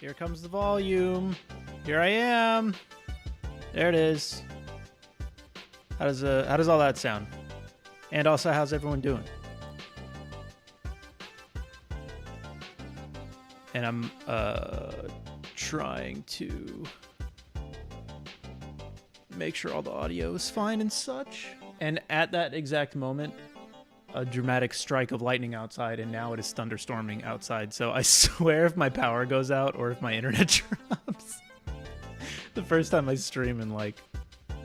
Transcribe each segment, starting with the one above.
Here comes the volume. Here I am. There it is. How does all that sound? And also, how's everyone doing? And I'm trying to make sure all the audio is fine and such. And at that exact moment, a dramatic strike of lightning outside, and now it is thunderstorming outside. So I swear if my power goes out or if my internet drops, the first time I stream in like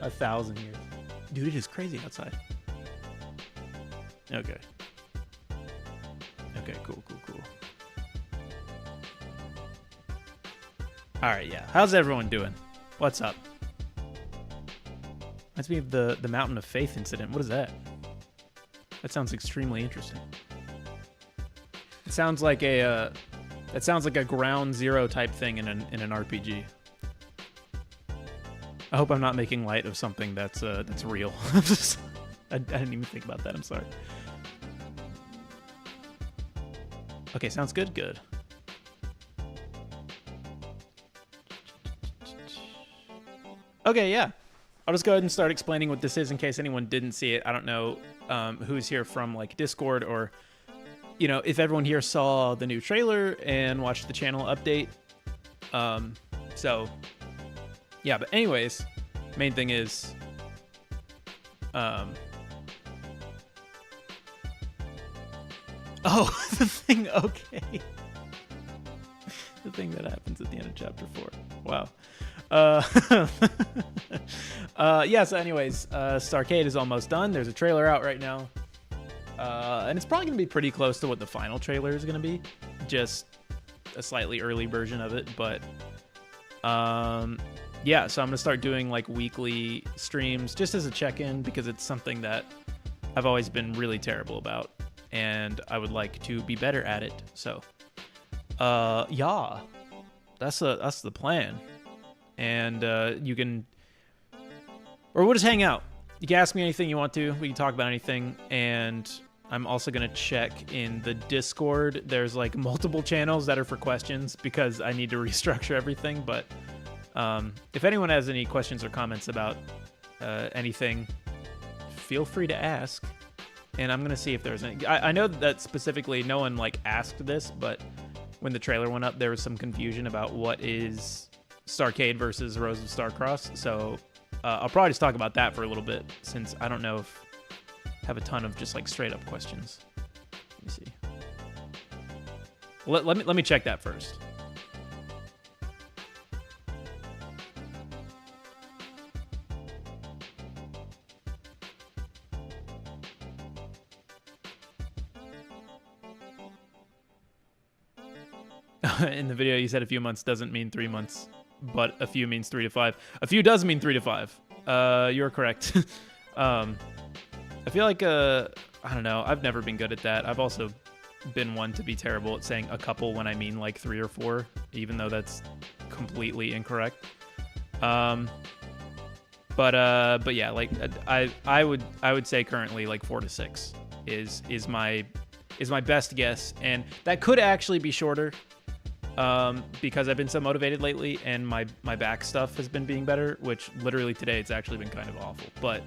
1,000 years. Dude, it is crazy outside. Okay. Okay, cool. All right, yeah. How's everyone doing? What's up? Reminds me of the Mountain of Faith incident. What is that? That sounds extremely interesting. It sounds like a ground zero type thing in an RPG. I hope I'm not making light of something that's real. I didn't even think about that. I'm sorry. Okay, sounds good. Good. Okay, yeah. I'll just go ahead and start explaining what this is in case anyone didn't see it. I don't know who's here from like Discord or, you know, if everyone here saw the new trailer and watched the channel update. So, yeah. But anyways, main thing is, oh, the thing. Okay, the thing that happens at the end of chapter 4. Wow. Yeah, so anyways, Starcade is almost done. There's a trailer out right now. And it's probably going to be pretty close to what the final trailer is going to be. Just a slightly early version of it. But, yeah, so I'm going to start doing, like, weekly streams just as a check-in because it's something that I've always been really terrible about. And I would like to be better at it. So, yeah, that's the plan. And you can, or we'll just hang out. You can ask me anything you want to. We can talk about anything. And I'm also going to check in the Discord. There's like multiple channels that are for questions because I need to restructure everything. But if anyone has any questions or comments about anything, feel free to ask. And I'm going to see if there's any. I know that specifically no one like asked this, but when the trailer went up, there was some confusion about what is Starcade versus Rose of Starcross, so I'll probably just talk about that for a little bit since I don't know if I have a ton of just like straight up questions. Let me see. Let me check that first. In the video, you said a few months doesn't mean 3 months. But a few means 3 to 5. A few does mean 3 to 5. You're correct. I feel like, I don't know. I've never been good at that. I've also been one to be terrible at saying a couple when I mean like 3 or 4, even though that's completely incorrect. But yeah, like I would say currently like 4 to 6 is my best guess, and that could actually be shorter. Because I've been so motivated lately and my back stuff has been being better, which literally today it's actually been kind of awful. But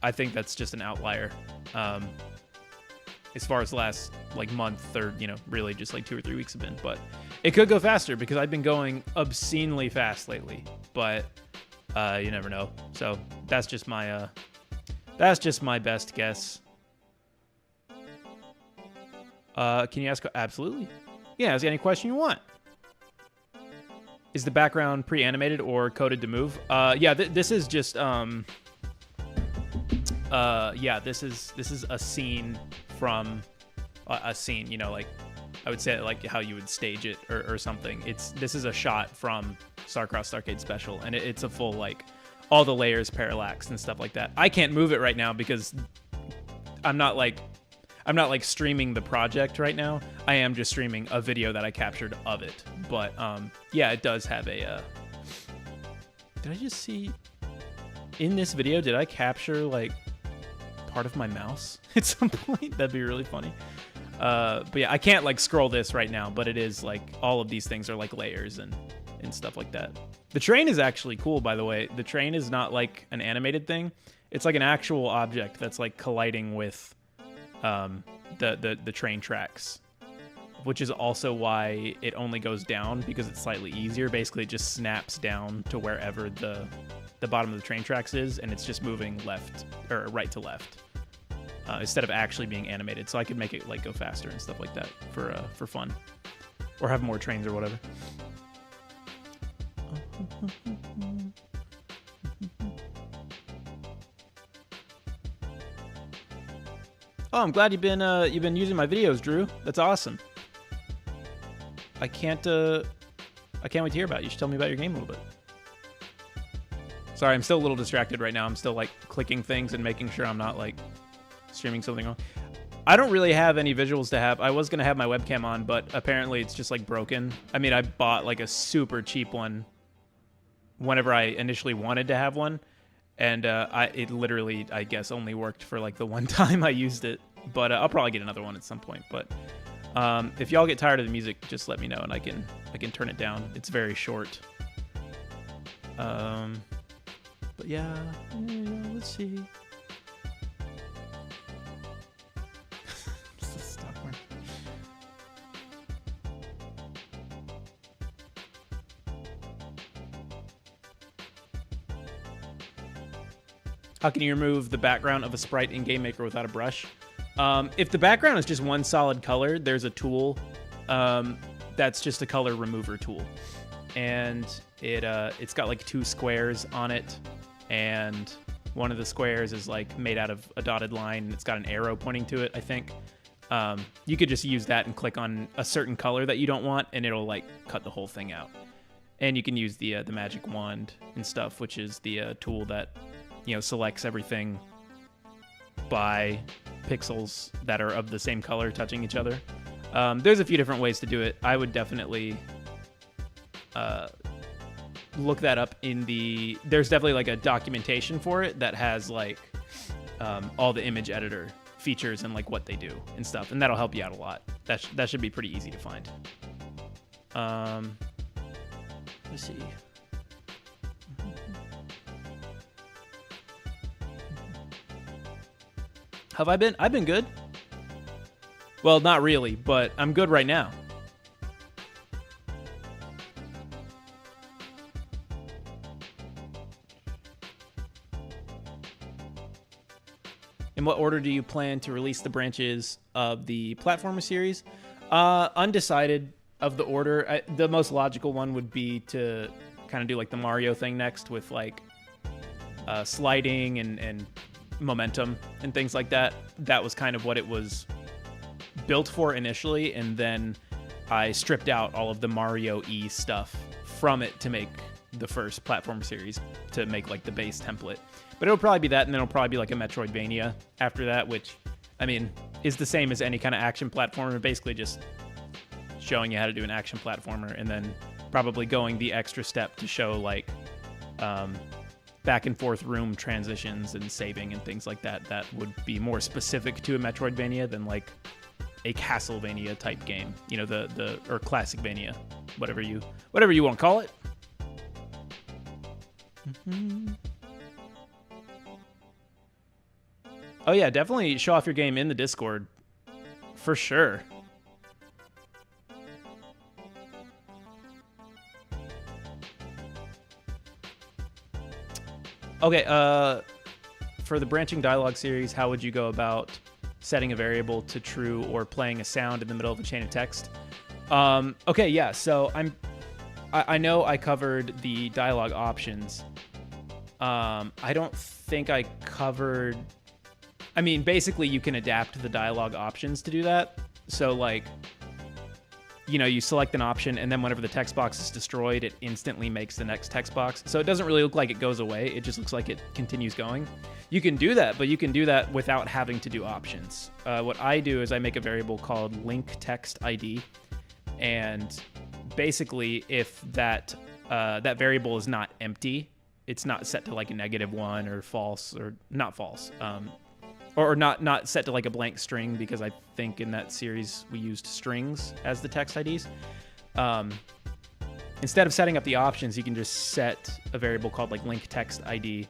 I think that's just an outlier. As far as the last like month or, you know, really just like 2 or 3 weeks have been. But it could go faster because I've been going obscenely fast lately. But you never know. So that's just my best guess. Can you ask? Absolutely. Yeah, ask any question you want. Is the background pre-animated or coded to move? Yeah, this is just yeah, this is a scene from a scene. You know, like I would say like how you would stage it or something. This is a shot from Starcross Starcade Special, and it's a full like all the layers parallax and stuff like that. I can't move it right now because I'm not like streaming the project right now. I am just streaming a video that I captured of it. But yeah, it does have a did I just see in this video, did I capture like part of my mouse at some point? That'd be really funny. But yeah, I can't like scroll this right now, but it is like all of these things are like layers and stuff like that. The train is actually cool, by the way. The train is not like an animated thing. It's like an actual object that's like colliding with the train tracks, which is also why it only goes down, because it's slightly easier. Basically, it just snaps down to wherever the bottom of the train tracks is, and it's just moving left or right to left instead of actually being animated. So I could make it like go faster and stuff like that for fun, or have more trains or whatever. Oh, I'm glad you've been using my videos, Drew. That's awesome. I can't wait to hear about it. You should tell me about your game a little bit. Sorry, I'm still a little distracted right now. I'm still like clicking things and making sure I'm not like streaming something wrong. I don't really have any visuals to have. I was gonna have my webcam on, but apparently it's just like broken. I mean, I bought like a super cheap one whenever I initially wanted to have one, and it literally, I guess, only worked for like the one time I used it. But I'll probably get another one at some point. But if y'all get tired of the music, just let me know and I can turn it down. It's very short. But yeah, let's see. Stop working. How can you remove the background of a sprite in GameMaker without a brush? If the background is just one solid color, there's a tool that's just a color remover tool, and it's got like 2 squares on it, and one of the squares is like made out of a dotted line, and it's got an arrow pointing to it, I think. You could just use that and click on a certain color that you don't want, and it'll like cut the whole thing out. And you can use the magic wand and stuff, which is the tool that, you know, selects everything by pixels that are of the same color touching each other. There's a few different ways to do it. I would definitely look that up in the... There's definitely like a documentation for it that has like all the image editor features and like what they do and stuff, and that'll help you out a lot. That should be pretty easy to find. Let's see. Have I been? I've been good. Well, not really, but I'm good right now. In what order do you plan to release the branches of the platformer series? Undecided of the order. The most logical one would be to kind of do like the Mario thing next with like sliding and momentum and things like that. That was kind of what it was built for initially, and then I stripped out all of the Mario-y stuff from it to make the first platform series, to make like the base template. But it'll probably be that, and then it'll probably be like a Metroidvania after that, which, I mean, is the same as any kind of action platformer, basically just showing you how to do an action platformer, and then probably going the extra step to show like back and forth room transitions and saving and things like that. That would be more specific to a Metroidvania than like a Castlevania type game, you know, or Classicvania, whatever you want to call it. Oh yeah, definitely show off your game in the Discord, for sure. Okay, for the branching dialogue series, how would you go about setting a variable to true or playing a sound in the middle of a chain of text? Okay, yeah, so I know I covered the dialogue options. I don't think I covered... I mean, basically, you can adapt the dialogue options to do that. So, like, you know, you select an option, and then whenever the text box is destroyed, it instantly makes the next text box. So it doesn't really look like it goes away. It just looks like it continues going. You can do that, but you can do that without having to do options. What I do is I make a variable called link text ID, and basically, if that variable is not empty, it's not set to like a -1 or false, or not false. or not set to like a blank string, because I think in that series we used strings as the text IDs. Instead of setting up the options, you can just set a variable called like link text ID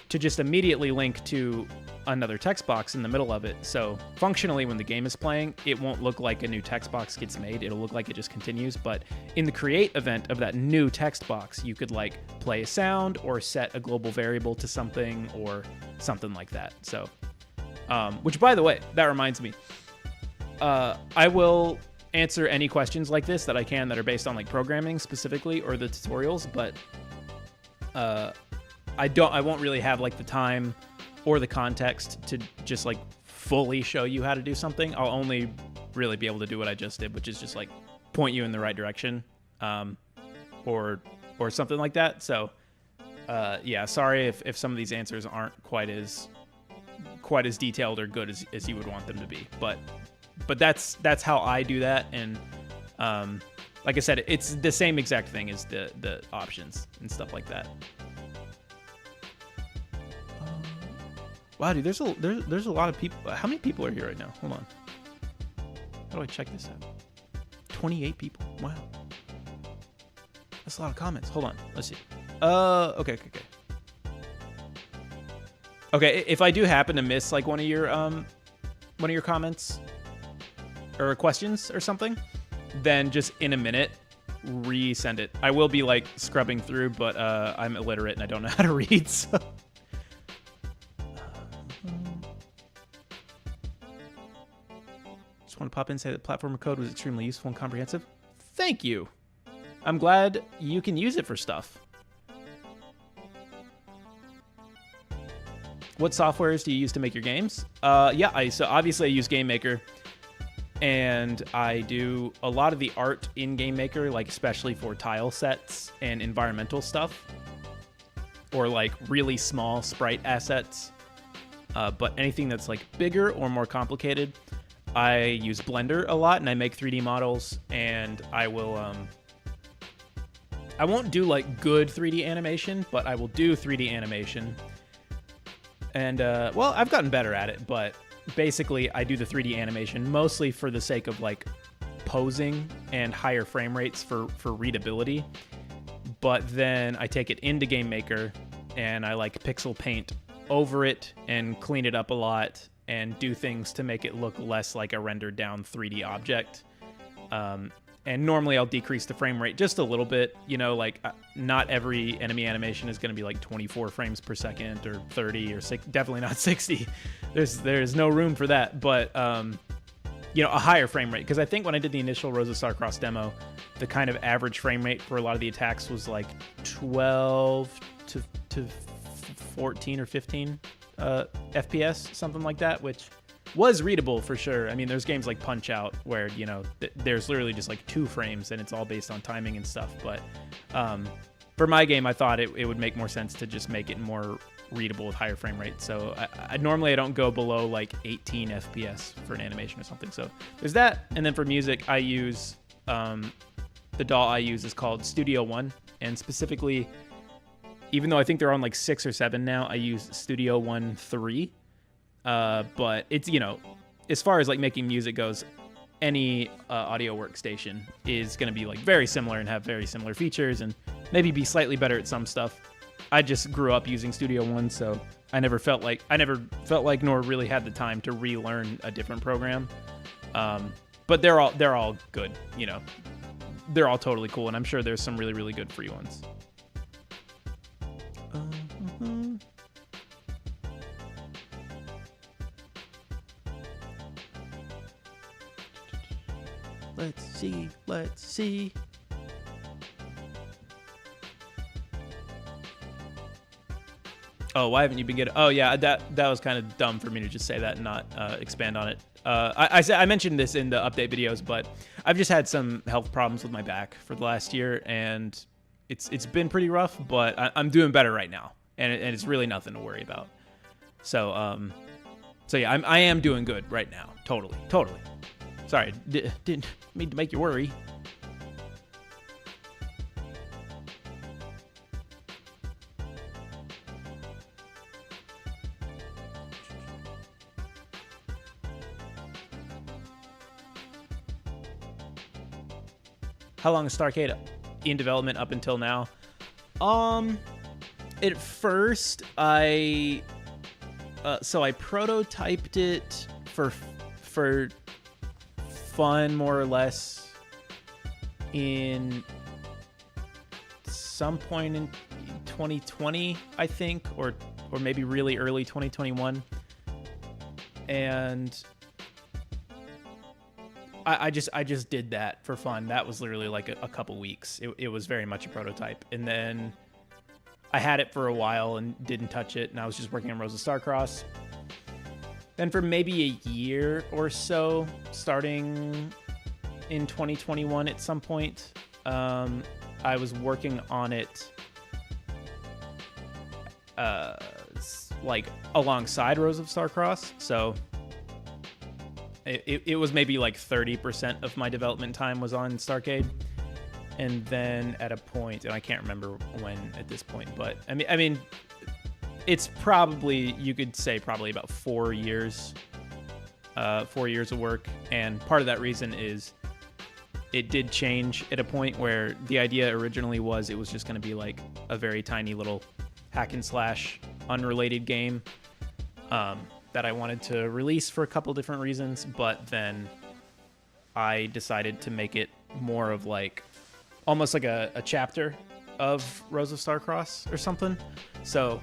to just immediately link to another text box in the middle of it. So functionally, when the game is playing, it won't look like a new text box gets made. It'll look like it just continues. But in the create event of that new text box, you could like play a sound or set a global variable to something or something like that. So, which by the way, that reminds me, I will answer any questions like this that I can that are based on like programming specifically or the tutorials, but I won't really have like the time or the context to just like fully show you how to do something. I'll only really be able to do what I just did, which is just like point you in the right direction, or something like that. So yeah, sorry if some of these answers aren't quite as detailed or good as you would want them to be, but that's how I do that. And like I said, it's the same exact thing as the options and stuff like that. Wow, dude, there's a lot of people. How many people are here right now? Hold on. How do I check this out? 28 people. Wow. That's a lot of comments. Hold on. Let's see. Okay. Okay, if I do happen to miss like one of your comments or questions or something, then just in a minute resend it. I will be like scrubbing through, but I'm illiterate and I don't know how to read, so. Just want to pop in and say that platformer code was extremely useful and comprehensive. Thank you. I'm glad you can use it for stuff. What softwares do you use to make your games? So obviously I use GameMaker, and I do a lot of the art in GameMaker, like especially for tile sets and environmental stuff, or like really small sprite assets. But anything that's like bigger or more complicated, I use Blender a lot, and I make 3D models, and I will I won't do like good 3D animation, but I will do 3D animation. And well, I've gotten better at it, but basically I do the 3D animation mostly for the sake of like posing and higher frame rates for readability. But then I take it into GameMaker and I like pixel paint over it and clean it up a lot and do things to make it look less like a rendered down 3D object. And normally I'll decrease the frame rate just a little bit. You know, like not every enemy animation is going to be like 24 frames per second or 30 or 6, definitely not 60. There's no room for that. But, you know, a higher frame rate. Because I think when I did the initial Rosa Starcross demo, the kind of average frame rate for a lot of the attacks was like 12 to 14 or 15 FPS, something like that, which was readable for sure. I mean, there's games like Punch-Out where, you know, there's literally just like 2 frames and it's all based on timing and stuff. But for my game, I thought it would make more sense to just make it more readable with higher frame rate. So I normally don't go below like 18 FPS for an animation or something. So there's that. And then for music, I use the DAW I use is called Studio One, and specifically, even though I think they're on like 6 or 7 now, I use Studio One 3. But it's, you know, as far as like making music goes, any audio workstation is going to be like very similar and have very similar features and maybe be slightly better at some stuff. I just grew up using Studio One, so I never felt like nor really had the time to relearn a different program. But they're all good, you know. They're all totally cool, and I'm sure there's some really, really good free ones. Let's see. Oh, why haven't you been getting... Oh, yeah, that was kind of dumb for me to just say that and not expand on it. I mentioned this in the update videos, but I've just had some health problems with my back for the last year, and it's been pretty rough, but I'm doing better right now, and it's really nothing to worry about. So yeah, I am doing good right now. Totally. Sorry, didn't mean to make you worry. How long is Starcade in development up until now? At first, I prototyped it for fun, more or less, in some point in 2020, I think, or maybe really early 2021, and I just did that for fun. That was literally like a couple weeks. It was very much a prototype, and then I had it for a while and didn't touch it, and I was just working on Rosa Starcross. Then for maybe a year or so, starting in 2021 at some point, I was working on it like alongside Rose of Starcross. So it was maybe like 30% of my development time was on Starcade. And then at a point, and I can't remember when at this point, but I mean, it's probably, you could say probably about 4 years, 4 years of work. And part of that reason is it did change at a point where the idea originally was it was just going to be like a very tiny little hack and slash unrelated game that I wanted to release for a couple different reasons. But then I decided to make it more of like almost like a chapter of Rose of Starcross or something. So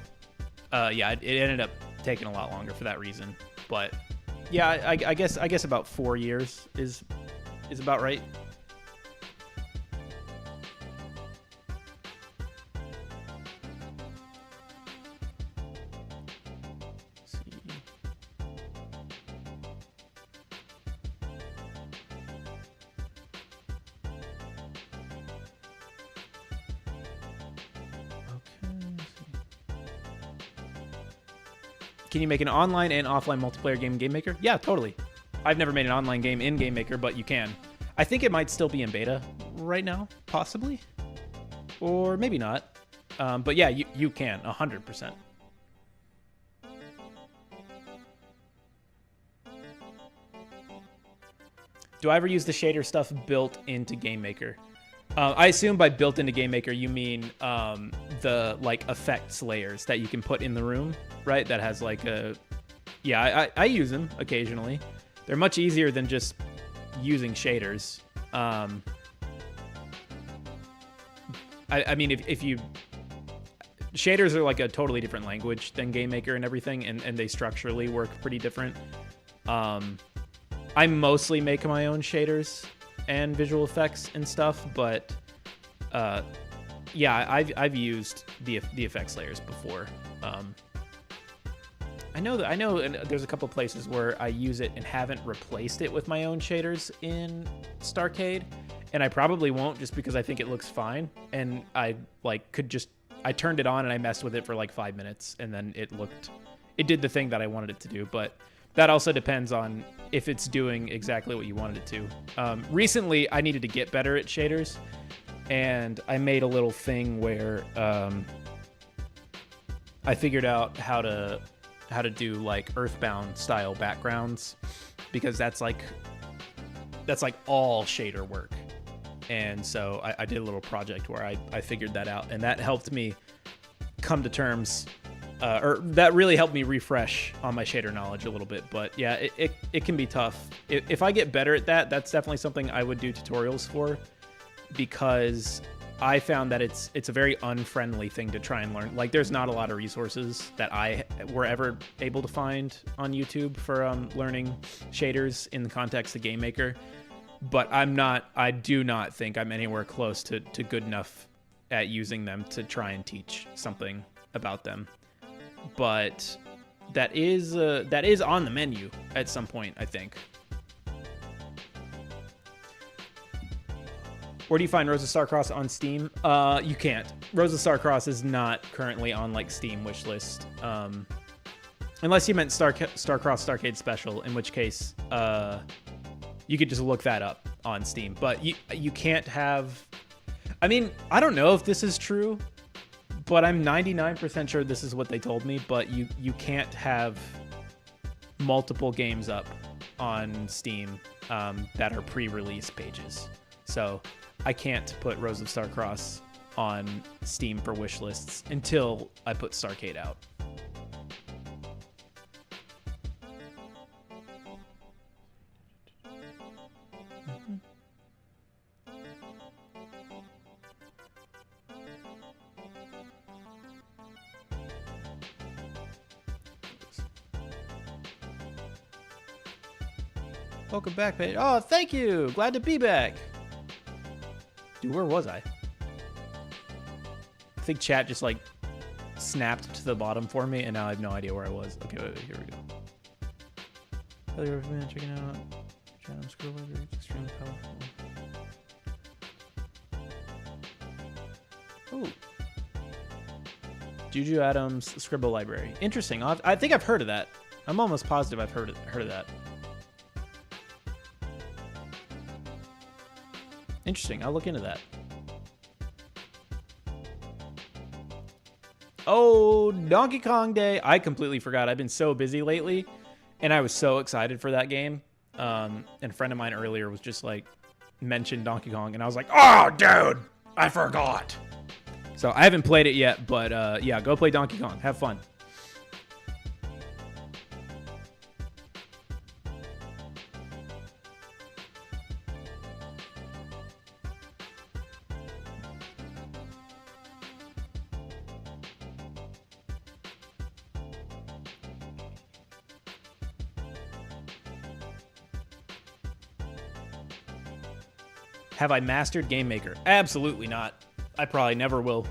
yeah, it ended up taking a lot longer for that reason. But yeah, I guess about 4 years is about right. Can you make an online and offline multiplayer game in GameMaker? Yeah, totally. I've never made an online game in GameMaker, but you can. I think it might still be in beta right now, possibly. Or maybe not. But yeah, you can, 100%. Do I ever use the shader stuff built into GameMaker? I assume by built into GameMaker, you mean the like effects layers that you can put in the room, right? That has like a... Yeah, I use them occasionally. They're much easier than just using shaders. I mean, if you... Shaders are like a totally different language than GameMaker and everything, and they structurally work pretty different. I mostly make my own shaders and visual effects and stuff, but yeah, I've used the effects layers before. I know there's a couple places where I use it and haven't replaced it with my own shaders in Starcade, and I probably won't, just because I think it looks fine. And I turned it on and I messed with it for like 5 minutes, and then it did the thing that I wanted it to do. But that also depends on if it's doing exactly what you wanted it to. Recently, I needed to get better at shaders, and I made a little thing where I figured out how to do like Earthbound style backgrounds, because that's like all shader work. And so I did a little project where I figured that out, and that helped me come to terms. Or that really helped me refresh on my shader knowledge a little bit. But yeah, it can be tough. If I get better at that, that's definitely something I would do tutorials for, because I found that it's a very unfriendly thing to try and learn. Like, there's not a lot of resources that I were ever able to find on YouTube for learning shaders in the context of GameMaker. But I do not think I'm anywhere close to good enough at using them to try and teach something about them. But that is on the menu at some point, I think. Where do you find Rose of Starcross on Steam? You can't. Rose of Starcross is not currently on like Steam wishlist, unless you meant Starcross Starcade Special, in which case you could just look that up on Steam. But you can't have. I mean, I don't know if this is true, but I'm 99% sure this is what they told me. But you can't have multiple games up on Steam that are pre-release pages. So I can't put Rose of Starcross on Steam for wish lists until I put Starcade out. Welcome back, Paige. Oh, thank you. Glad to be back. Dude, where was I? I think chat just like snapped to the bottom for me, and now I have no idea where I was. Okay, wait, here we go. Highly recommend checking out Channel Scroll Library. It's extremely powerful. Oh. Juju Adams Scribble Library. Interesting. I think I've heard of that. I'm almost positive I've heard of that. Interesting. I'll look into that. Oh, Donkey Kong Day. I completely forgot. I've been so busy lately, and I was so excited for that game. And a friend of mine earlier was just like, mentioned Donkey Kong, and I was like, oh, dude, I forgot. So I haven't played it yet, but yeah, go play Donkey Kong. Have fun. Have I mastered Game Maker? Absolutely not. I probably never will.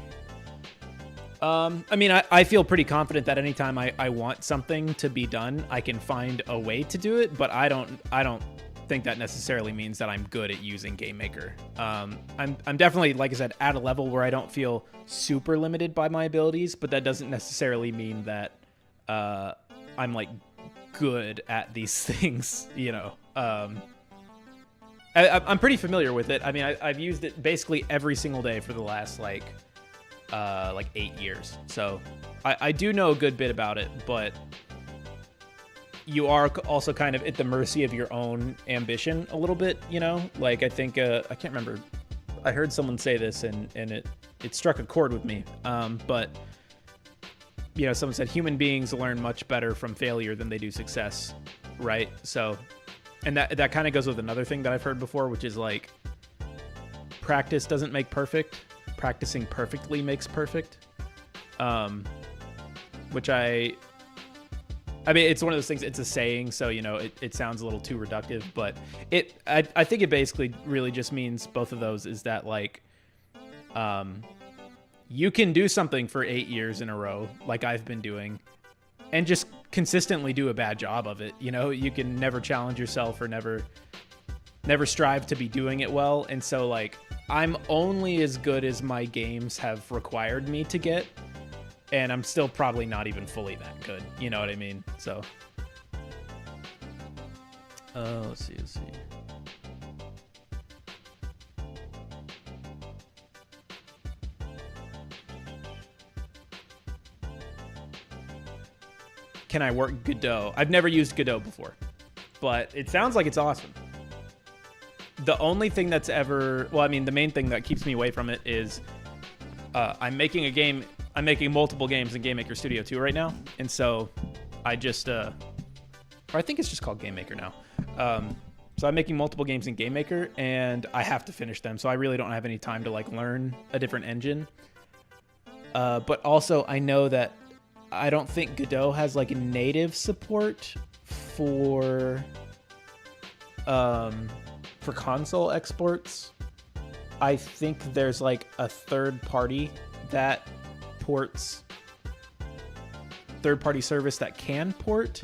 I mean, I feel pretty confident that anytime I want something to be done, I can find a way to do it, but I don't think that necessarily means that I'm good at using Game Maker. I'm definitely, like I said, at a level where I don't feel super limited by my abilities, but that doesn't necessarily mean that I'm like good at these things, you know. I'm pretty familiar with it. I mean, I've used it basically every single day for the last like 8 years. So I do know a good bit about it, but you are also kind of at the mercy of your own ambition a little bit, you know? Like, I think, I can't remember. I heard someone say this and it struck a chord with me. But, you know, someone said human beings learn much better from failure than they do success, right? So, and that kind of goes with another thing that I've heard before, which is like, practice doesn't make perfect. Practicing perfectly makes perfect. Which I mean, it's one of those things, it's a saying, so, you know, it sounds a little too reductive, but I think it basically really just means both of those is that, like, you can do something for 8 years in a row, like I've been doing, and just consistently do a bad job of it. You know, you can never challenge yourself or never strive to be doing it well. And so, like, I'm only as good as my games have required me to get, and I'm still probably not even fully that good. You know what I mean? So, let's see. Can I work Godot? I've never used Godot before, but it sounds like it's awesome. The only thing that's ever, well, I mean, the main thing that keeps me away from it is I'm making multiple games in Game Maker Studio 2 right now. And so I just, or I think it's just called Game Maker now. So I'm making multiple games in Game Maker and I have to finish them. So I really don't have any time to like learn a different engine. But also I know that I don't think Godot has like native support for console exports. I think there's like a third-party service that can port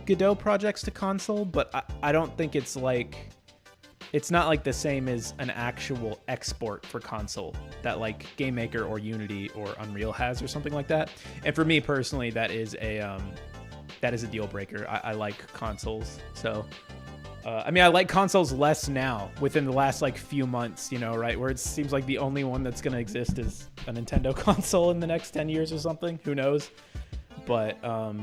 Godot projects to console, but I don't think it's not like the same as an actual export for console that like Game Maker or Unity or Unreal has or something like that. And for me personally, that is a deal breaker. I like consoles, so I mean, I like consoles less now within the last like few months, you know, right? Where it seems like the only one that's going to exist is a Nintendo console in the next 10 years or something. Who knows? But I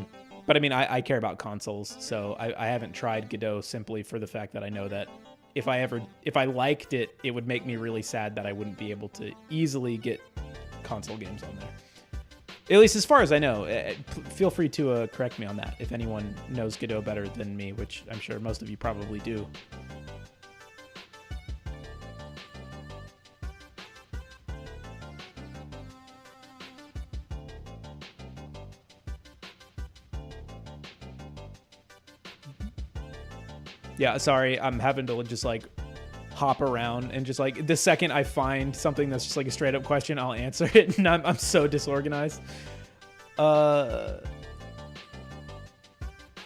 mean, I care about consoles, so I haven't tried Godot simply for the fact that I know that if I liked it, it would make me really sad that I wouldn't be able to easily get console games on there. At least as far as I know. Feel free to correct me on that if anyone knows Godot better than me, which I'm sure most of you probably do. Yeah, sorry, I'm having to just like hop around and just like the second I find something that's just like a straight up question, I'll answer it, and I'm so disorganized. Can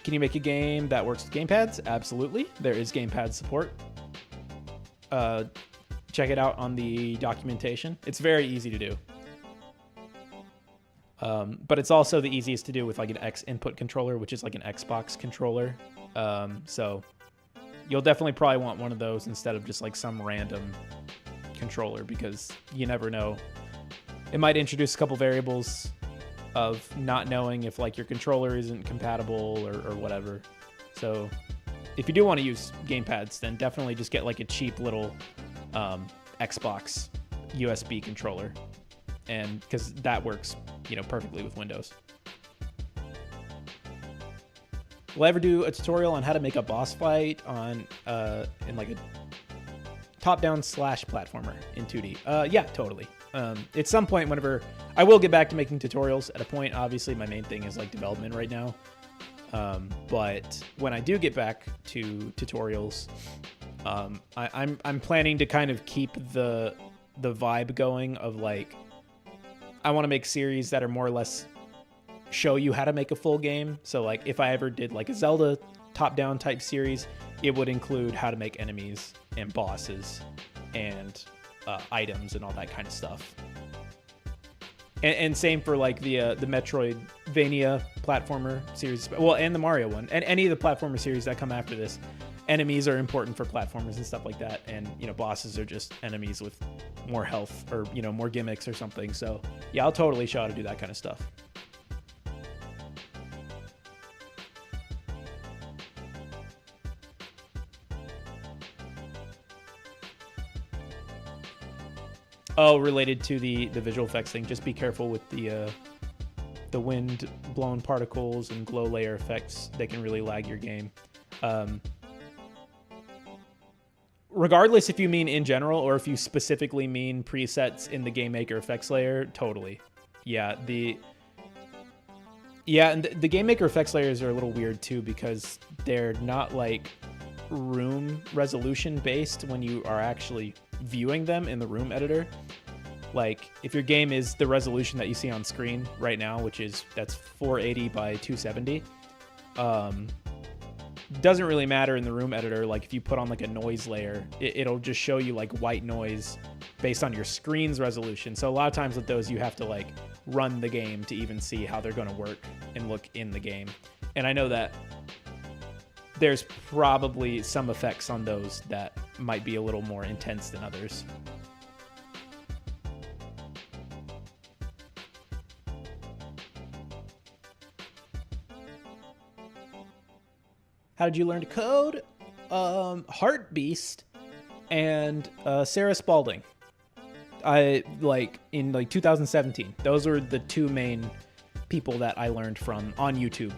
you make a game that works with gamepads? Absolutely, there is gamepad support. Check it out on the documentation. It's very easy to do. But it's also the easiest to do with like an X input controller, which is like an Xbox controller. So you'll definitely probably want one of those instead of just like some random controller, because you never know. It might introduce a couple variables of not knowing if like your controller isn't compatible or whatever. So if you do want to use gamepads, then definitely just get like a cheap little Xbox USB controller, and because that works, perfectly with Windows. Will I ever do a tutorial on how to make a boss fight on in like a top-down / platformer in 2D? Yeah, totally. At some point, whenever I will get back to making tutorials at a point. Obviously, my main thing is like development right now. But when I do get back to tutorials, I'm planning to kind of keep the vibe going of like, I want to make series that are more or less show you how to make a full game. So like if I ever did like a Zelda top-down type series, it would include how to make enemies and bosses and items and all that kind of stuff. And same for like the Metroidvania platformer series, well, and the Mario one, and any of the platformer series that come after this. Enemies are important for platformers and stuff like that, and bosses are just enemies with more health or more gimmicks or something. So yeah, I'll totally show how to do that kind of stuff. Oh, related to the visual effects thing, just be careful with the wind blown particles and glow layer effects. They can really lag your game. Regardless if you mean in general or if you specifically mean presets in the Game Maker effects layer, totally. Yeah, and the Game Maker effects layers are a little weird too, because they're not like room resolution based when you are actually viewing them in the room editor. Like if your game is the resolution that you see on screen right now, that's 480 by 270, doesn't really matter in the room editor. Like if you put on like a noise layer, it'll just show you like white noise based on your screen's resolution. So a lot of times with those, you have to like run the game to even see how they're going to work and look in the game. And I know that there's probably some effects on those that might be a little more intense than others. How did you learn to code? Heartbeast and Sarah Spalding. In 2017. Those were the two main people that I learned from on YouTube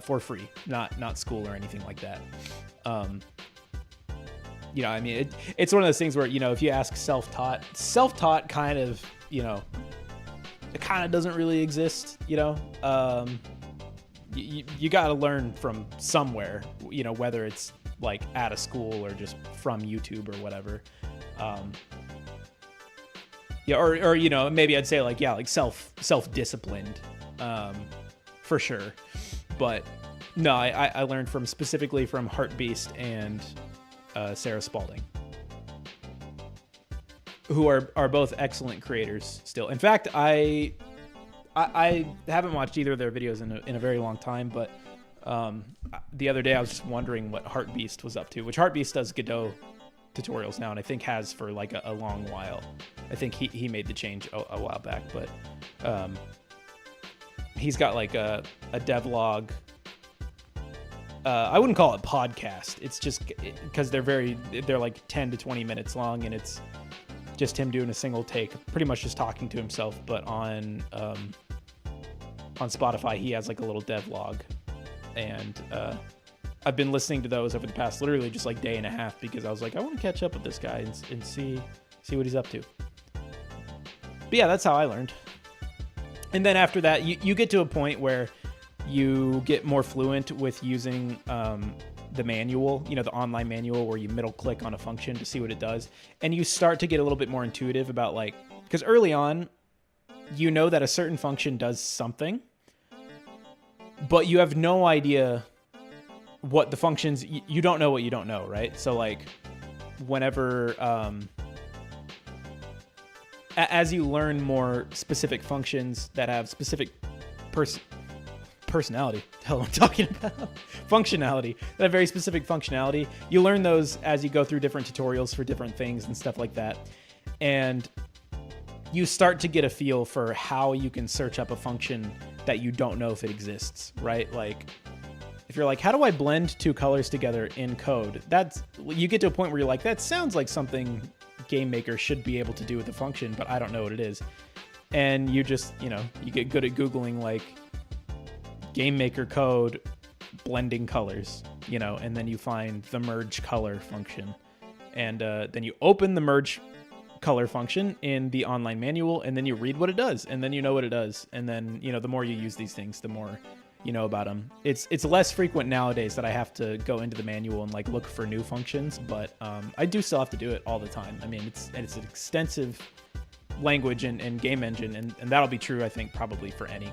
for free, not school or anything like that. It's one of those things where, if you ask self-taught kind of, it kind of doesn't really exist, you got to learn from somewhere, whether it's like at a school or just from YouTube or whatever. Or maybe I'd say like self-disciplined, for sure. But no, I learned specifically from Heartbeast and Sarah Spalding, who are both excellent creators still. In fact, I haven't watched either of their videos in a very long time, but the other day I was just wondering what Heartbeast was up to, which Heartbeast does Godot tutorials now, and I think has for like a long while. I think he made the change a while back, but he's got like a devlog I wouldn't call it podcast. It's just because they're like 10 to 20 minutes long, and it's just him doing a single take, pretty much just talking to himself. But on Spotify, he has like a little devlog, and I've been listening to those over the past literally just like day and a half because I was like, I want to catch up with this guy and see what he's up to. But yeah, that's how I learned. And then after that, you get to a point where you get more fluent with using the manual, the online manual where you middle click on a function to see what it does. And you start to get a little bit more intuitive about because early on, that a certain function does something, but you have no idea what the functions, you don't know what you don't know, right? So whenever, as you learn more specific functions that have specific personality, hell I'm talking about, functionality, that have very specific functionality, you learn those as you go through different tutorials for different things and stuff like that. And you start to get a feel for how you can search up a function that you don't know if it exists, right? If you're like, how do I blend two colors together in code? You get to a point where you're like, that sounds like something GameMaker should be able to do with the function, but I don't know what it is. And you just, you get good at Googling GameMaker code blending colors, and then you find the merge color function. And then you open the merge color function in the online manual, and then you read what it does, and then you know what it does. And then, the more you use these things, the more you know about them. It's less frequent nowadays that I have to go into the manual and look for new functions, but I do still have to do it all the time. I mean, it's an extensive language and game engine, and that'll be true, I think, probably for any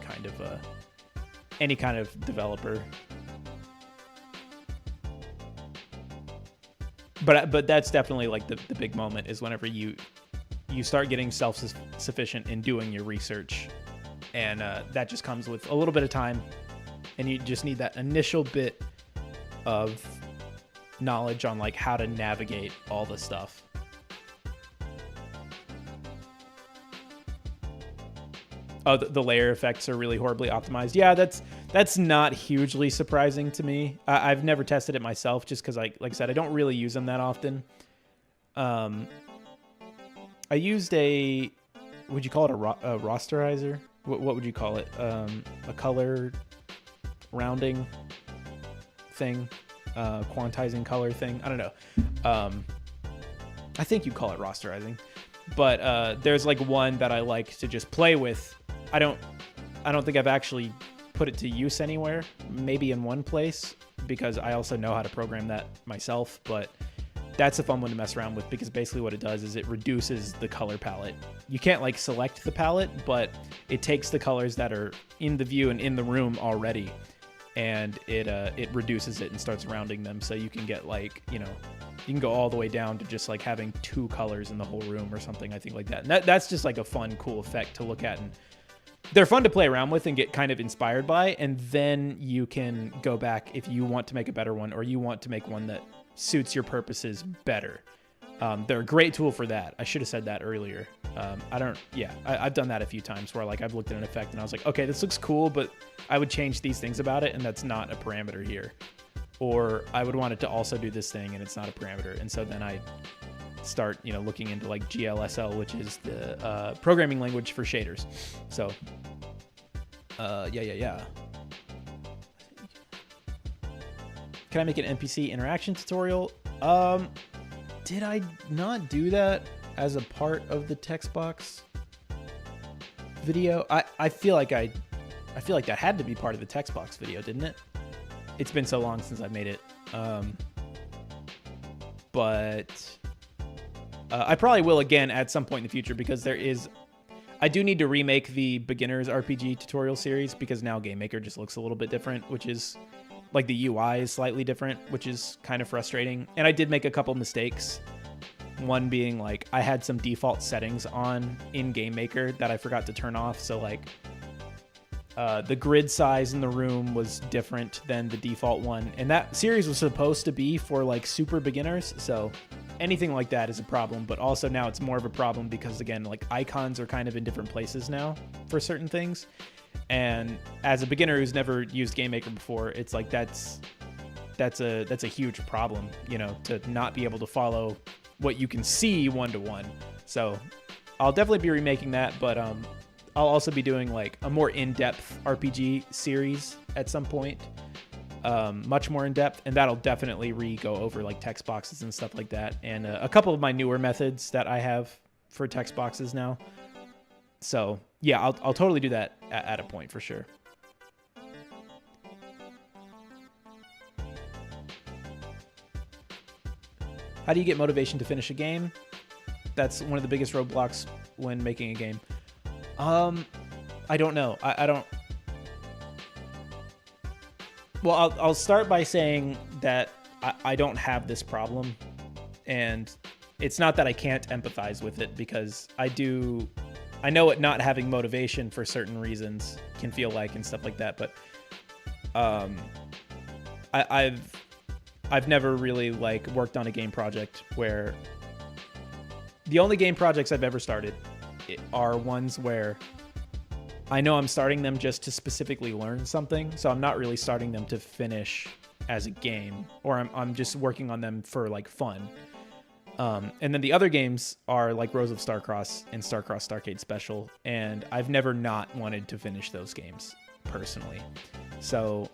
kind of developer. But that's definitely the big moment is whenever you start getting self-sufficient in doing your research, and that just comes with a little bit of time. And you just need that initial bit of knowledge on how to navigate all the stuff. Oh, the layer effects are really horribly optimized. Yeah, that's not hugely surprising to me. I've never tested it myself just because, like I said, I don't really use them that often. I used would you call it a rasterizer? What would you call it? A color rounding thing, quantizing color thing. I don't know. I think you call it rasterizing, but there's one that I like to just play with. I don't think I've actually put it to use anywhere, maybe in one place, because I also know how to program that myself, but that's a fun one to mess around with because basically what it does is it reduces the color palette. You can't select the palette, but it takes the colors that are in the view and in the room already, and it reduces it and starts rounding them, so you can get you can go all the way down to just having two colors in the whole room or something, I think, like that. And that's just a fun, cool effect to look at, and they're fun to play around with and get kind of inspired by, and then you can go back if you want to make a better one or you want to make one that suits your purposes better. They're a great tool for that. I should have said that earlier. I've done that a few times where I've looked at an effect and I was like, okay, this looks cool, but I would change these things about it, and that's not a parameter here. Or I would want it to also do this thing, and it's not a parameter. And so then I start, looking into GLSL, which is the programming language for shaders. So, yeah. Can I make an NPC interaction tutorial? Did I not do that as a part of the text box video? I feel like that had to be part of the text box video, didn't it? It's been so long since I made it. But I probably will again at some point in the future, because I do need to remake the beginner's RPG tutorial series, because now GameMaker just looks a little bit different, which is the UI is slightly different, which is kind of frustrating. And I did make a couple mistakes. One being I had some default settings on in GameMaker that I forgot to turn off. So the grid size in the room was different than the default one. And that series was supposed to be for super beginners. So anything like that is a problem, but also now it's more of a problem because, again, icons are kind of in different places now for certain things. And as a beginner who's never used GameMaker before, it's that's a huge problem, you know, to not be able to follow what you can see one-to-one. So I'll definitely be remaking that, but I'll also be doing like a more in-depth RPG series at some point, much more in-depth, and that'll definitely go over like text boxes and stuff like that, and a couple of my newer methods that I have for text boxes now. So yeah, I'll totally do that at a point for sure. How do you get motivation to finish a game? That's one of the biggest roadblocks when making a game. I don't know. I don't. Well, I'll start by saying that I don't have this problem, and it's not that I can't empathize with it, because I know what not having motivation for certain reasons can feel like and stuff like that, but I've never really like worked on a game project where the only game projects I've ever started are ones where I know I'm starting them just to specifically learn something. So I'm not really starting them to finish as a game, or I'm just working on them for like fun. And then the other games are like Rose of Starcross and Starcross Starcade Special, and I've never not wanted to finish those games personally. So,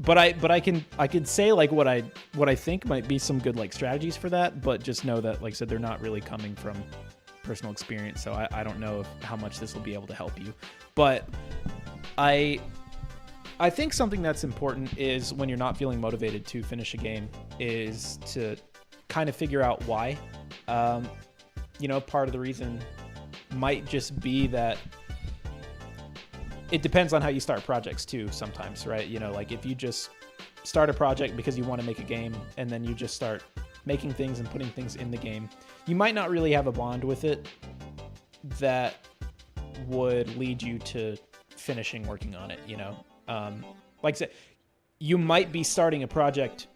but I can say like what I think might be some good like strategies for that, but just know that, like I said, they're not really coming from personal experience. So I don't know how much this will be able to help you, but I think something that's important is when you're not feeling motivated to finish a game is to kind of figure out why. You know, part of the reason might just be that it depends on how you start projects too sometimes, right? You know, like if you just start a project because you want to make a game and then you just start making things and putting things in the game, you might not really have a bond with it that would lead you to finishing working on it, you know? Like I said, you might be starting a project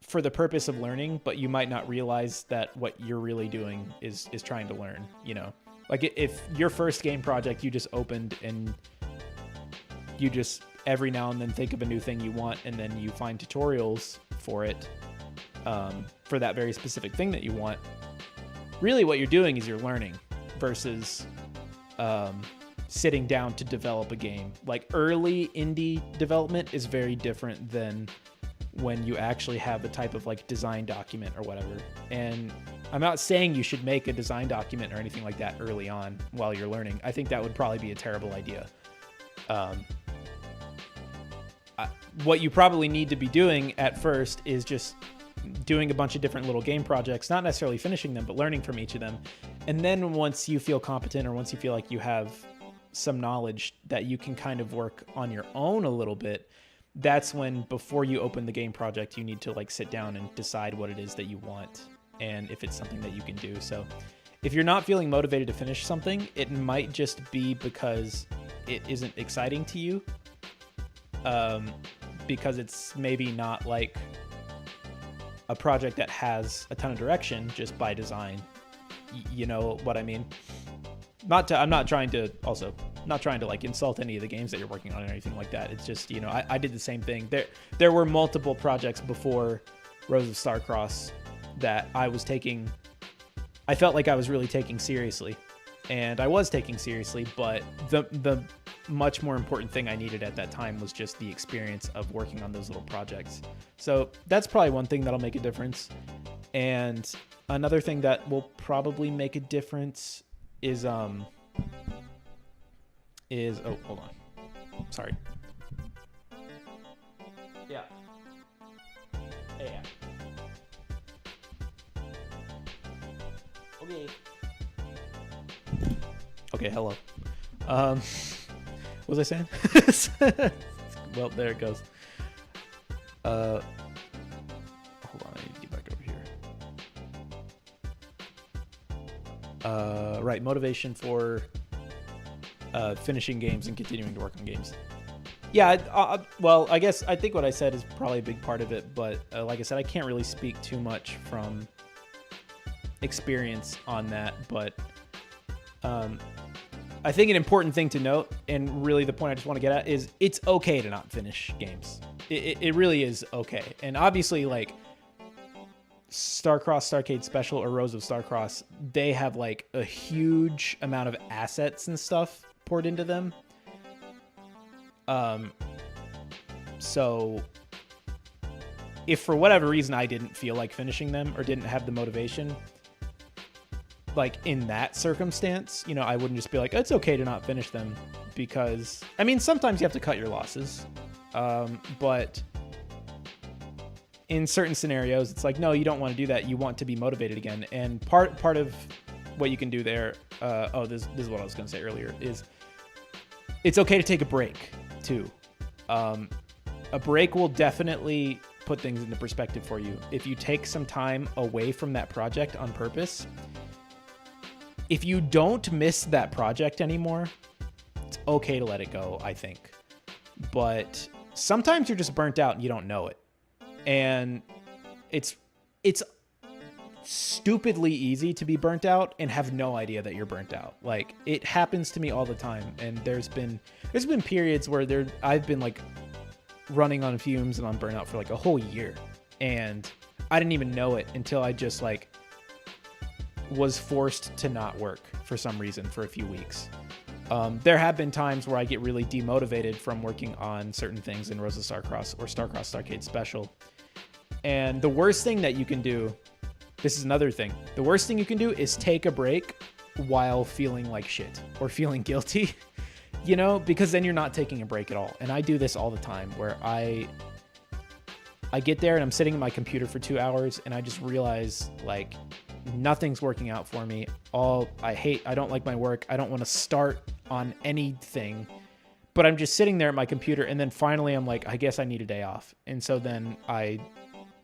for the purpose of learning, but you might not realize that what you're really doing is trying to learn, you know? Like if your first game project you just opened and you just every now and then think of a new thing you want, and then you find tutorials for it, for that very specific thing that you want, really what you're doing is you're learning versus sitting down to develop a game. Like early indie development is very different than when you actually have the type of like design document or whatever. And I'm not saying you should make a design document or anything like that early on while you're learning. I think that would probably be a terrible idea. What you probably need to be doing at first is just doing a bunch of different little game projects, not necessarily finishing them, but learning from each of them. And then once you feel competent, or once you feel like you have some knowledge that you can kind of work on your own a little bit, that's when, before you open the game project, you need to like sit down and decide what it is that you want and if it's something that you can do. So if you're not feeling motivated to finish something, it might just be because it isn't exciting to you, because it's maybe not like a project that has a ton of direction just by design. You know what I mean? I'm not trying to like insult any of the games that you're working on or anything like that. It's just, you know, I did the same thing. There were multiple projects before Rose of Starcross that I felt like I was really taking seriously, and I was taking seriously, but the much more important thing I needed at that time was just the experience of working on those little projects. So that's probably one thing that'll make a difference. And another thing that will probably make a difference is oh, hold on. Sorry. Yeah. Yeah. Okay, hello. What was I saying? Well, there it goes. Hold on, I need to get back over here. Right, motivation for finishing games and continuing to work on games. Yeah, well, I guess I think what I said is probably a big part of it, but like I said, I can't really speak too much from experience on that, but I think an important thing to note, and really the point I just want to get at, is it's okay to not finish games. It really is okay. And obviously, like, Starcross, Starcade Special, or Rose of Starcross, they have like a huge amount of assets and stuff poured into them. So if for whatever reason I didn't feel like finishing them or didn't have the motivation, like in that circumstance, you know, I wouldn't just be like, it's okay to not finish them, because I mean, sometimes you have to cut your losses. But in certain scenarios, it's like, no, you don't want to do that. You want to be motivated again. And part of what you can do there, this is what I was going to say earlier, is it's okay to take a break too. A break will definitely put things into perspective for you. If you take some time away from that project on purpose, if you don't miss that project anymore, it's okay to let it go, I think. But sometimes you're just burnt out and you don't know it. And it's stupidly easy to be burnt out and have no idea that you're burnt out. Like, it happens to me all the time. And there's been periods where I've been like running on fumes and on burnout for like a whole year, and I didn't even know it until I just like was forced to not work for some reason for a few weeks. There have been times where I get really demotivated from working on certain things in Rose of Starcross or Starcross Starcade Special. And the worst thing that you can do, this is another thing, the worst thing you can do is take a break while feeling like shit or feeling guilty, you know, because then you're not taking a break at all. And I do this all the time where I get there and I'm sitting at my computer for 2 hours and I just realize like nothing's working out for me. I don't like my work. I don't want to start on anything, but I'm just sitting there at my computer. And then finally I'm like, I guess I need a day off. And so then I,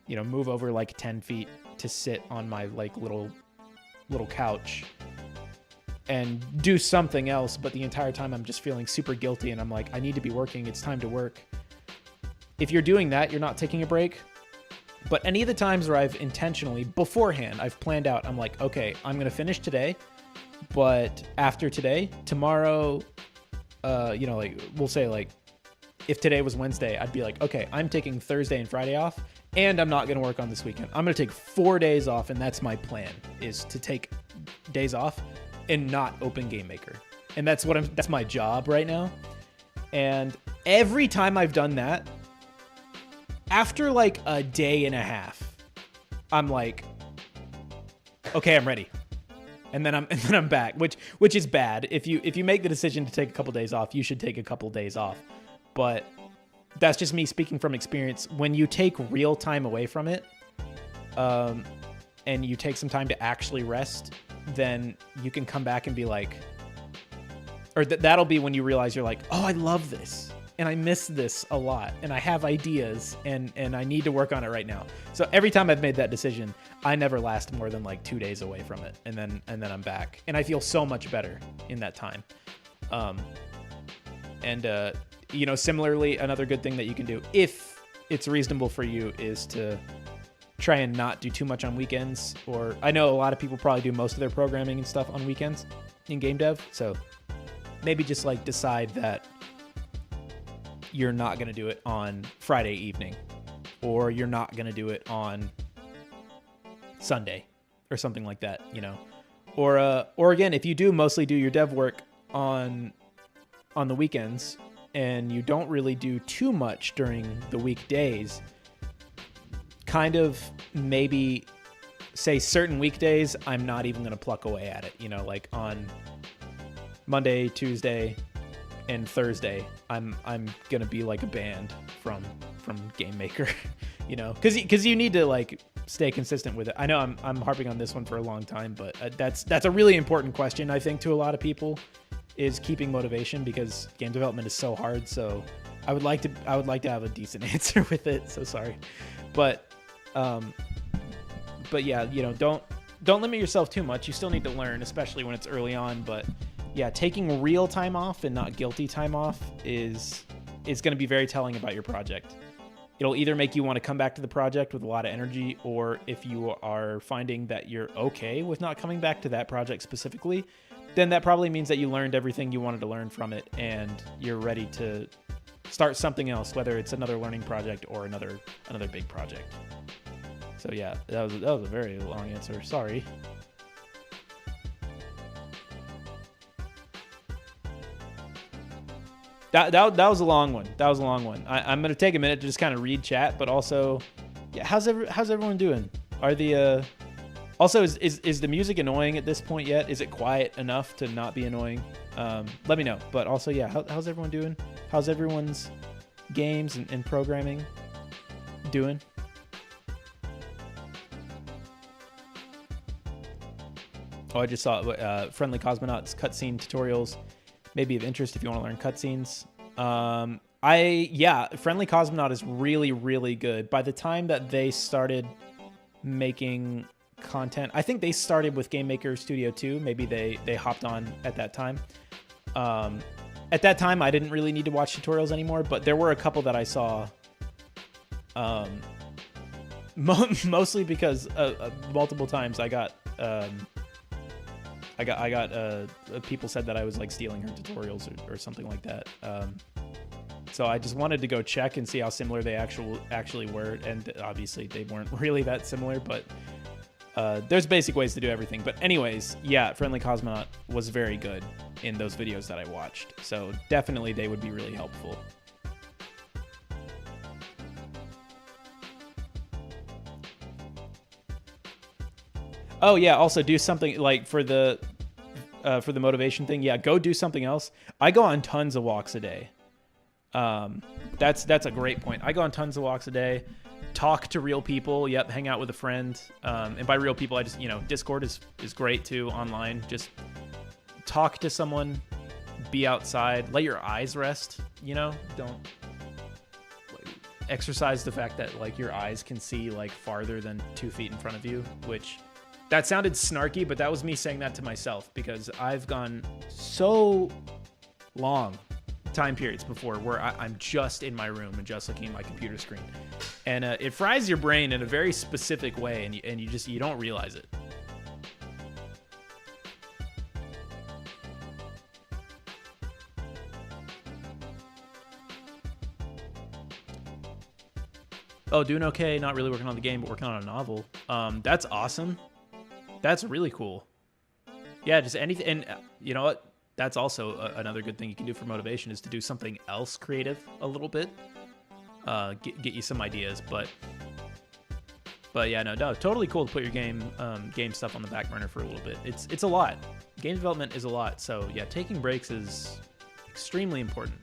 you know, move over like 10 feet to sit on my like little couch and do something else. But the entire time I'm just feeling super guilty and I'm like, I need to be working. It's time to work. If you're doing that, you're not taking a break. But any of the times where I've intentionally, beforehand, I've planned out, I'm like, okay, I'm going to finish today. But after today, tomorrow, you know, like we'll say like if today was Wednesday, I'd be like, okay, I'm taking Thursday and Friday off and I'm not going to work on this weekend. I'm going to take 4 days off. And that's my plan, is to take days off and not open Game Maker. And that's my job right now. And every time I've done that, after like a day and a half, I'm like, okay, I'm ready. And then I'm back, which is bad. If you make the decision to take a couple days off, you should take a couple days off. But that's just me speaking from experience. When you take real time away from it, and you take some time to actually rest, then you can come back and be like, or that'll be when you realize you're like, oh, I love this. And I miss this a lot, and I have ideas, and I need to work on it right now. So every time I've made that decision, I never last more than like 2 days away from it, and then I'm back, and I feel so much better in that time. You know, similarly, another good thing that you can do, if it's reasonable for you, is to try and not do too much on weekends. Or I know a lot of people probably do most of their programming and stuff on weekends in game dev, so maybe just like decide that you're not going to do it on Friday evening, or you're not going to do it on Sunday or something like that, you know. Or again, if you do mostly do your dev work on the weekends and you don't really do too much during the weekdays, kind of maybe say certain weekdays, I'm not even going to pluck away at it, you know, like on Monday, Tuesday, and Thursday, I'm gonna be like a band from Game Maker, you know, because you need to like stay consistent with it. I know I'm harping on this one for a long time, but that's a really important question, I think, to a lot of people, is keeping motivation, because game development is so hard. So I would like to have a decent answer with it. So sorry, but yeah, you know, don't limit yourself too much. You still need to learn, especially when it's early on, but yeah, taking real time off and not guilty time off is going to be very telling about your project. It'll either make you want to come back to the project with a lot of energy, or if you are finding that you're okay with not coming back to that project specifically, then that probably means that you learned everything you wanted to learn from it and you're ready to start something else, whether it's another learning project or another big project. So yeah, that was a very long answer. Sorry. That was a long one. That was a long one. I'm gonna take a minute to just kind of read chat, but also, yeah, how's everyone doing? Are the also is the music annoying at this point yet? Is it quiet enough to not be annoying? Let me know. But also, yeah, how's everyone doing? How's everyone's games and programming doing? Oh, I just saw Friendly Cosmonauts cutscene tutorials may be of interest if you want to learn cutscenes. Friendly Cosmonaut is really, really good. By the time that they started making content, I think they started with Game Maker Studio 2. Maybe they hopped on at that time. At that time, I didn't really need to watch tutorials anymore, but there were a couple that I saw. Mostly because multiple times I got people said that I was like stealing her tutorials or something like that. So I just wanted to go check and see how similar they actually were, and obviously they weren't really that similar. But there's basic ways to do everything. But anyways, yeah, Friendly Cosmonaut was very good in those videos that I watched. So definitely they would be really helpful. Oh yeah, also do something like for the motivation thing. Yeah, go do something else. I go on tons of walks a day. That's a great point. I go on tons of walks a day. Talk to real people. Yep, hang out with a friend. And by real people, I just, Discord is great too online. Just talk to someone, be outside, let your eyes rest, don't exercise the fact that like your eyes can see like farther than 2 feet in front of you, which that sounded snarky, but that was me saying that to myself because I've gone so long time periods before where I'm just in my room and just looking at my computer screen, and it fries your brain in a very specific way, and you don't realize it. Oh, doing okay. Not really working on the game, but working on a novel. That's awesome. That's really cool. Yeah, just anything. And you know what? That's also another good thing you can do for motivation is to do something else creative a little bit. Get you some ideas, but yeah, no, totally cool to put your game stuff on the back burner for a little bit. It's a lot. Game development is a lot. So yeah, taking breaks is extremely important.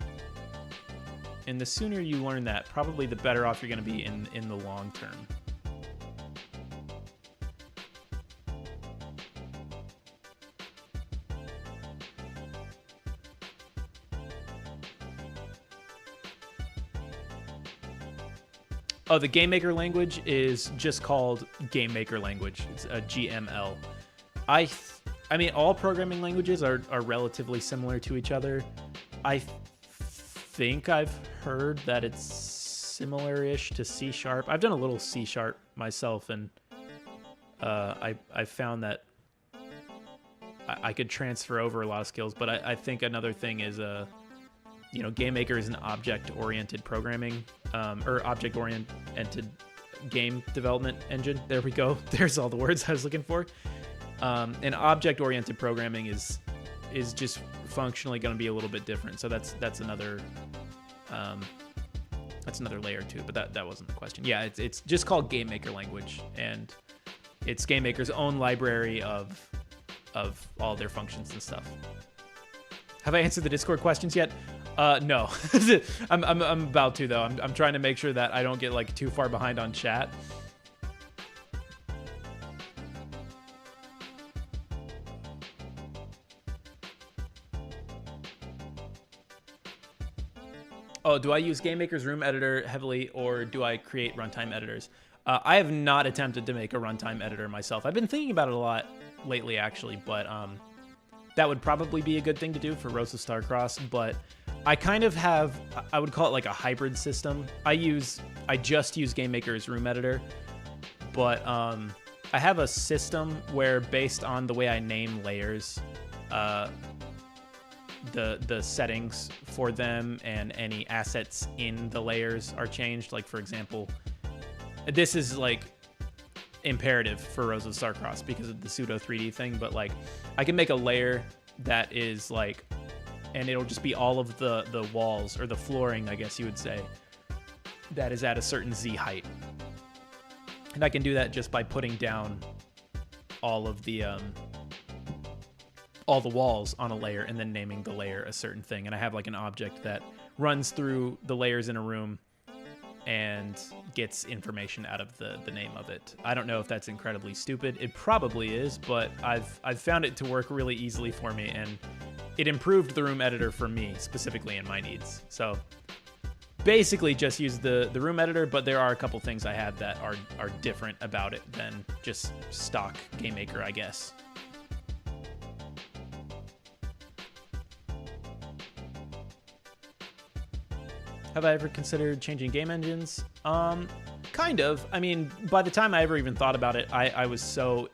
And the sooner you learn that, probably the better off you're going to be in the long term. Oh, the Game Maker language is just called Game Maker language. It's a GML. I mean, all programming languages are relatively similar to each other. I think I've heard that it's similar-ish to C#. I've done a little C# myself, and I found that I could transfer over a lot of skills. But I think another thing is Game Maker is an object-oriented programming or object-oriented game development engine. There we go. There's all the words I was looking for. And object-oriented programming is just functionally going to be a little bit different. So that's another layer too. But that wasn't the question. Yeah, it's just called Game Maker language, and it's Game Maker's own library of all their functions and stuff. Have I answered the Discord questions yet? No. I'm about to though. I'm trying to make sure that I don't get like too far behind on chat. Oh, do I use Game Maker's room editor heavily, or do I create runtime editors? I have not attempted to make a runtime editor myself. I've been thinking about it a lot lately, actually, but that would probably be a good thing to do for Rosa Starcross. But I kind of have, I would call it like a hybrid system. I just use Game Maker's room editor, but I have a system where, based on the way I name layers, the settings for them and any assets in the layers are changed. Like, for example, this is like imperative for Rose of Starcross because of the pseudo 3D thing, but like I can make a layer that is like, and it'll just be all of the walls or the flooring, I guess you would say, that is at a certain Z height. And I can do that just by putting down all of the all the walls on a layer and then naming the layer a certain thing. And I have like an object that runs through the layers in a room and gets information out of the name of it. I don't know if that's incredibly stupid. It probably is, but I've found it to work really easily for me, and it improved the room editor for me, specifically in my needs. So basically just use the room editor, but there are a couple things I have that are different about it than just stock GameMaker, I guess. Have I ever considered changing game engines? Kind of. I mean, by the time I ever even thought about it, I was so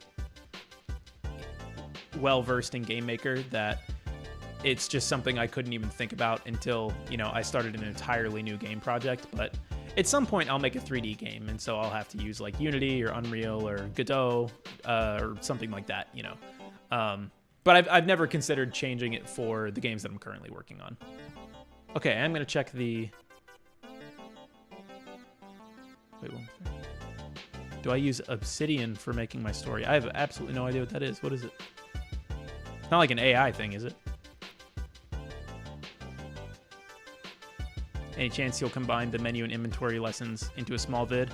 well-versed in GameMaker that it's just something I couldn't even think about until, you know, I started an entirely new game project. But at some point, I'll make a 3D game, and so I'll have to use, like, Unity or Unreal or Godot or something like that, you know. But I've never considered changing it for the games that I'm currently working on. Okay, I'm going to check the... Wait, one second. Do I use Obsidian for making my story? I have absolutely no idea what that is. What is it? It's not like an AI thing, is it? Any chance you'll combine the menu and inventory lessons into a small vid?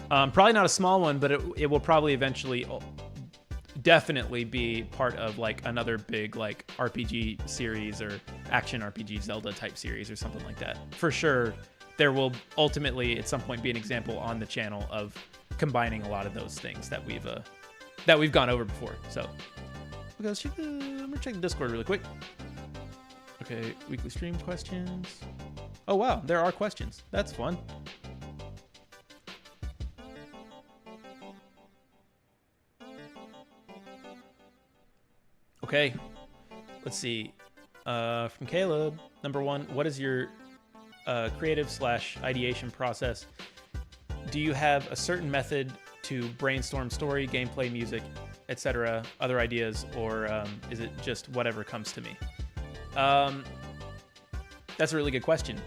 Probably not a small one, but it will probably eventually definitely be part of like another big like RPG series or action RPG Zelda type series or something like that. For sure, there will ultimately at some point be an example on the channel of combining a lot of those things that we've gone over before. So okay, let's check I'm gonna check the Discord really quick. Okay, weekly stream questions. Oh wow, there are questions. That's fun. Okay, let's see. From Caleb, number one, what is your creative / ideation process? Do you have a certain method to brainstorm story, gameplay, music, etc., other ideas, or is it just whatever comes to me? That's a really good question.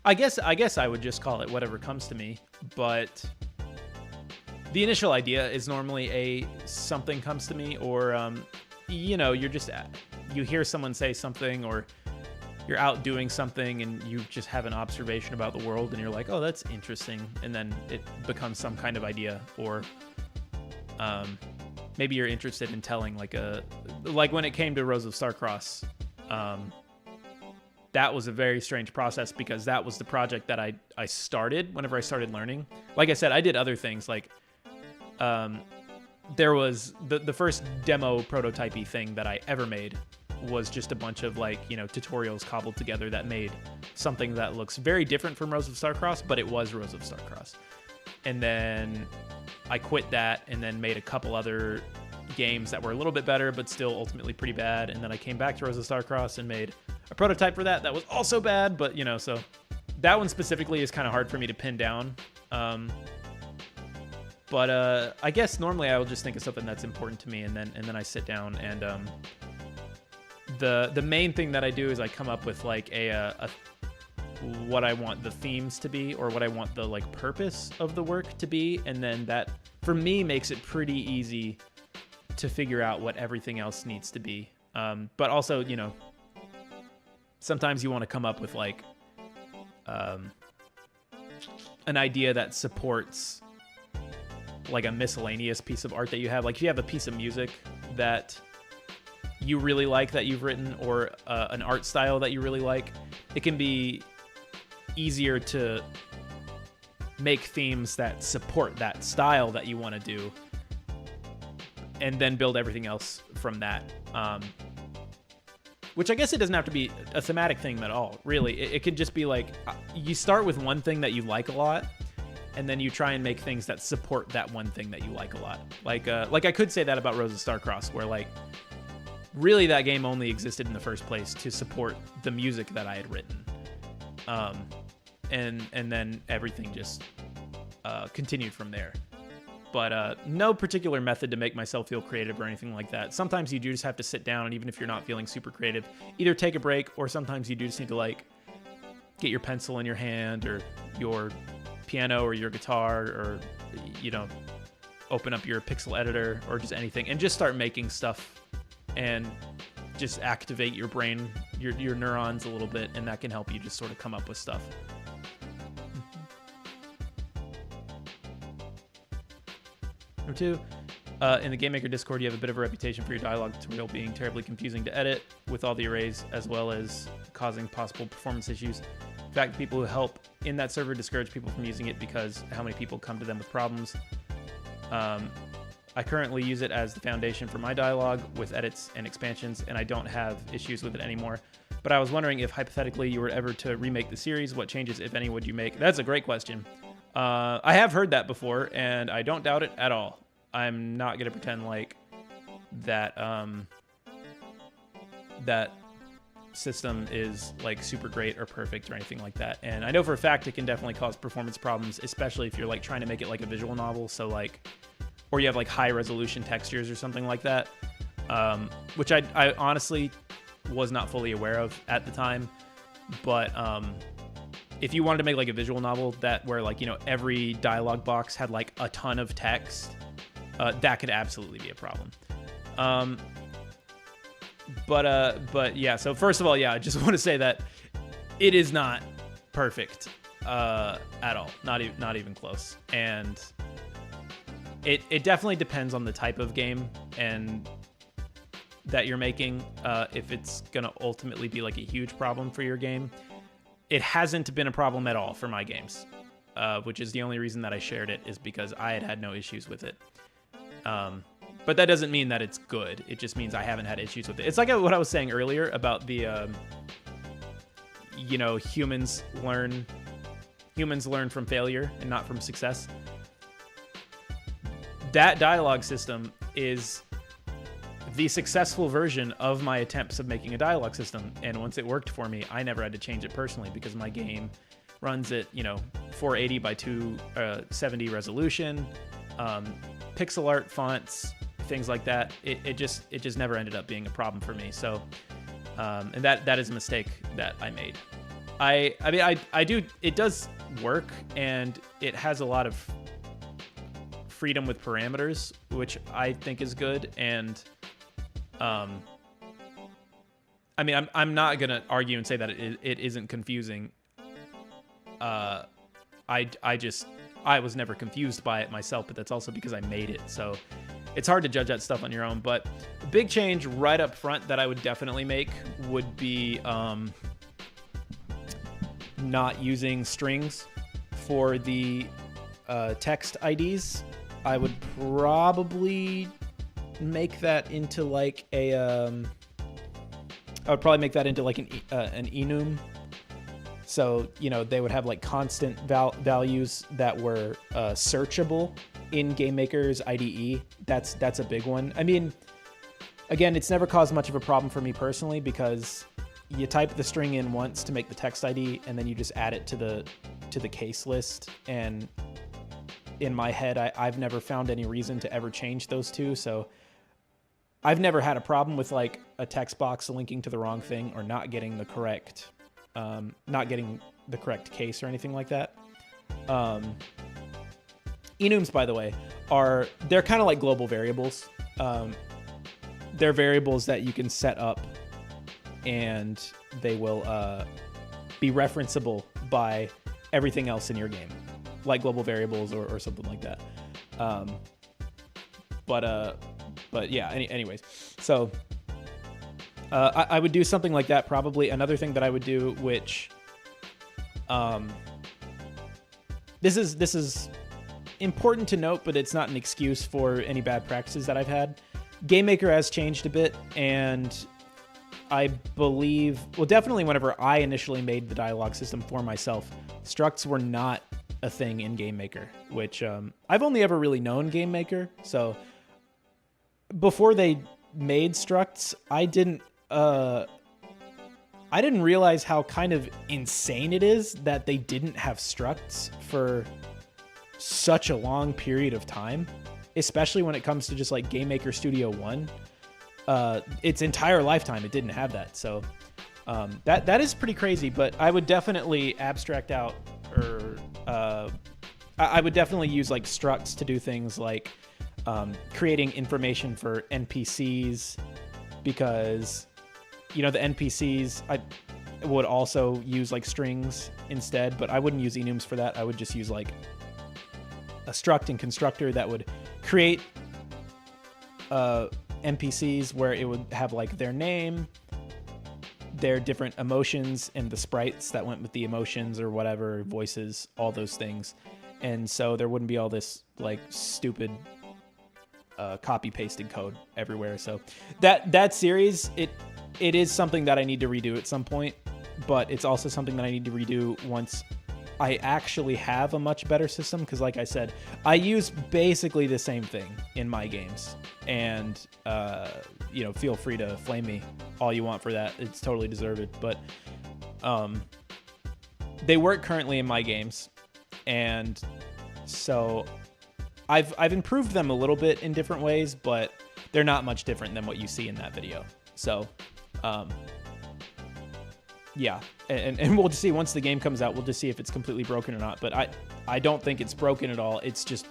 I guess I would just call it whatever comes to me, but the initial idea is normally something comes to me, or you know, you hear someone say something, or you're out doing something and you just have an observation about the world and you're like, oh, that's interesting, and then it becomes some kind of idea. Or maybe you're interested in telling like when it came to Rose of Starcross, that was a very strange process because that was the project that I started whenever I started learning. Like I said, I did other things, like there was the first demo prototype-y thing that I ever made was just a bunch of like, you know, tutorials cobbled together that made something that looks very different from Rose of Starcross, but it was Rose of Starcross. And then I quit that and then made a couple other games that were a little bit better, but still ultimately pretty bad. And then I came back to Rose of Starcross and made a prototype for that was also bad, but you know, so that one specifically is kind of hard for me to pin down. But I guess normally I will just think of something that's important to me, and then I sit down and the main thing that I do is I come up with like a what I want the themes to be, or what I want the like purpose of the work to be, and then that for me makes it pretty easy to figure out what everything else needs to be. But also, you know, sometimes you want to come up with like an idea that supports like a miscellaneous piece of art that you have. Like if you have a piece of music that you really like that you've written, or an art style that you really like, it can be easier to make themes that support that style that you want to do, and then build everything else from that. Which I guess it doesn't have to be a thematic thing at all, really. It could just be like, you start with one thing that you like a lot, and then you try and make things that support that one thing that you like a lot. Like I could say that about Rosa Starcross, where like really that game only existed in the first place to support the music that I had written, and then everything just continued from there. But no particular method to make myself feel creative or anything like that. Sometimes you do just have to sit down, and even if you're not feeling super creative, either take a break, or sometimes you do just need to like get your pencil in your hand or your piano or your guitar, or open up your pixel editor or just anything and just start making stuff and just activate your brain, your neurons a little bit, and that can help you just sort of come up with stuff. Number 2, in the GameMaker Discord, you have a bit of a reputation for your dialogue tutorial being terribly confusing to edit with all the arrays, as well as causing possible performance issues. In fact, the people who help in that server discourage people from using it because how many people come to them with problems. I currently use it as the foundation for my dialogue with edits and expansions, and I don't have issues with it anymore. But I was wondering if, hypothetically, you were ever to remake the series, what changes, if any, would you make? That's a great question. I have heard that before, and I don't doubt it at all. I'm not going to pretend like that that system is like super great or perfect or anything like that. And I know for a fact it can definitely cause performance problems, especially if you're like trying to make it like a visual novel. So like, or you have like high resolution textures or something like that, which I honestly was not fully aware of at the time. But if you wanted to make like a visual novel that where like, every dialogue box had like a ton of text, that could absolutely be a problem. But yeah, so first of all, yeah, I just want to say that it is not perfect at all, not even close. And it definitely depends on the type of game and that you're making, if it's gonna ultimately be like a huge problem for your game. It hasn't been a problem at all for my games, which is the only reason that I shared it, is because I had no issues with it. But that doesn't mean that it's good. It just means I haven't had issues with it. It's like what I was saying earlier about the, humans learn from failure and not from success. That dialogue system is the successful version of my attempts of making a dialogue system. And once it worked for me, I never had to change it personally because my game runs at, 480 by 270 resolution, pixel art fonts, things like that. It just never ended up being a problem for me. So, and that is a mistake that I made. I do, it does work, and it has a lot of freedom with parameters, which I think is good. And, I'm not gonna argue and say that it isn't confusing. I was never confused by it myself, but that's also because I made it. So it's hard to judge that stuff on your own. But a big change right up front that I would definitely make would be not using strings for the text IDs. I would probably make that into like an enum. So, they would have like constant values that were searchable in GameMaker's IDE. That's a big one. I mean, again, it's never caused much of a problem for me personally because you type the string in once to make the text ID, and then you just add it to the case list. And in my head, I've never found any reason to ever change those two. So I've never had a problem with like a text box linking to the wrong thing or not getting the correct case or anything like that. Enums, by the way, they're kind of like global variables. They're variables that you can set up, and they will be referenceable by everything else in your game, like global variables or something like that. But yeah, anyways, so I would do something like that probably. Another thing that I would do, which this is important to note, but it's not an excuse for any bad practices that I've had. GameMaker has changed a bit, and I believe, well, definitely whenever I initially made the dialogue system for myself, structs were not a thing in GameMaker, which I've only ever really known GameMaker. So before they made structs, I didn't realize how kind of insane it is that they didn't have structs for such a long period of time, especially when it comes to just like GameMaker Studio 1. Its entire lifetime, it didn't have that. So that is pretty crazy, but I would definitely abstract out, or I would definitely use like structs to do things like creating information for NPCs, because the NPCs, I would also use like strings instead, but I wouldn't use enums for that. I would just use like a struct and constructor that would create NPCs where it would have like their name, their different emotions, and the sprites that went with the emotions or whatever, voices, all those things. And so there wouldn't be all this like stupid copy pasted code everywhere. So that series, it is something that I need to redo at some point, but it's also something that I need to redo once I actually have a much better system, because like I said, I use basically the same thing in my games, and feel free to flame me all you want for that. It's totally deserved, but they work currently in my games, and so I've improved them a little bit in different ways, but they're not much different than what you see in that video. So yeah, and we'll just see once the game comes out. We'll just see if it's completely broken or not. But I don't think it's broken at all. It's just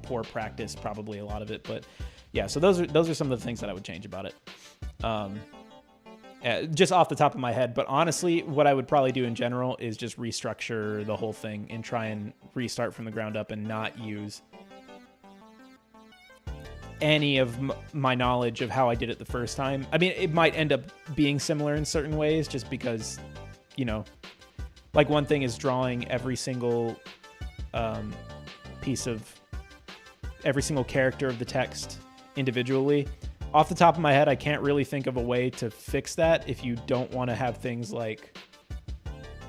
poor practice, probably a lot of it. But yeah, so those are some of the things that I would change about it. Just off the top of my head. But honestly, what I would probably do in general is just restructure the whole thing and try and restart from the ground up and not use any of my knowledge of how I did it the first time. I mean, it might end up being similar in certain ways, just because, like one thing is drawing every single every single character of the text individually. Off the top of my head, I can't really think of a way to fix that if you don't want to have things like,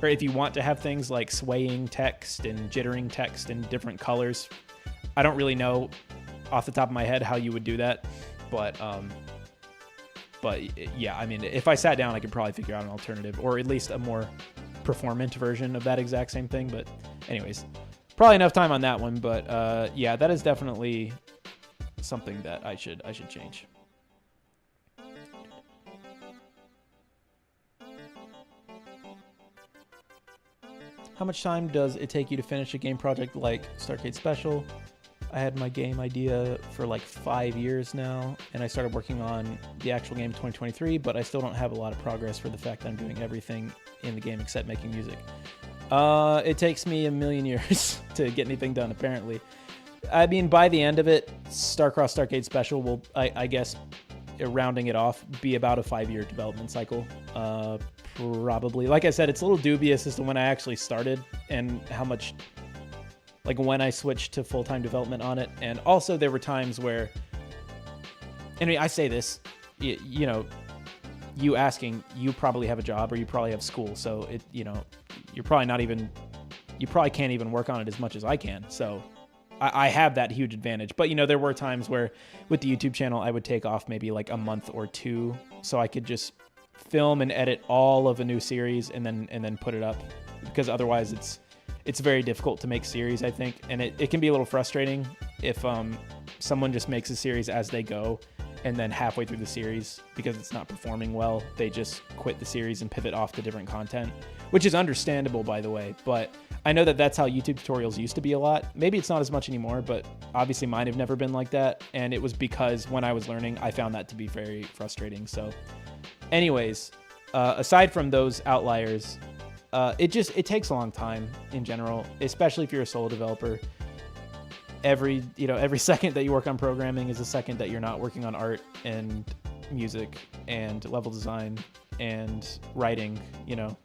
or if you want to have things like swaying text and jittering text in different colors. I don't really know off the top of my head how you would do that, but yeah, I mean, if I sat down, I could probably figure out an alternative, or at least a more performant version of that exact same thing. But anyways, probably enough time on that one. But yeah, that is definitely something that I should change. How much time does it take you to finish a game project like Starcade Special? I had my game idea for like 5 years now, and I started working on the actual game in 2023, but I still don't have a lot of progress for the fact that I'm doing everything in the game except making music. It takes me 1,000,000 years to get anything done, apparently. I mean, by the end of it, Starcross Starcade Special will, I guess, rounding it off, be about a 5-year development cycle. Probably. Like I said, it's a little dubious as to when I actually started and how much, like when I switched to full-time development on it. And also there were times where, I mean, I say this, you know, you asking, you probably have a job or you probably have school. So it, you know, you're probably not even, you probably can't even work on it as much as I can. So I have that huge advantage. But, you know, there were times where with the YouTube channel, I would take off maybe like a month or two so I could just film and edit all of a new series and then put it up, because otherwise it's very difficult to make series, I think. And it can be a little frustrating if someone just makes a series as they go, and then halfway through the series, because it's not performing well, they just quit the series and pivot off to different content, which is understandable, by the way. But I know that that's how YouTube tutorials used to be a lot. Maybe it's not as much anymore, but obviously mine have never been like that. And it was because when I was learning, I found that to be very frustrating. So anyways, aside from those outliers, it takes a long time in general, especially if you're a solo developer. Every second that you work on programming is a second that you're not working on art and music and level design and writing, you know,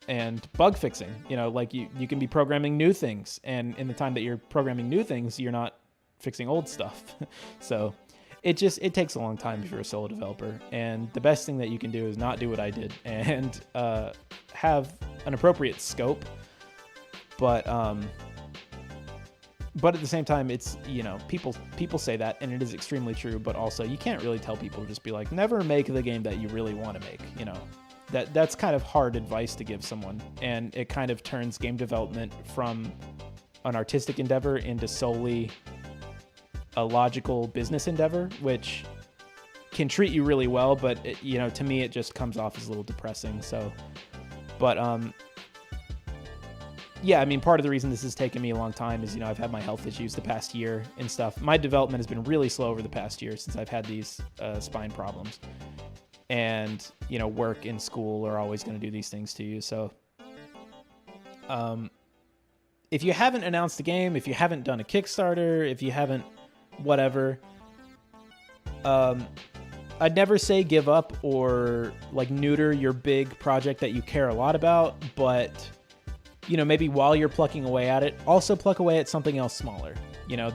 and bug fixing. You know, like you can be programming new things, and in the time that you're programming new things, you're not fixing old stuff. So it takes a long time if you're a solo developer. And the best thing that you can do is not do what I did and have an appropriate scope. But but at the same time, it's, people say that, and it is extremely true, but also you can't really tell people to just be like, never make the game that you really want to make, That's kind of hard advice to give someone, and it kind of turns game development from an artistic endeavor into solely a logical business endeavor, which can treat you really well, but to me, it just comes off as a little depressing. So, but yeah, I mean, part of the reason this has taken me a long time is, I've had my health issues the past year and stuff. My development has been really slow over the past year since I've had these spine problems. And, work and school are always going to do these things to you. So, if you haven't announced a game, if you haven't done a Kickstarter, if you haven't whatever, I'd never say give up or neuter your big project that you care a lot about, but maybe while you're plucking away at it, also pluck away at something else smaller.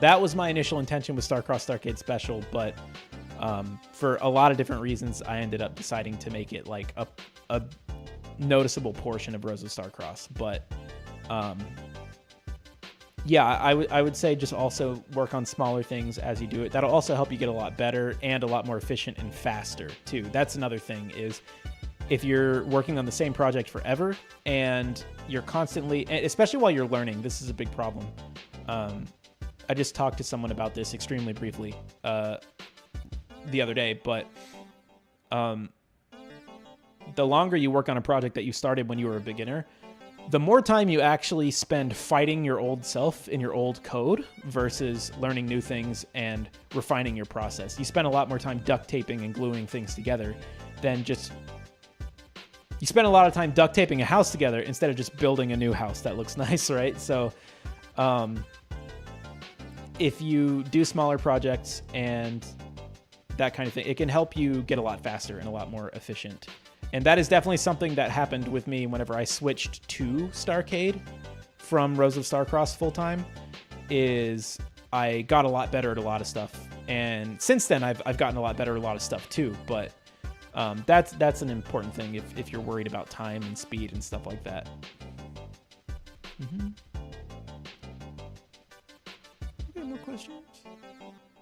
That was my initial intention with Starcross Starcade Special, but for a lot of different reasons, I ended up deciding to make it like a noticeable portion of Rose of Starcross. But yeah, I would say just also work on smaller things as you do it. That'll also help you get a lot better and a lot more efficient and faster too. That's another thing is if you're working on the same project forever and you're constantly, especially while you're learning, this is a big problem. I just talked to someone about this extremely briefly the other day, but the longer you work on a project that you started when you were a beginner, the more time you actually spend fighting your old self in your old code versus learning new things and refining your process. You spend a lot more time duct taping and gluing things together than just... You spend a lot of time duct taping a house together instead of just building a new house that looks nice, right? So if you do smaller projects and that kind of thing, it can help you get a lot faster and a lot more efficient. And that is definitely something that happened with me whenever I switched to Starcade from Rose of Starcross full-time, is I got a lot better at a lot of stuff. And since then, I've gotten a lot better at a lot of stuff too. But that's an important thing if you're worried about time and speed and stuff like that. Okay, more questions?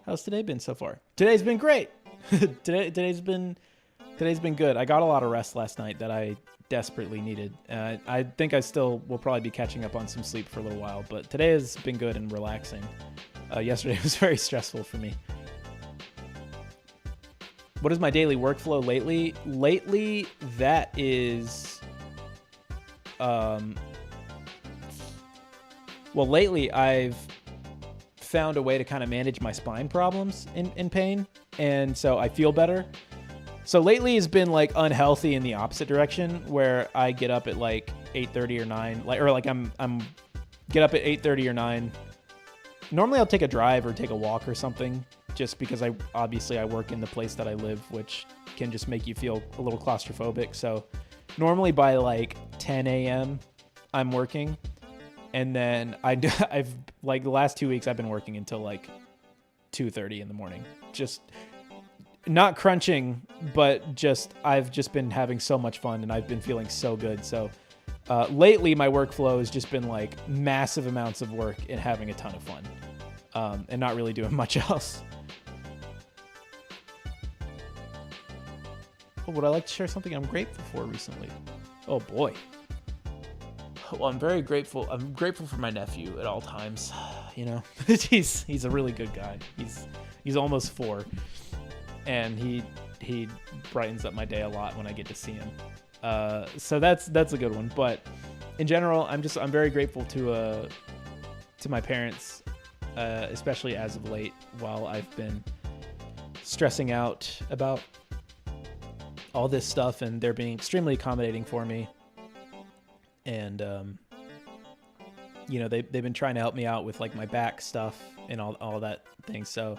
How's today been so far? Today's been great. Today's been good. I got a lot of rest last night that I desperately needed. I think I still will probably be catching up on some sleep for a little while, but today has been good and relaxing. Yesterday was very stressful for me. What is my daily workflow lately? Lately, that is... lately I've found a way to kind of manage my spine problems in pain, and so I feel better. So lately has been like unhealthy in the opposite direction, where I get up at like 8:30 or 9, I'm get up at 8:30 or 9. Normally I'll take a drive or take a walk or something, just because I work in the place that I live, which can just make you feel a little claustrophobic. So normally by like 10 a.m. I'm working, and then I've like the last 2 weeks I've been working until like 2:30 in the morning. Just not crunching, but I've just been having so much fun, and I've been feeling so good. So lately my workflow has just been like massive amounts of work and having a ton of fun, and not really doing much else. Oh, would I like to share something I'm grateful for recently? Oh boy. Well, I'm very grateful. I'm grateful for my nephew at all times. He's a really good guy. He's almost 4. And he brightens up my day a lot when I get to see him. So that's a good one. But in general, I'm very grateful to my parents, especially as of late, while I've been stressing out about all this stuff, and they're being extremely accommodating for me. And they've been trying to help me out with like my back stuff and all that thing. So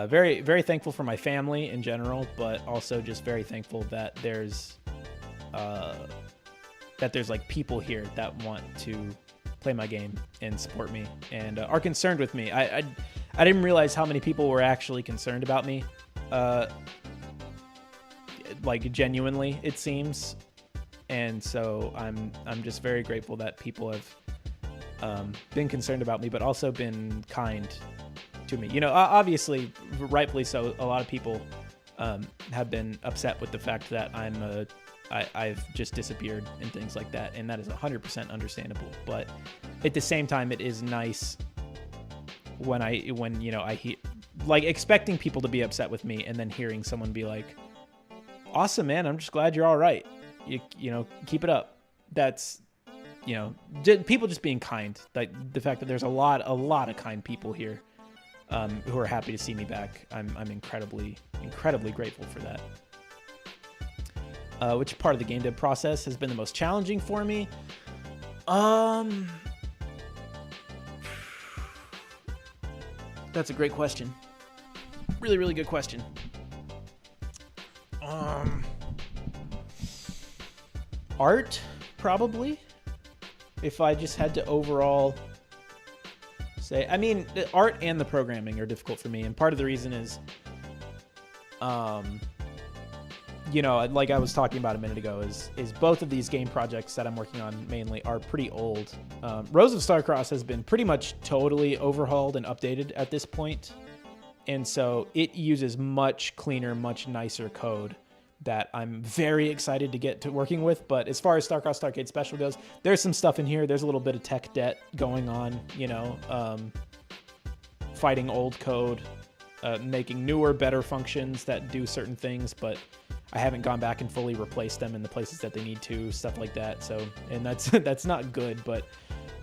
very, very thankful for my family in general, but also just very thankful that there's like people here that want to play my game and support me and are concerned with me. I didn't realize how many people were actually concerned about me. Like genuinely, it seems. And so I'm just very grateful that people have been concerned about me, but also been kind to me. Obviously, rightfully so, a lot of people have been upset with the fact that I've just disappeared and things like that, and that is 100% understandable. But at the same time, it is nice when I hear, like, expecting people to be upset with me and then hearing someone be like, "Awesome, man! I'm just glad you're all right. You keep it up." That's people just being kind. Like the fact that there's a lot of kind people here who are happy to see me back. I'm incredibly grateful for that. Which part of the game dev process has been the most challenging for me? That's a great question. Really, really good question. Art, probably. If I just had to overall say, the art and the programming are difficult for me, and part of the reason is, like I was talking about a minute ago, is both of these game projects that I'm working on mainly are pretty old. Rose of Starcross has been pretty much totally overhauled and updated at this point, and so it uses much cleaner, much nicer code that I'm very excited to get to working with. But as far as Starcross Starcade Special goes, there's some stuff in here. There's a little bit of tech debt going on, fighting old code, making newer, better functions that do certain things, but I haven't gone back and fully replaced them in the places that they need to, stuff like that. So, and that's not good, but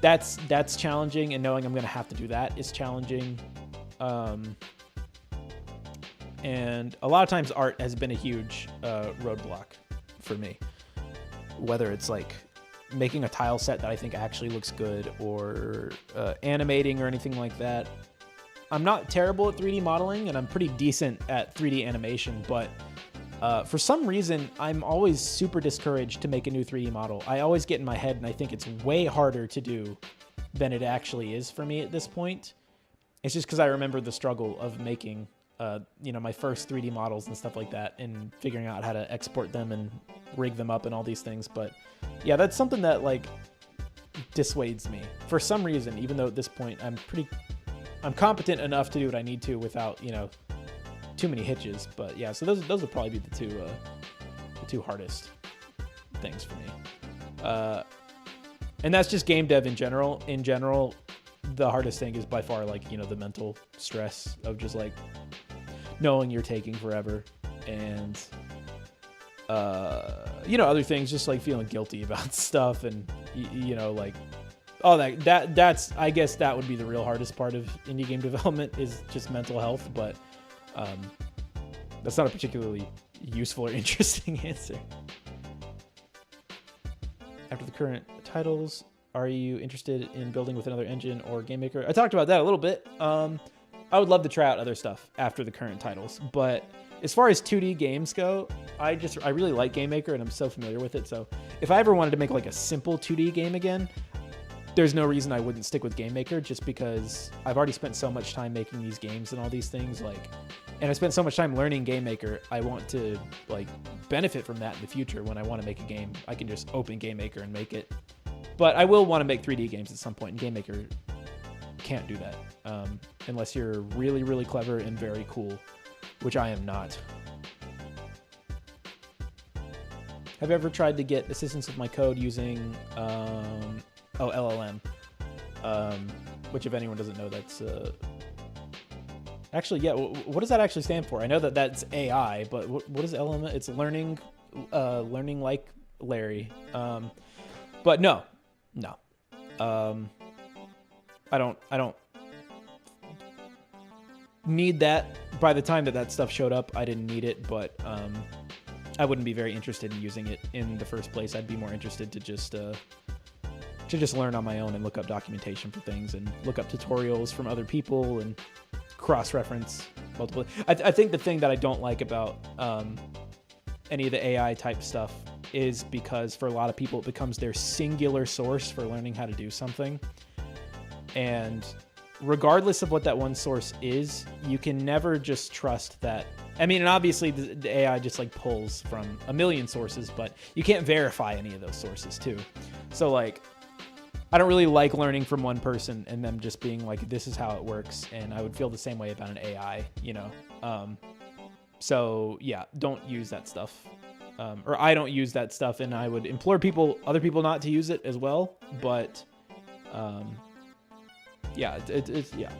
that's challenging, and knowing I'm going to have to do that is challenging. And a lot of times art has been a huge roadblock for me, whether it's like making a tile set that I think actually looks good, or animating or anything like that. I'm not terrible at 3D modeling, and I'm pretty decent at 3D animation, but for some reason, I'm always super discouraged to make a new 3D model. I always get in my head, and I think it's way harder to do than it actually is for me at this point. It's just because I remember the struggle of making my first 3D models and stuff like that, and figuring out how to export them and rig them up and all these things. But yeah, that's something that like dissuades me for some reason, even though at this point I'm competent enough to do what I need to without, too many hitches. But yeah, so those would probably be the two hardest things for me. And that's just game dev in general. In general, the hardest thing is by far the mental stress of just like knowing you're taking forever, and other things, just like feeling guilty about stuff, and that's I guess that would be the real hardest part of indie game development, is just mental health. But that's not a particularly useful or interesting answer. After the current titles, are you interested in building with another engine or game maker? I talked about that a little bit. I would love to try out other stuff after the current titles, but as far as 2D games go, I really like Game Maker, and I'm so familiar with it. So if I ever wanted to make like a simple 2D game again, there's no reason I wouldn't stick with Game Maker, just because I've already spent so much time making these games and all these things, and I spent so much time learning Game Maker. I want to benefit from that in the future. When I want to make a game, I can just open Game Maker and make it. But I will want to make 3D games at some point, and Game Maker can't do that unless you're really, really clever and very cool, which I am not. Have you ever tried to get assistance with my code using LLM? Which, if anyone doesn't know, that's actually, yeah. What does that actually stand for? I know that that's AI, but what is LLM? It's learning like Larry. But no. I don't need that. By the time that stuff showed up, I didn't need it, but I wouldn't be very interested in using it in the first place. I'd be more interested to just learn on my own and look up documentation for things and look up tutorials from other people and cross-reference multiple. I think the thing that I don't like about any of the AI type stuff is because for a lot of people it becomes their singular source for learning how to do something. And regardless of what that one source is, you can never just trust that. I mean, and obviously the AI just pulls from a million sources, but you can't verify any of those sources too. So I don't really like learning from one person and them just being like, this is how it works. And I would feel the same way about an AI, you know? So yeah, don't use that stuff. Or I don't use that stuff, and I would implore other people not to use it as well. But yeah, it's yeah.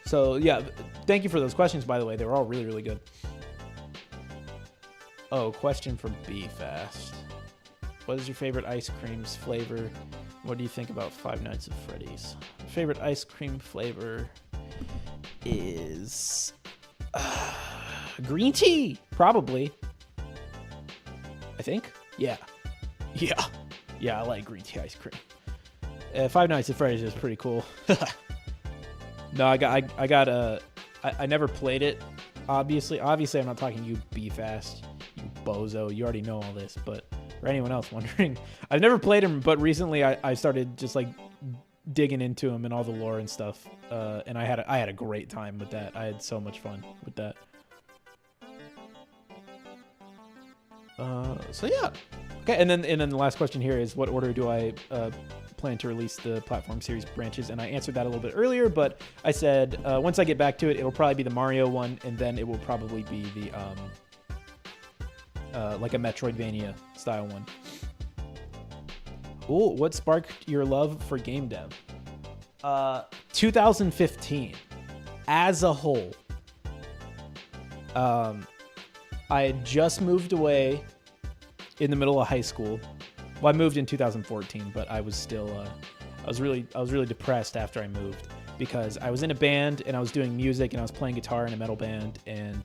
So yeah, thank you for those questions, by the way. They were all really, really good. Oh, question from B-Fast. What is your favorite ice cream's flavor? What do you think about Five Nights at Freddy's? Favorite ice cream flavor is green tea, probably. I think. Yeah. I like green tea ice cream. Five Nights at Freddy's is pretty cool. No, I never played it. Obviously, I'm not talking to you, B-Fast, you bozo. You already know all this, but for anyone else wondering, I've never played him, but recently I started just like digging into him and all the lore and stuff, and I had a great time with that. I had so much fun with that. So yeah, okay. And then the last question here is, what order do I plan to release the platform series branches? And I answered that a little bit earlier, but I said once I get back to it, it'll probably be the Mario one, and then it will probably be the like a Metroidvania style one. Ooh, what sparked your love for game dev? 2015 as a whole. I had just moved away in the middle of high school. Well, I moved in 2014, but I was still I was really depressed after I moved, because I was in a band and I was doing music and I was playing guitar in a metal band, and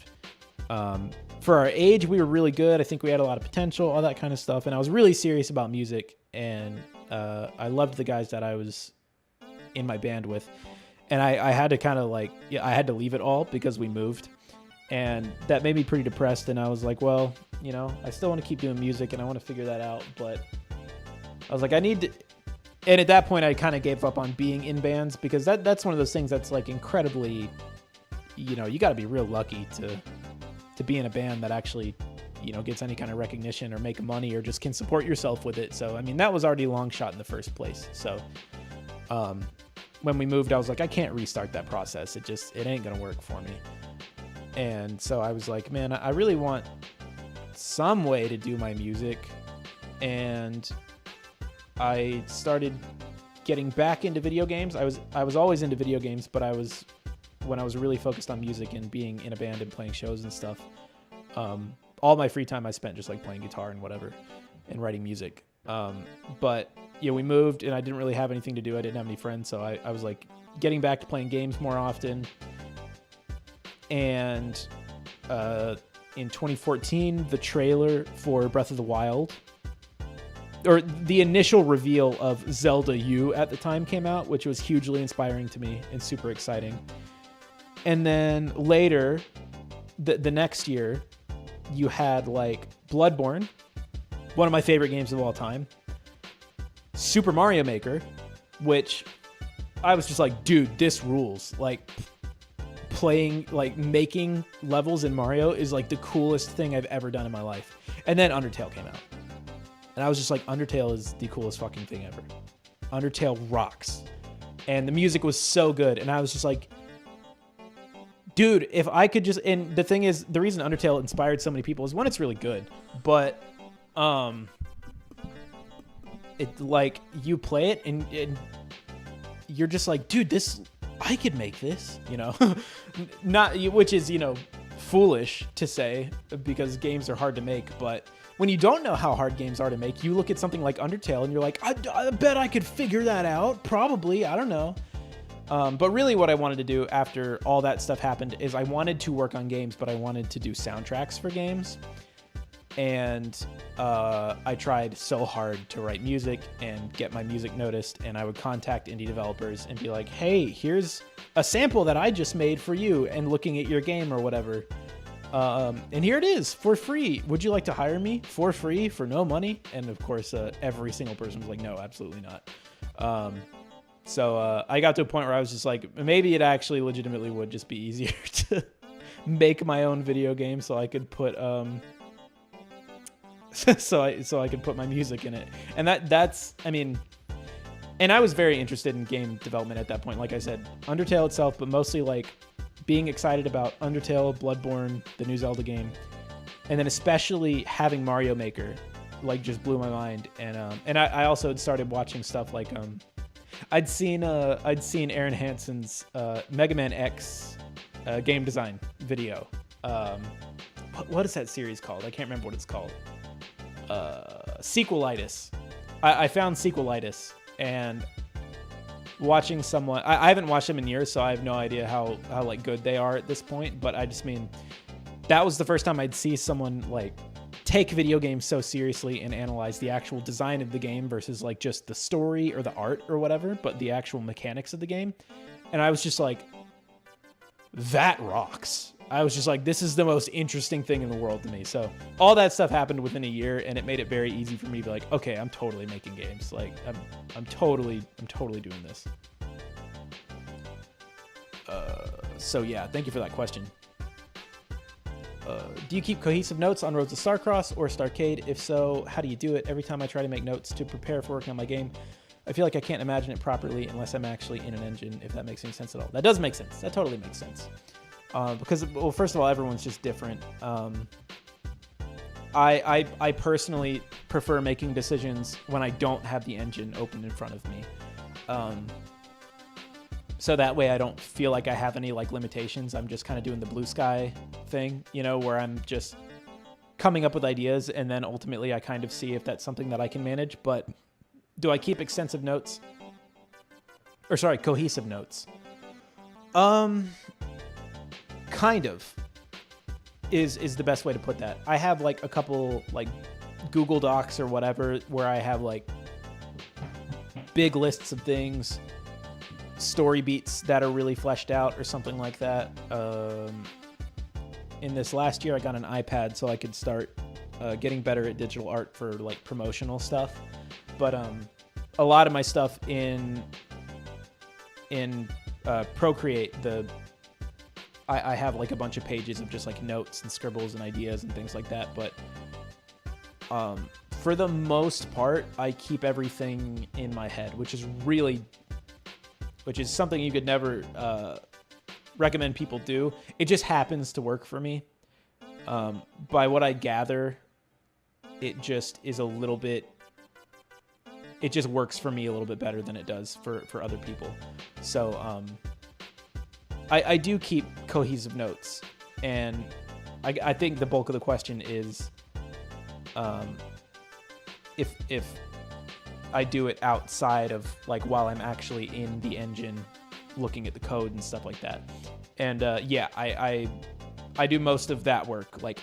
for our age we were really good. I think we had a lot of potential, all that kind of stuff, and I was really serious about music, and I loved the guys that I was in my band with, and I had to kind of like, I had to leave it all because we moved, and that made me pretty depressed. And I was like, well, you know, I still want to keep doing music and I want to figure that out, but I was like, I need to. And at that point I kind of gave up on being in bands, because that's one of those things that's like incredibly, you know, you got to be real lucky to be in a band that actually, you know, gets any kind of recognition or make money or just can support yourself with it. So I mean, that was already a long shot in the first place. So when we moved, I was like, I can't restart that process. It ain't gonna work for me. And so I was like, man, I really want some way to do my music. And I started getting back into video games. I was always into video games, but when I was really focused on music and being in a band and playing shows and stuff, all my free time I spent just like playing guitar and whatever and writing music. But yeah, we moved and I didn't really have anything to do. I didn't have any friends. So I was like getting back to playing games more often. And in 2014, the trailer for Breath of the Wild, or the initial reveal of Zelda U at the time, came out, which was hugely inspiring to me and super exciting. And then later, the next year, you had like Bloodborne, one of my favorite games of all time, Super Mario Maker, which I was just like, dude, this rules. Like, making levels in Mario is like the coolest thing I've ever done in my life. And then Undertale came out. And I was just like, Undertale is the coolest fucking thing ever. Undertale rocks. And the music was so good. And I was just like, dude, if I could just... And the thing is, the reason Undertale inspired so many people is, one, it's really good. But, it like, you play it and you're just like, dude, this... I could make this, you know, which is, you know, foolish to say because games are hard to make. But when you don't know how hard games are to make, you look at something like Undertale and you're like, I bet I could figure that out. Probably. I don't know. But really what I wanted to do after all that stuff happened is I wanted to work on games, but I wanted to do soundtracks for games. And I tried so hard to write music and get my music noticed, and I would contact indie developers and be like, hey, here's a sample that I just made for you and looking at your game or whatever. And here it is for free. Would you like to hire me for free for no money? And of course, every single person was like, no, absolutely not. So I got to a point where I was just like, maybe it actually legitimately would just be easier to make my own video game so I could put... so I could put my music in it. And that's I mean, and I was very interested in game development at that point. Like I said, Undertale itself, but mostly like being excited about Undertale, Bloodborne, the new Zelda game, and then especially having Mario Maker, like just blew my mind. And I also had started watching stuff like I'd seen Aaron Hansen's Mega Man X game design video. What is that series called? I can't remember what it's called. Sequelitis. I found Sequelitis, and watching someone, I haven't watched them in years, so I have no idea how like good they are at this point, but I just mean that was the first time I'd see someone like take video games so seriously and analyze the actual design of the game versus like just the story or the art or whatever, but the actual mechanics of the game. And I was just like, that rocks. I was just like, this is the most interesting thing in the world to me. So all that stuff happened within a year, and it made it very easy for me to be like, okay, I'm totally making games. Like I'm totally doing this. So yeah, thank you for that question. Do you keep cohesive notes on Roads to Starcross or Starcade? If so, how do you do it? Every time I try to make notes to prepare for working on my game, I feel like I can't imagine it properly unless I'm actually in an engine, if that makes any sense at all. That does make sense. That totally makes sense. Because, well, first of all, everyone's just different. I personally prefer making decisions when I don't have the engine open in front of me. So that way I don't feel like I have any like limitations. I'm just kind of doing the blue sky thing, you know, where I'm just coming up with ideas, and then ultimately I kind of see if that's something that I can manage. But do I keep extensive notes? Or sorry, cohesive notes? Kind of is the best way to put that. I have like a couple like Google Docs or whatever where I have like big lists of things, story beats that are really fleshed out or something like that. In this last year, I got an iPad so I could start getting better at digital art for like promotional stuff. But a lot of my stuff in Procreate, I have like a bunch of pages of just like notes and scribbles and ideas and things like that. But for the most part, I keep everything in my head, which is something you could never recommend people do. It just happens to work for me. By what I gather, it just is a little bit, it just works for me a little bit better than it does for other people. So I do keep cohesive notes, and I think the bulk of the question is if I do it outside of like while I'm actually in the engine looking at the code and stuff like that. And yeah, I do most of that work like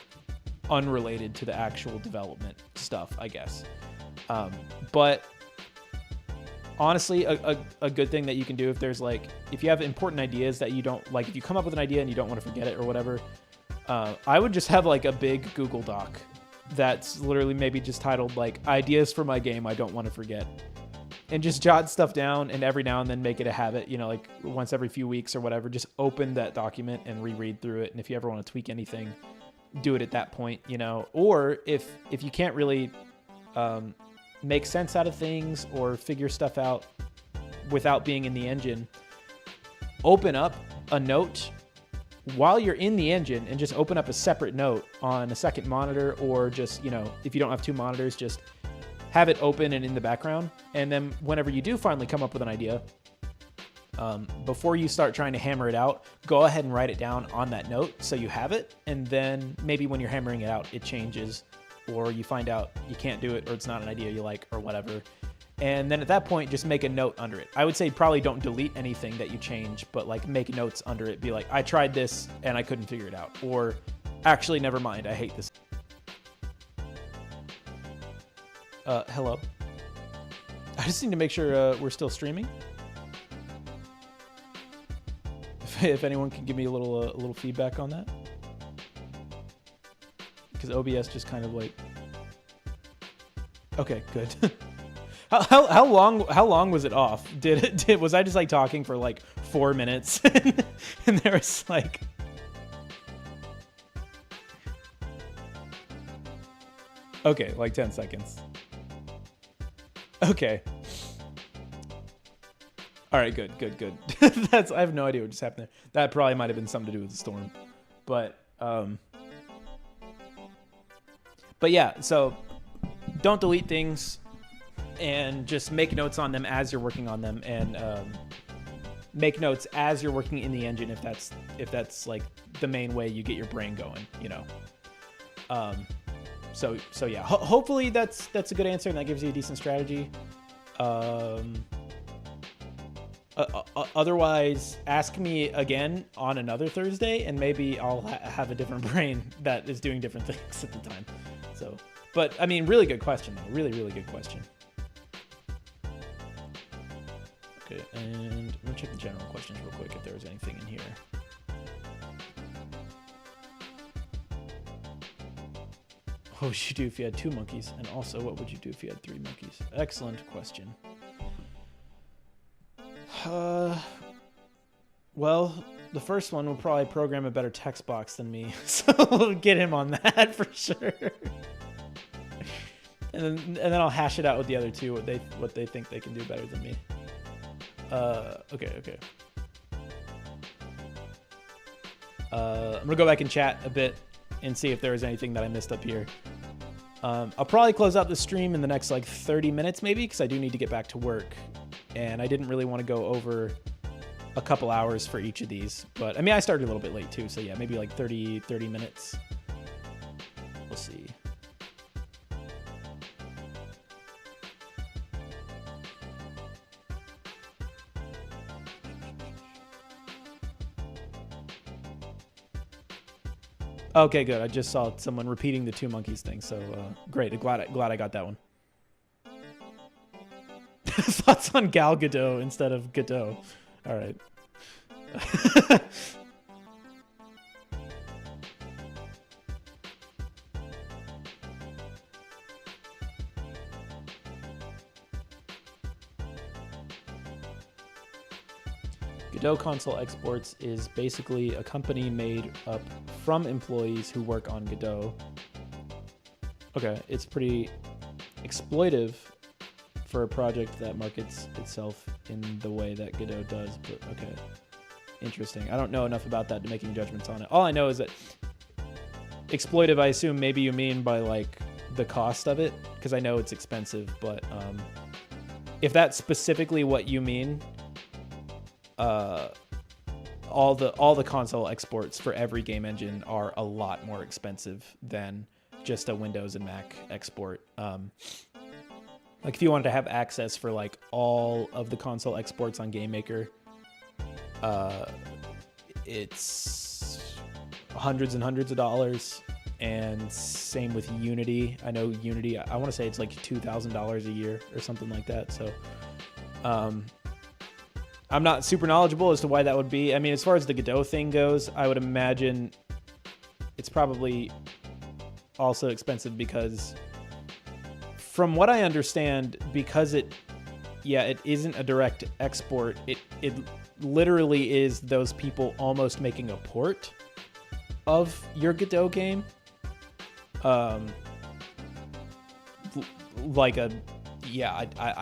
unrelated to the actual development stuff, I guess. But honestly, a good thing that you can do if there's like, if you have important ideas that you don't like, if you come up with an idea and you don't want to forget it or whatever, I would just have like a big Google Doc that's literally maybe just titled like ideas for my game I don't want to forget, and just jot stuff down, and every now and then make it a habit, you know, like once every few weeks or whatever, just open that document and reread through it. And if you ever want to tweak anything, do it at that point, you know. Or if you can't really make sense out of things or figure stuff out without being in the engine, open up a note while you're in the engine and just open up a separate note on a second monitor, or just, you know, if you don't have two monitors, just have it open and in the background. And then whenever you do finally come up with an idea, before you start trying to hammer it out, go ahead and write it down on that note so you have it. And then maybe when you're hammering it out, it changes, or you find out you can't do it, or it's not an idea you like, or whatever. And then at that point, just make a note under it. I would say probably don't delete anything that you change, but like make notes under it. Be like, I tried this and I couldn't figure it out. Or actually, never mind, I hate this. Hello. I just need to make sure we're still streaming. If anyone can give me a little feedback on that. Because OBS just kind of like... Okay, good. How long was it off? Was I just like talking for like 4 minutes and there was like... Okay, like 10 seconds. Okay. All right, good. I have no idea what just happened there. That probably might have been something to do with the storm. But yeah, so don't delete things and just make notes on them as you're working on them, and make notes as you're working in the engine if that's like the main way you get your brain going, you know. So yeah, hopefully that's a good answer and that gives you a decent strategy. Otherwise, ask me again on another Thursday, and maybe I'll have a different brain that is doing different things at the time. So, but I mean, really good question though. Really good question. Okay, and I'm gonna check the general questions real quick if there was anything in here. What would you do if you had 2 monkeys? And also, what would you do if you had 3 monkeys? Excellent question. Well, the first one will probably program a better text box than me, so we'll get him on that for sure. And then I'll hash it out with the other 2, what they think they can do better than me. Okay. I'm gonna go back and chat a bit and see if there was anything that I missed up here. I'll probably close out the stream in the next like 30 minutes maybe, because I do need to get back to work, and I didn't really want to go over a couple hours for each of these. But I mean, I started a little bit late too, so yeah, maybe like 30 minutes. We'll see. Okay, good. I just saw someone repeating the 2 monkeys thing, so great. Glad I got that one. Thoughts on Gal Gadot instead of Gadot. All right. Godot Console Exports is basically a company made up from employees who work on Godot. Okay, it's pretty exploitive for a project that markets itself in the way that Godot does, but okay. Interesting. I don't know enough about that to make any judgments on it. All I know is that exploitive, I assume maybe you mean by like the cost of it, because I know it's expensive, but if that's specifically what you mean, all the console exports for every game engine are a lot more expensive than just a Windows and Mac export. Like if you wanted to have access for like all of the console exports on GameMaker, it's hundreds and hundreds of dollars. And same with Unity. I know Unity, I want to say it's like $2,000 a year or something like that. So I'm not super knowledgeable as to why that would be. I mean, as far as the Godot thing goes, I would imagine it's probably also expensive because, from what I understand, because it isn't a direct export, it literally is those people almost making a port of your Godot game. I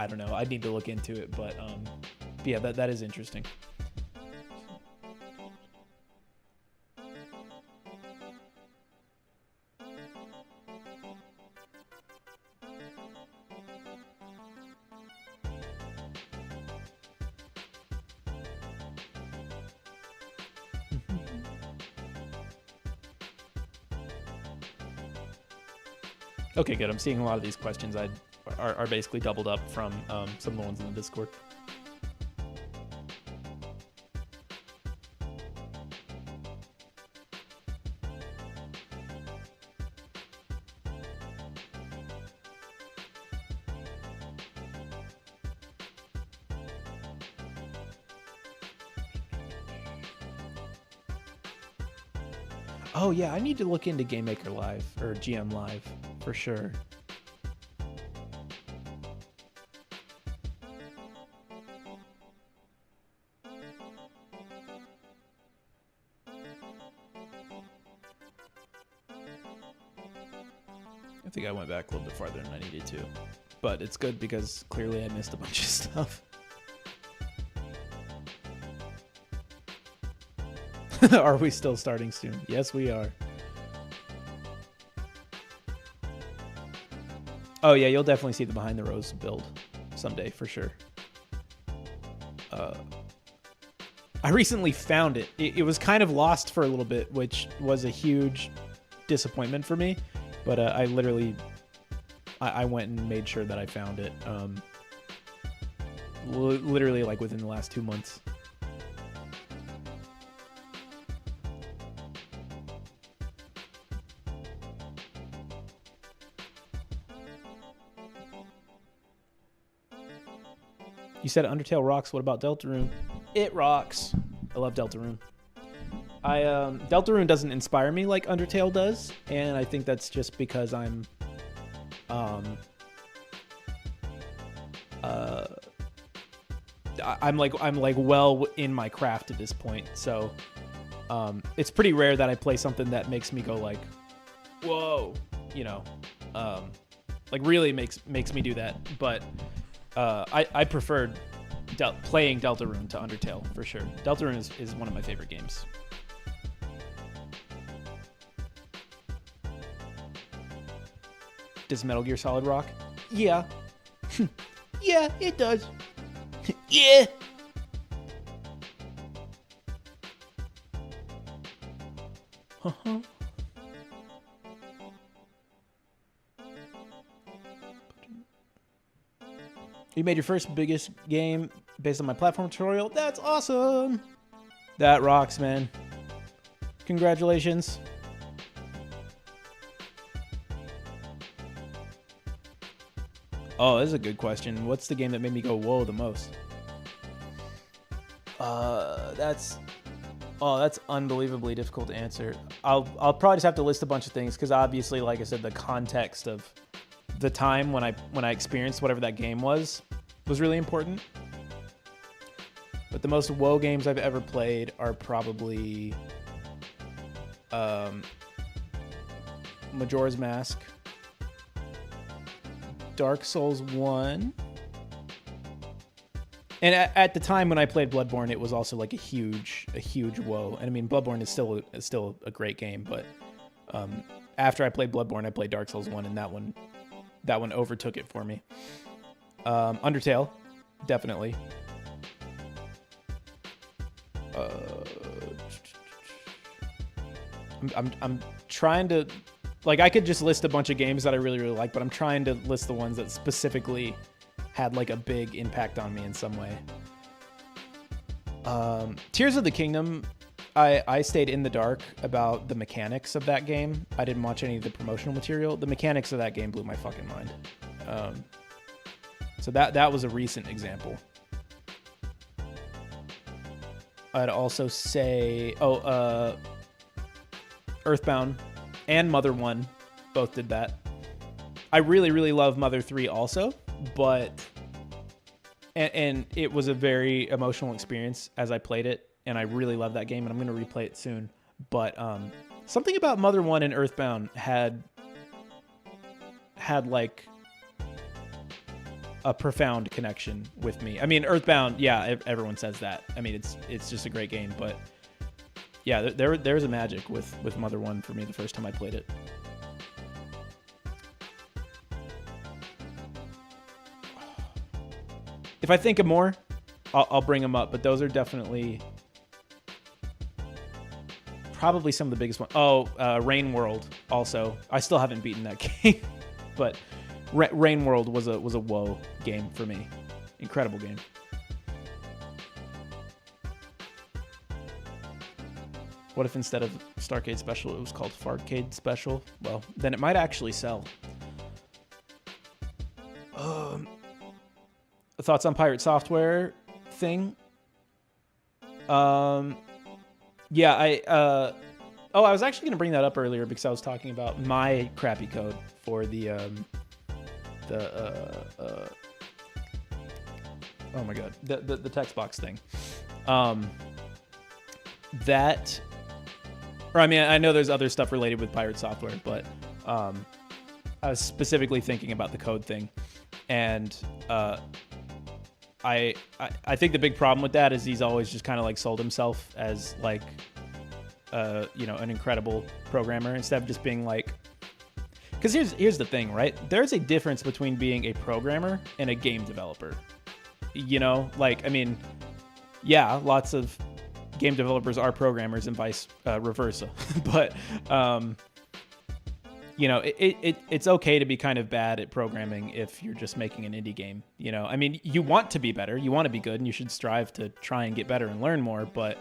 don't know. I'd need to look into it, but yeah, that is interesting. Okay, good. I'm seeing a lot of these questions are basically doubled up from some of the ones in the Discord. Oh yeah, I need to look into GameMaker Live or GM Live for sure. think I went back a little bit farther than I needed to. But it's good because clearly I missed a bunch of stuff. Are we still starting soon? Yes, we are. Oh, yeah, you'll definitely see the Behind the Rose build someday for sure. I recently found it. It was kind of lost for a little bit, which was a huge disappointment for me. But I literally, I went and made sure that I found it. Literally like within the last 2 months. You said Undertale rocks. What about Deltarune? It rocks. I love Deltarune. Deltarune doesn't inspire me like Undertale does, and I think that's just because I'm like well in my craft at this point. So it's pretty rare that I play something that makes me go like, whoa, you know, like really makes me do that. But I preferred playing Deltarune to Undertale for sure. Deltarune is one of my favorite games. Does Metal Gear Solid rock? Yeah. Yeah, it does. Yeah. Uh-huh. You made your first biggest game based on my platform tutorial. That's awesome. That rocks, man. Congratulations. Oh, this is a good question. What's the game that made me go whoa the most? That's unbelievably difficult to answer. I'll probably just have to list a bunch of things because obviously, like I said, the context of the time when I experienced whatever that game was really important. But the most WoW games I've ever played are probably Majora's Mask, Dark Souls 1. And at the time when I played Bloodborne, it was also like a huge WoW. And I mean, Bloodborne is still a great game, but after I played Bloodborne, I played Dark Souls 1, and that one overtook it for me. Undertale, definitely. I'm trying to, like, I could just list a bunch of games that I really like, but I'm trying to list the ones that specifically had like a big impact on me in some way. Tears of the Kingdom, I stayed in the dark about the mechanics of that game. I didn't watch any of the promotional material. The mechanics of that game blew my fucking mind. So that was a recent example. I'd also say, Earthbound and Mother 1 both did that. I really love Mother 3 also, but and it was a very emotional experience as I played it, and I really love that game, and I'm going to replay it soon. But something about Mother 1 and Earthbound had like a profound connection with me. I mean, Earthbound, yeah, everyone says that. I mean, it's just a great game, but yeah, there was a magic with Mother 1 for me the first time I played it. If I think of more, I'll bring them up, but those are definitely probably some of the biggest ones. Rain World also. I still haven't beaten that game, but Rain World was a WoW game for me. Incredible game. What if instead of Starcade Special, it was called Farcade Special? Well, then it might actually sell. Thoughts on Pirate Software thing? Yeah, I was actually going to bring that up earlier because I was talking about my crappy code for the oh my god, the text box thing. I know there's other stuff related with Pirate Software, but was specifically thinking about the code thing, and I think the big problem with that is he's always just kind of like sold himself as like an incredible programmer instead of just being like, because here's the thing, right? There's a difference between being a programmer and a game developer. Like, I mean, yeah, lots of game developers are programmers and vice versa, but it's okay to be kind of bad at programming if you're just making an indie game. I mean, you want to be better, you want to be good, and you should strive to try and get better and learn more. But,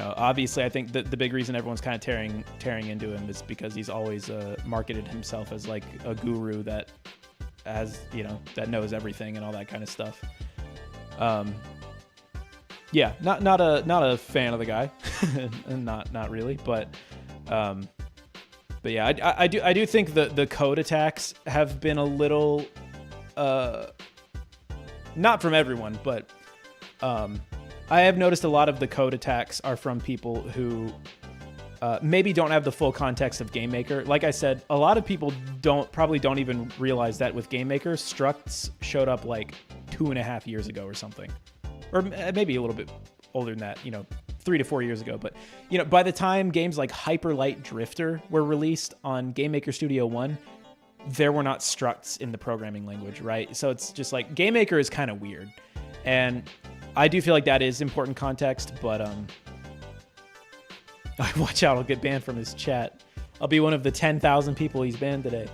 obviously, I think the big reason everyone's kind of tearing into him is because he's always marketed himself as like a guru that that knows everything and all that kind of stuff. Yeah, not a fan of the guy, not really, but yeah, I do think the code attacks have been a little, not from everyone, but I have noticed a lot of the code attacks are from people who maybe don't have the full context of GameMaker. Like I said, a lot of people probably don't even realize that with GameMaker, structs showed up like 2.5 years ago or something, or maybe a little bit older than that, 3 to 4 years ago. But by the time games like Hyper Light Drifter were released on GameMaker Studio 1, there were not structs in the programming language, right? So it's just like GameMaker is kind of weird, and I do feel like that is important context. But watch out, I'll get banned from his chat. I'll be one of the 10,000 people he's banned today.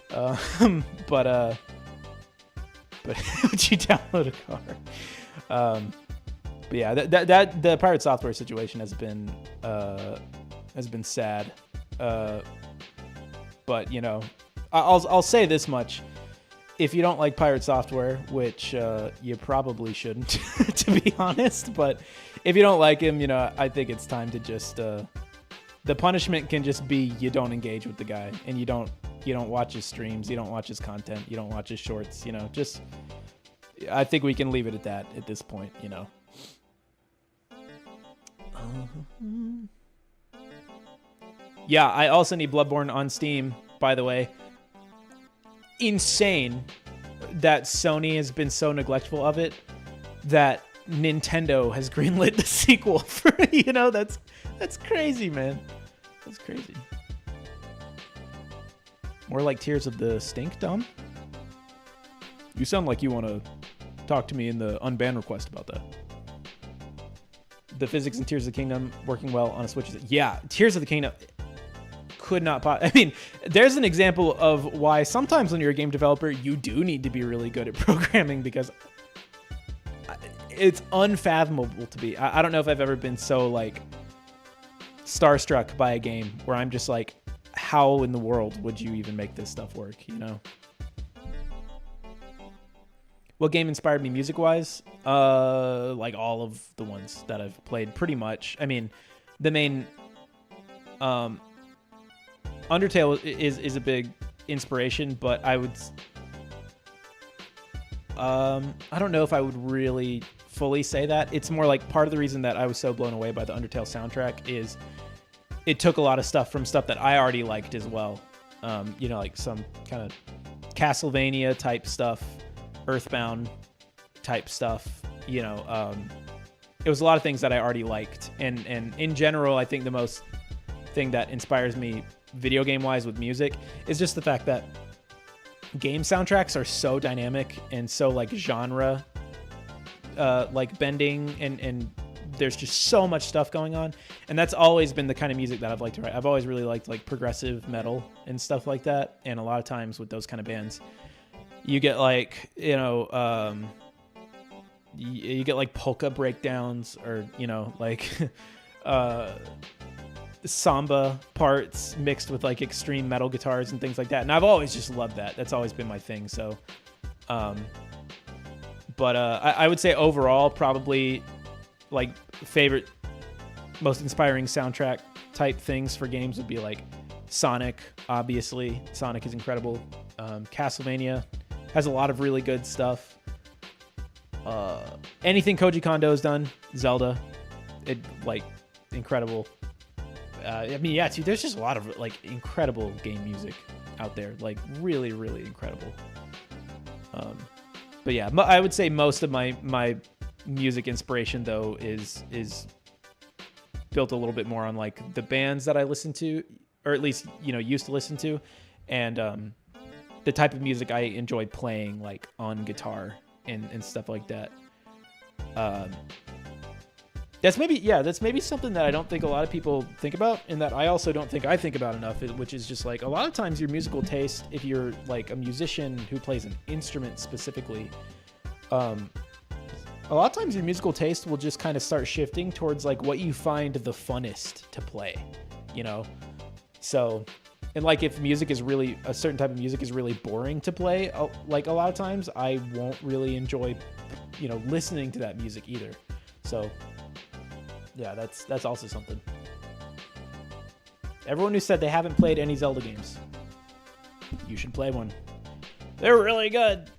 But would you download a car? But yeah, that the Pirate Software situation has been sad. But I'll say this much: if you don't like Pirate Software, which you probably shouldn't, to be honest, but if you don't like him, I think it's time to just the punishment can just be you don't engage with the guy, and you don't watch his streams, you don't watch his content, you don't watch his shorts. Just I think we can leave it at that at this point. Yeah, I also need Bloodborne on Steam, by the way. Insane that Sony has been so neglectful of it that Nintendo has greenlit the sequel for that's crazy, man. That's crazy. More like Tears of the Stink, Dom? You sound like you want to talk to me in the unban request about that. The physics in Tears of the Kingdom working well on a Switch. Yeah, Tears of the Kingdom could not I mean, there's an example of why sometimes when you're a game developer, you do need to be really good at programming, because it's unfathomable to be. I don't know if I've ever been so like starstruck by a game where I'm just like, how in the world would you even make this stuff work, What game inspired me music-wise? Like all of the ones that I've played, pretty much. I mean, the main Undertale is a big inspiration, but I would I don't know if I would really fully say that. It's more like part of the reason that I was so blown away by the Undertale soundtrack is it took a lot of stuff from stuff that I already liked as well. Like some kind of Castlevania type stuff, Earthbound type stuff. It was a lot of things that I already liked, and in general, I think the most thing that inspires me video game wise with music is just the fact that game soundtracks are so dynamic and so like genre like bending, and there's just so much stuff going on, and that's always been the kind of music that I've liked to write. I've always really liked like progressive metal and stuff like that, and a lot of times with those kind of bands you get like you get like polka breakdowns, or like samba parts mixed with like extreme metal guitars and things like that, and I've always just loved that. That's always been my thing. So but I would say overall probably like favorite most inspiring soundtrack type things for games would be like Sonic. Obviously Sonic is incredible. Castlevania has a lot of really good stuff. Anything Koji Kondo's done, Zelda, it like incredible. I mean, yeah, dude, there's just a lot of like incredible game music out there, like really, really incredible. But yeah, I would say most of my music inspiration though is built a little bit more on like the bands that I listen to, or at least used to listen to, and the type of music I enjoy playing like on guitar and stuff like that. That's maybe something that I don't think a lot of people think about, and that I also don't think I think about enough, which is just like a lot of times your musical taste, if you're like a musician who plays an instrument specifically, a lot of times your musical taste will just kind of start shifting towards like what you find the funnest to play, So, and like if a certain type of music is really boring to play, like a lot of times I won't really enjoy, listening to that music either. So yeah, that's also something. Everyone who said they haven't played any Zelda games, you should play one. They're really good.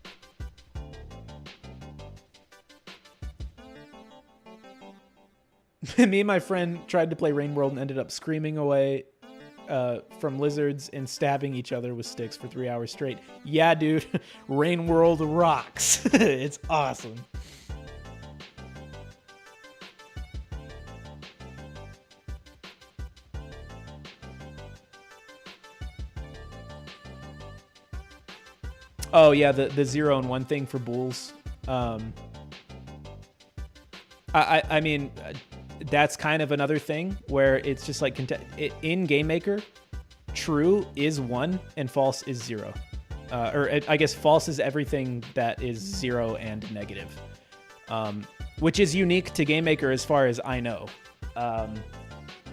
Me and my friend tried to play Rain World and ended up screaming away from lizards and stabbing each other with sticks for 3 hours straight. Yeah, dude, Rain World rocks. It's awesome. Oh yeah, the 0 and 1 thing for bulls. I mean, that's kind of another thing where it's just like in GameMaker, true is 1 and false is 0. Or I guess false is everything that is 0 and negative, which is unique to GameMaker as far as I know.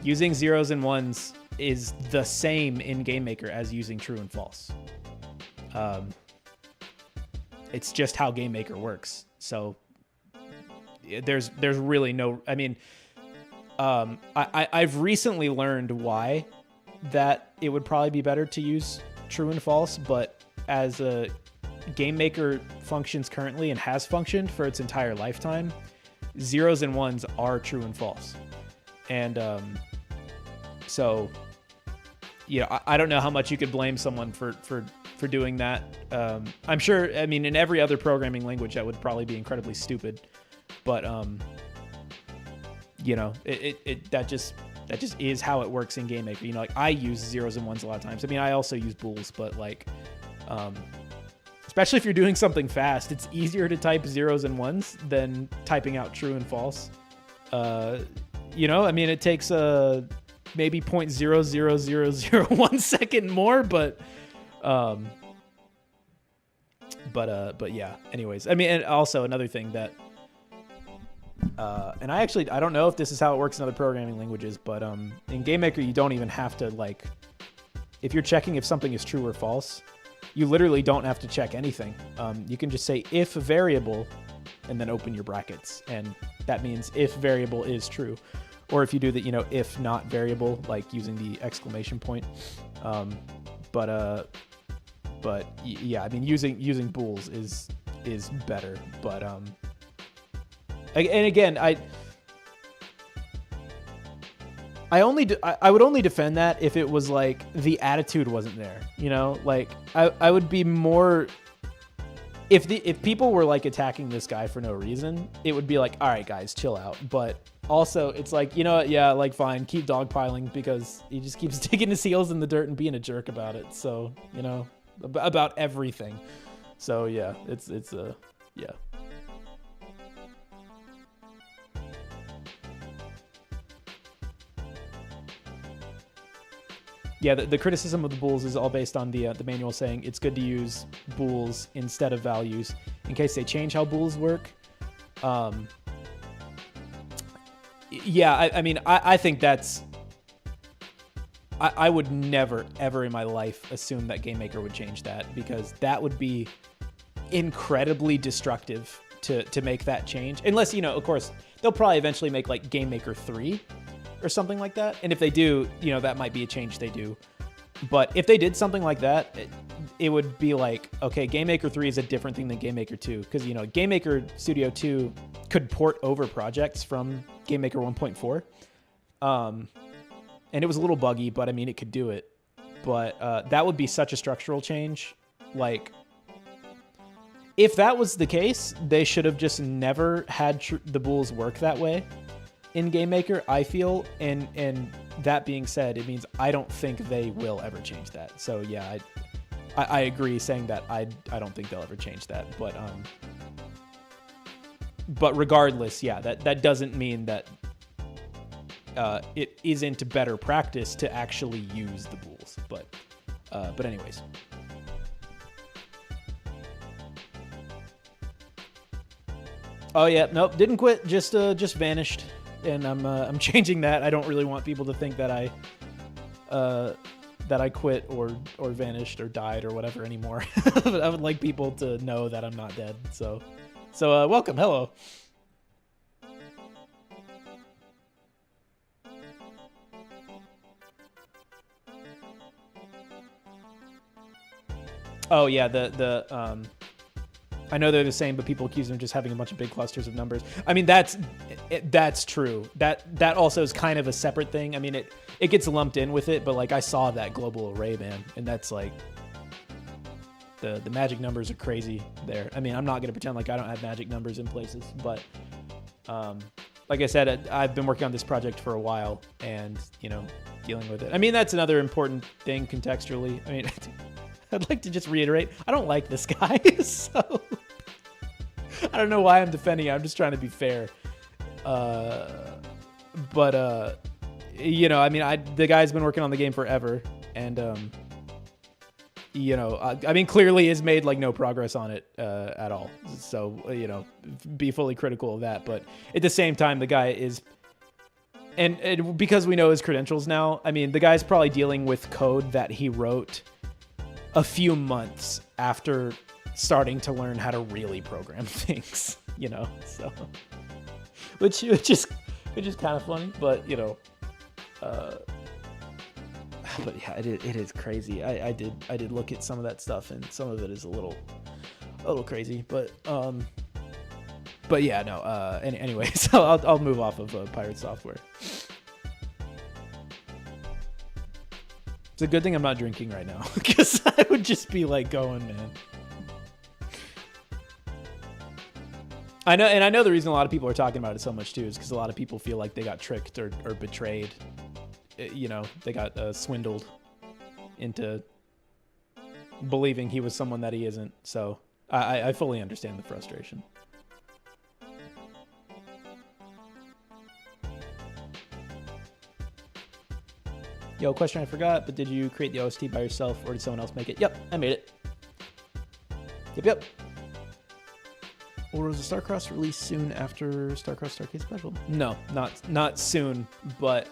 Using 0s and 1s is the same in GameMaker as using true and false. It's just how GameMaker works. So there's really no, I mean, I've recently learned why that it would probably be better to use true and false, but as a GameMaker functions currently and has functioned for its entire lifetime, 0s and 1s are true and false. And so, I don't know how much you could blame someone for doing that. I'm sure, I mean, in every other programming language that would probably be incredibly stupid, but that just is how it works in GameMaker. Like I use 0s and 1s a lot of times. I mean, I also use bools, but like especially if you're doing something fast, it's easier to type 0s and 1s than typing out true and false. I mean, it takes maybe 0.00001 second more, but yeah, anyways, I mean, and also another thing that, and I don't know if this is how it works in other programming languages, but in GameMaker, you don't even have to, like, if you're checking if something is true or false, you literally don't have to check anything. You can just say if variable and then open your brackets, and that means if variable is true. Or if you do the, if not variable, like using the exclamation point. But yeah, I mean, using bools is better. But and again, I would only defend that if it was like the attitude wasn't there. Like I would be more. If people were like attacking this guy for no reason, it would be like, all right, guys, chill out. But also, it's like, yeah, like fine, keep dogpiling because he just keeps digging his heels in the dirt and being a jerk about it. So about everything. So yeah, it's yeah. Yeah, the criticism of the bools is all based on the manual saying it's good to use bools instead of values in case they change how bools work. Yeah, I mean, I think that's... I would never, ever in my life assume that GameMaker would change that, because that would be incredibly destructive to make that change. Unless, of course, they'll probably eventually make like GameMaker 3 or something like that. And if they do, that might be a change they do. But if they did something like that, it would be like, okay, GameMaker 3 is a different thing than GameMaker 2. Because, GameMaker Studio 2 could port over projects from GameMaker 1.4. and it was a little buggy, but I mean, it could do it. But that would be such a structural change. Like, if that was the case, they should have just never had the bools work that way in Game Maker, I feel. And that being said, it means I don't think they will ever change that. So yeah, I agree saying that I don't think they'll ever change that. But regardless, yeah, that doesn't mean that it isn't better practice to actually use the bools. But anyways. Oh yeah, nope, didn't quit, just vanished, and I'm changing that. I don't really want people to think that I quit or vanished or died or whatever anymore. I would like people to know that I'm not dead. So welcome, hello. Oh yeah, I know they're the same, but people accuse them of just having a bunch of big clusters of numbers. I mean, that's true. That also is kind of a separate thing. I mean, it gets lumped in with it, but like I saw that global array, man, and that's like the magic numbers are crazy there. I mean, I'm not gonna pretend like I don't have magic numbers in places, but like I said, I've been working on this project for a while, and dealing with it. I mean, that's another important thing contextually. I mean. I'd like to just reiterate, I don't like this guy, so I don't know why I'm defending him. I'm just trying to be fair. But I mean, the guy's been working on the game forever, and I mean, clearly has made like no progress on it at all. So be fully critical of that. But at the same time, the guy is, and because we know his credentials now, I mean, the guy's probably dealing with code that he wrote a few months after starting to learn how to really program things, so which is kind of funny, but but yeah, it is crazy. I did look at some of that stuff, and some of it is a little crazy, but yeah, no. Anyway, so I'll move off of Pirate Software. It's a good thing I'm not drinking right now, because I would just be like going, man. I know the reason a lot of people are talking about it so much too is because a lot of people feel like they got tricked or betrayed. They got swindled into believing he was someone that he isn't. So I fully understand the frustration. Yo, question I forgot, but did you create the OST by yourself, or did someone else make it? Yep, I made it. Yep. Or was the Starcross released soon after Starcross Starcade Special? No, not soon, but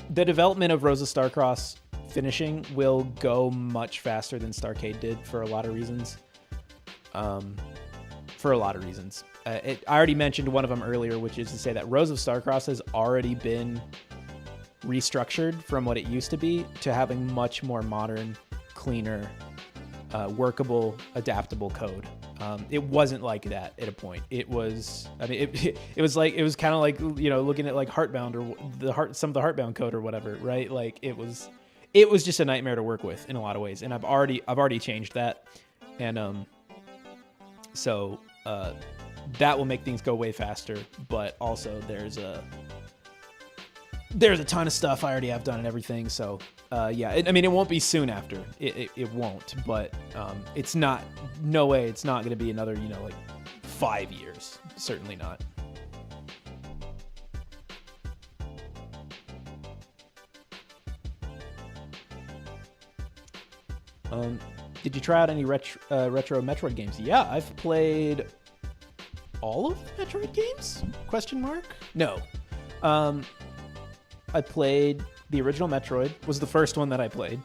the development of Rosa Starcross finishing will go much faster than Starcade did for a lot of reasons. I already mentioned one of them earlier, which is to say that Rosa Starcross has already been restructured from what it used to be to having much more modern, cleaner, workable, adaptable code. It wasn't like that at a point. It was, I mean, it was kind of like, looking at like Heartbound or some of the Heartbound code or whatever, right? Like it was just a nightmare to work with in a lot of ways. And I've already changed that. And, so, that will make things go way faster, but also there's a ton of stuff I already have done and everything. So, yeah, it won't be soon after. It won't, but it's not, no way it's not going to be another, like 5 years. Certainly not. Did you try out any retro Metroid games? Yeah, I've played all of the Metroid games? Question mark? No. I played the original Metroid, was the first one that I played.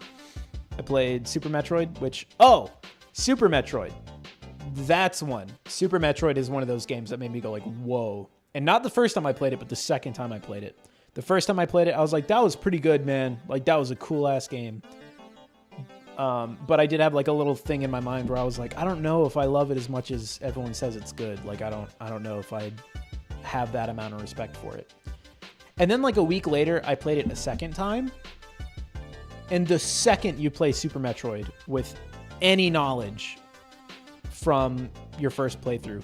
I played Super Metroid, Super Metroid. That's one. Super Metroid is one of those games that made me go like, whoa. And not the first time I played it, but the second time I played it. The first time I played it, I was like, that was pretty good, man. Like, that was a cool-ass game. But I did have like a little thing in my mind where I was like, I don't know if I love it as much as everyone says it's good. Like, I don't know if I have that amount of respect for it. And then like a week later, I played it a second time. And the second you play Super Metroid with any knowledge from your first playthrough,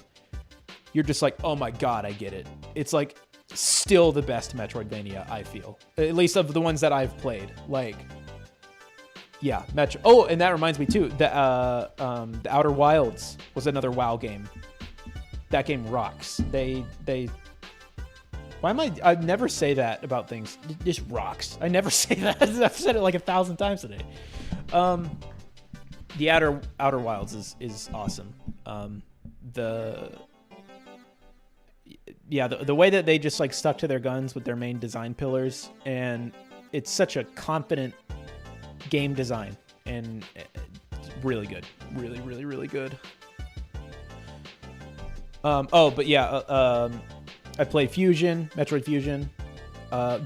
you're just like, oh my God, I get it. It's like still the best Metroidvania, I feel. At least of the ones that I've played. Like, yeah, Metro. Oh, and that reminds me too, the Outer Wilds was another WoW game. That game rocks. Why am I never say that about things. It just rocks. I never say that. I've said it like 1,000 times today. The Outer Wilds is awesome. The way that they just like stuck to their guns with their main design pillars, and it's such a confident game design, and it's really good. Really, really, really good. I played Fusion, Metroid Fusion.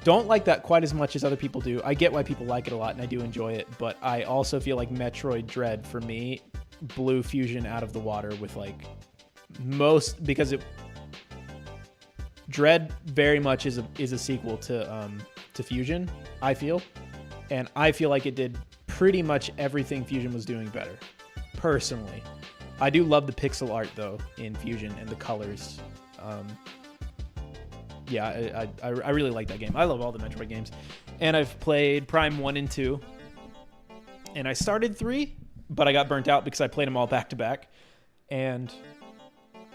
Don't like that quite as much as other people do. I get why people like it a lot, and I do enjoy it, but I also feel like Metroid Dread, for me, blew Fusion out of the water with like because Dread very much is a sequel to Fusion, I feel. And I feel like it did pretty much everything Fusion was doing better, personally. I do love the pixel art, though, in Fusion, and the colors. I really like that game. I love all the Metroid games. And I've played Prime 1 and 2. And I started 3, but I got burnt out because I played them all back-to-back. And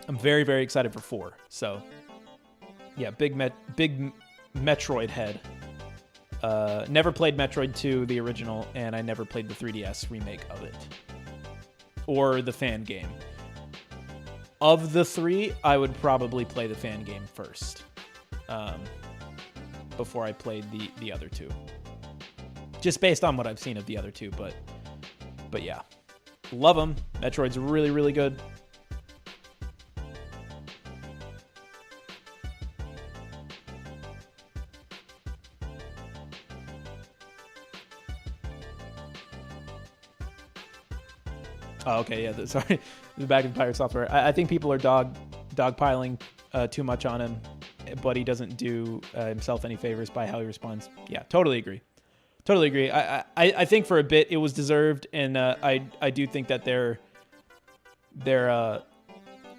I'm very, very excited for 4. So, yeah, big Metroid head. Never played Metroid 2, the original, and I never played the 3DS remake of it. Or the fan game. Of the 3, I would probably play the fan game first. Before I played the other 2. Just based on what I've seen of the other 2, but yeah. Love them. Metroid's really, really good. Oh, okay, yeah. Sorry, the back of Pirate Software. I think people are dogpiling too much on him, but he doesn't do himself any favors by how he responds. Yeah, totally agree. Totally agree. I think for a bit it was deserved, and I do think that there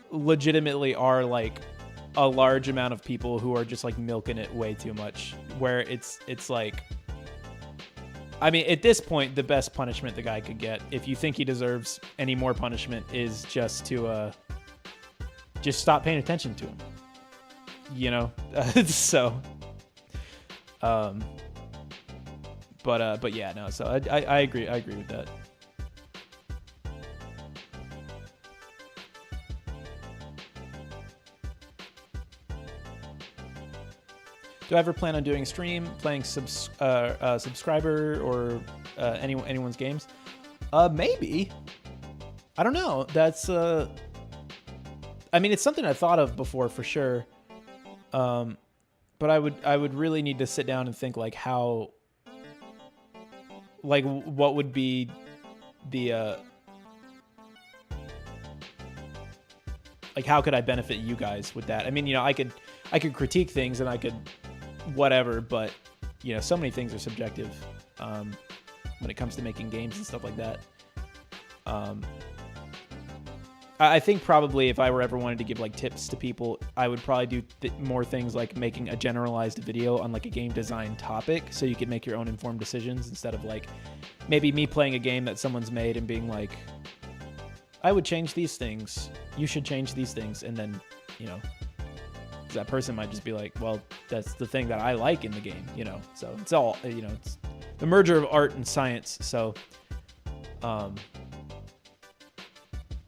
legitimately are like a large amount of people who are just like milking it way too much. Where it's like. I mean, at this point, the best punishment the guy could get, if you think he deserves any more punishment, is just to just stop paying attention to him. You know, so. But yeah, no. So I agree. I agree with that. Do I ever plan on doing a stream, playing subscriber or anyone's games? Maybe. I don't know. That's I mean, it's something I thought of before for sure. But I would really need to sit down and think like how, like what would be the like how could I benefit you guys with that? I mean, you know, I could critique things and I could whatever, but you know, so many things are subjective when it comes to making games and stuff like that. I think probably if I were ever wanted to give like tips to people, I would probably do more things like making a generalized video on like a game design topic, so you could make your own informed decisions instead of like maybe me playing a game that someone's made and being like, I would change these things, you should change these things, and then, you know, that person might just be like, well, that's the thing that I like in the game, you know. So it's all, you know, it's the merger of art and science. So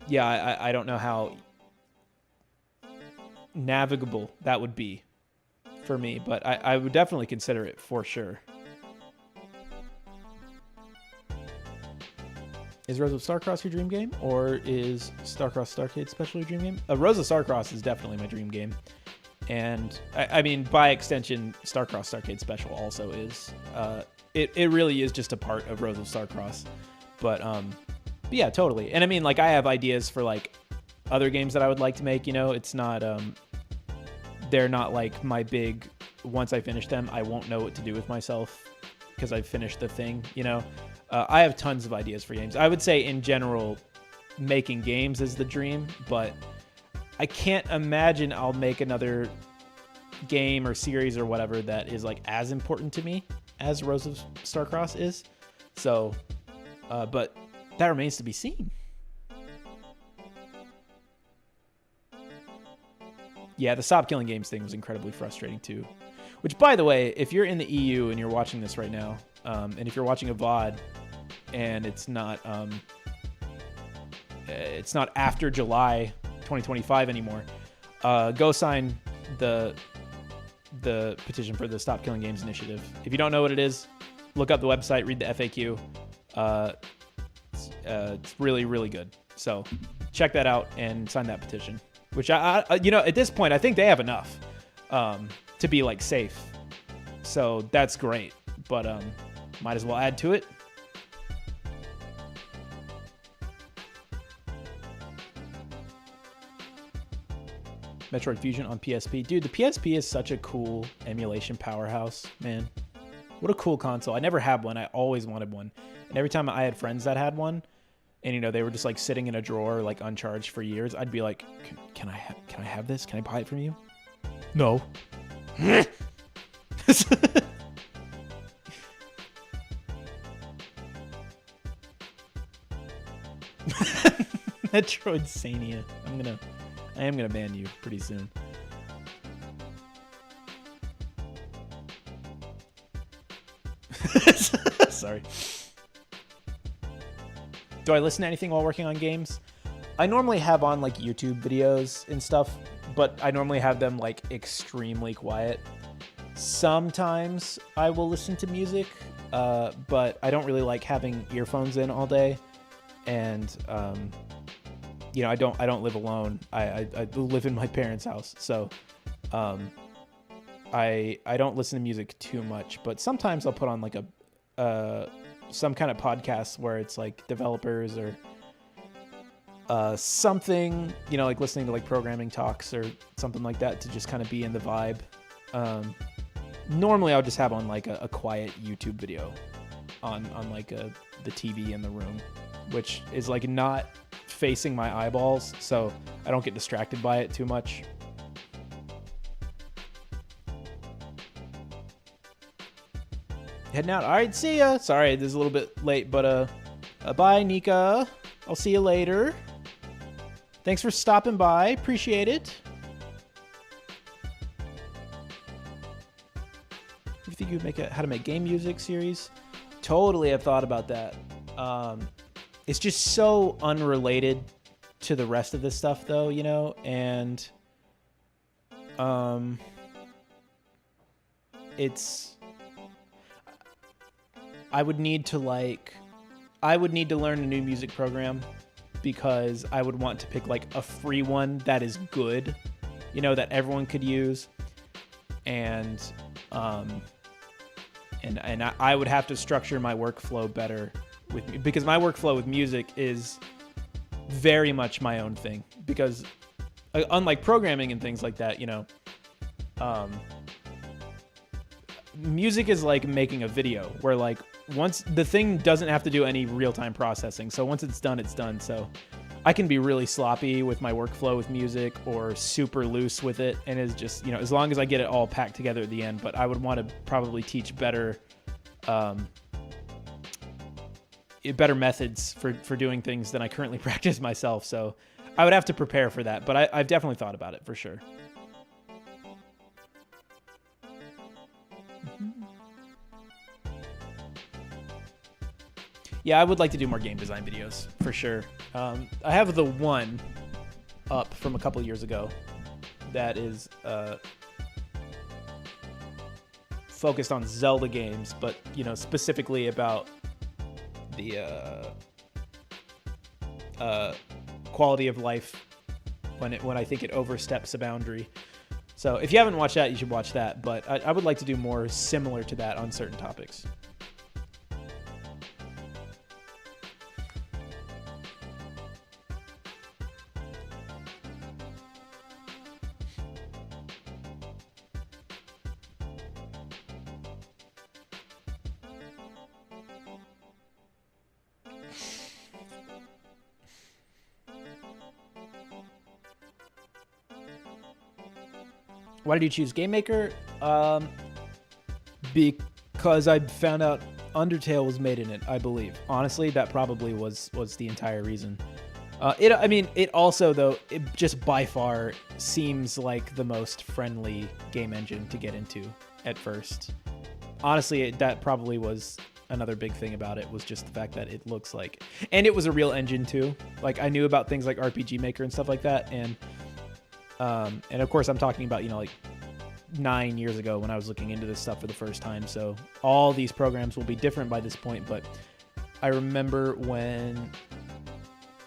yeah, I don't know how navigable that would be for me, but I would definitely consider it for sure. Is Rose of Starcross your dream game, or is Starcross Starcade Special your dream game? Rose of Starcross is definitely my dream game. And I mean, by extension, Starcross Starcade Special also is. It really is just a part of Rose of Starcross. But yeah, totally. And I mean, like, I have ideas for like other games that I would like to make. You know, it's not they're not like my big once I finish them, I won't know what to do with myself because I've finished the thing, you know? I have tons of ideas for games. I would say in general, making games is the dream, but I can't imagine I'll make another game or series or whatever that is like as important to me as Rose of Starcross is. So, but that remains to be seen. Yeah, the Stop Killing Games thing was incredibly frustrating too. Which, by the way, if you're in the EU and you're watching this right now, and if you're watching a VOD and it's not after July 2025 anymore, go sign the petition for the Stop Killing Games initiative. If you don't know what it is, look up the website, read the FAQ. It's really, really good. So check that out and sign that petition. Which I at this point, I think they have enough to be like safe. So that's great. But might as well add to it. Metroid Fusion on PSP. Dude, the PSP is such a cool emulation powerhouse, man. What a cool console. I never had one. I always wanted one. And every time I had friends that had one, and they were just like sitting in a drawer, like uncharged for years, I'd be like, can I have this? Can I buy it from you? No. Metroid Sania. I am gonna ban you pretty soon. Sorry. Do I listen to anything while working on games? I normally have on like YouTube videos and stuff, but I normally have them like extremely quiet. Sometimes I will listen to music, but I don't really like having earphones in all day. And I don't live alone. I live in my parents' house, so I don't listen to music too much. But sometimes I'll put on like some kind of podcast where it's like developers or something, like listening to like programming talks or something like that to just kind of be in the vibe. Normally I'll just have on like a quiet YouTube video on like the TV in the room, which is like not facing my eyeballs, so I don't get distracted by it too much. Heading out. All right, see ya. Sorry, this is a little bit late, but bye, Nika. I'll see you later. Thanks for stopping by. Appreciate it. You think you'd make a how to make game music series? Totally, I've thought about that. It's just so unrelated to the rest of this stuff, though, and it's. I would need to learn a new music program because I would want to pick like a free one that is good, that everyone could use. And I would have to structure my workflow better because my workflow with music is very much my own thing, because unlike programming and things like that, music is like making a video where like once the thing doesn't have to do any real-time processing. So once it's done, it's done. So I can be really sloppy with my workflow with music or super loose with it. And it's just, as long as I get it all packed together at the end. But I would want to probably teach better methods for doing things than I currently practice myself. So I would have to prepare for that. But I've definitely thought about it for sure. Yeah, I would like to do more game design videos, for sure. I have the one up from a couple years ago that is focused on Zelda games, but, specifically about the quality of life when I think it oversteps a boundary. So if you haven't watched that, you should watch that. But I would like to do more similar to that on certain topics. Why did you choose GameMaker? Because I found out Undertale was made in it, I believe. Honestly, that probably was the entire reason. It also, though, it just by far seems like the most friendly game engine to get into at first. Honestly, that probably was another big thing about it, was just the fact that it looks like, and it was a real engine too. Like, I knew about things like RPG Maker and stuff like that, and of course I'm talking about, like 9 years ago when I was looking into this stuff for the first time. So all these programs will be different by this point, but I remember when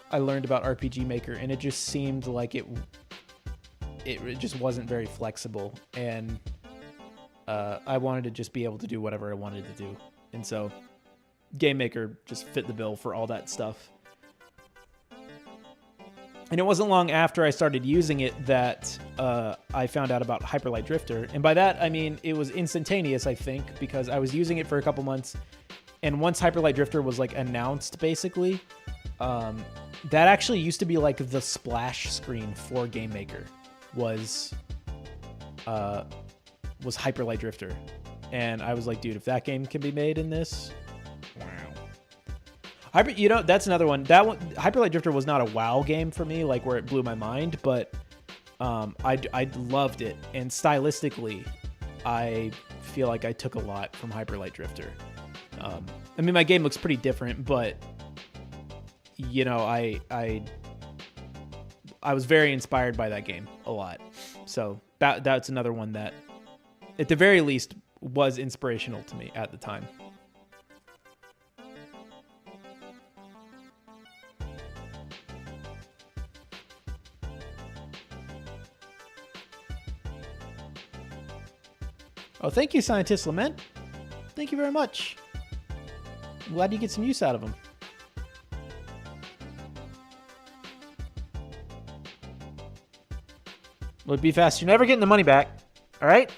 I learned about RPG Maker, and it just seemed like it just wasn't very flexible, and I wanted to just be able to do whatever I wanted to do. And so GameMaker just fit the bill for all that stuff. And it wasn't long after I started using it that I found out about Hyperlight Drifter. And by that, I mean it was instantaneous, I think, because I was using it for a couple months. And once Hyperlight Drifter was like announced, basically, that actually used to be like the splash screen for GameMaker was Hyperlight Drifter. And I was like, dude, if that game can be made in this, wow. That's another one. That one, Hyperlight Drifter, was not a wow game for me, like where it blew my mind, but I loved it. And stylistically, I feel like I took a lot from Hyperlight Drifter. My game looks pretty different, but I was very inspired by that game a lot. So that's another one that, at the very least, was inspirational to me at the time. Oh, thank you, Scientist Lament. Thank you very much. I'm glad you get some use out of them. Look, be fast. You're never getting the money back. All right?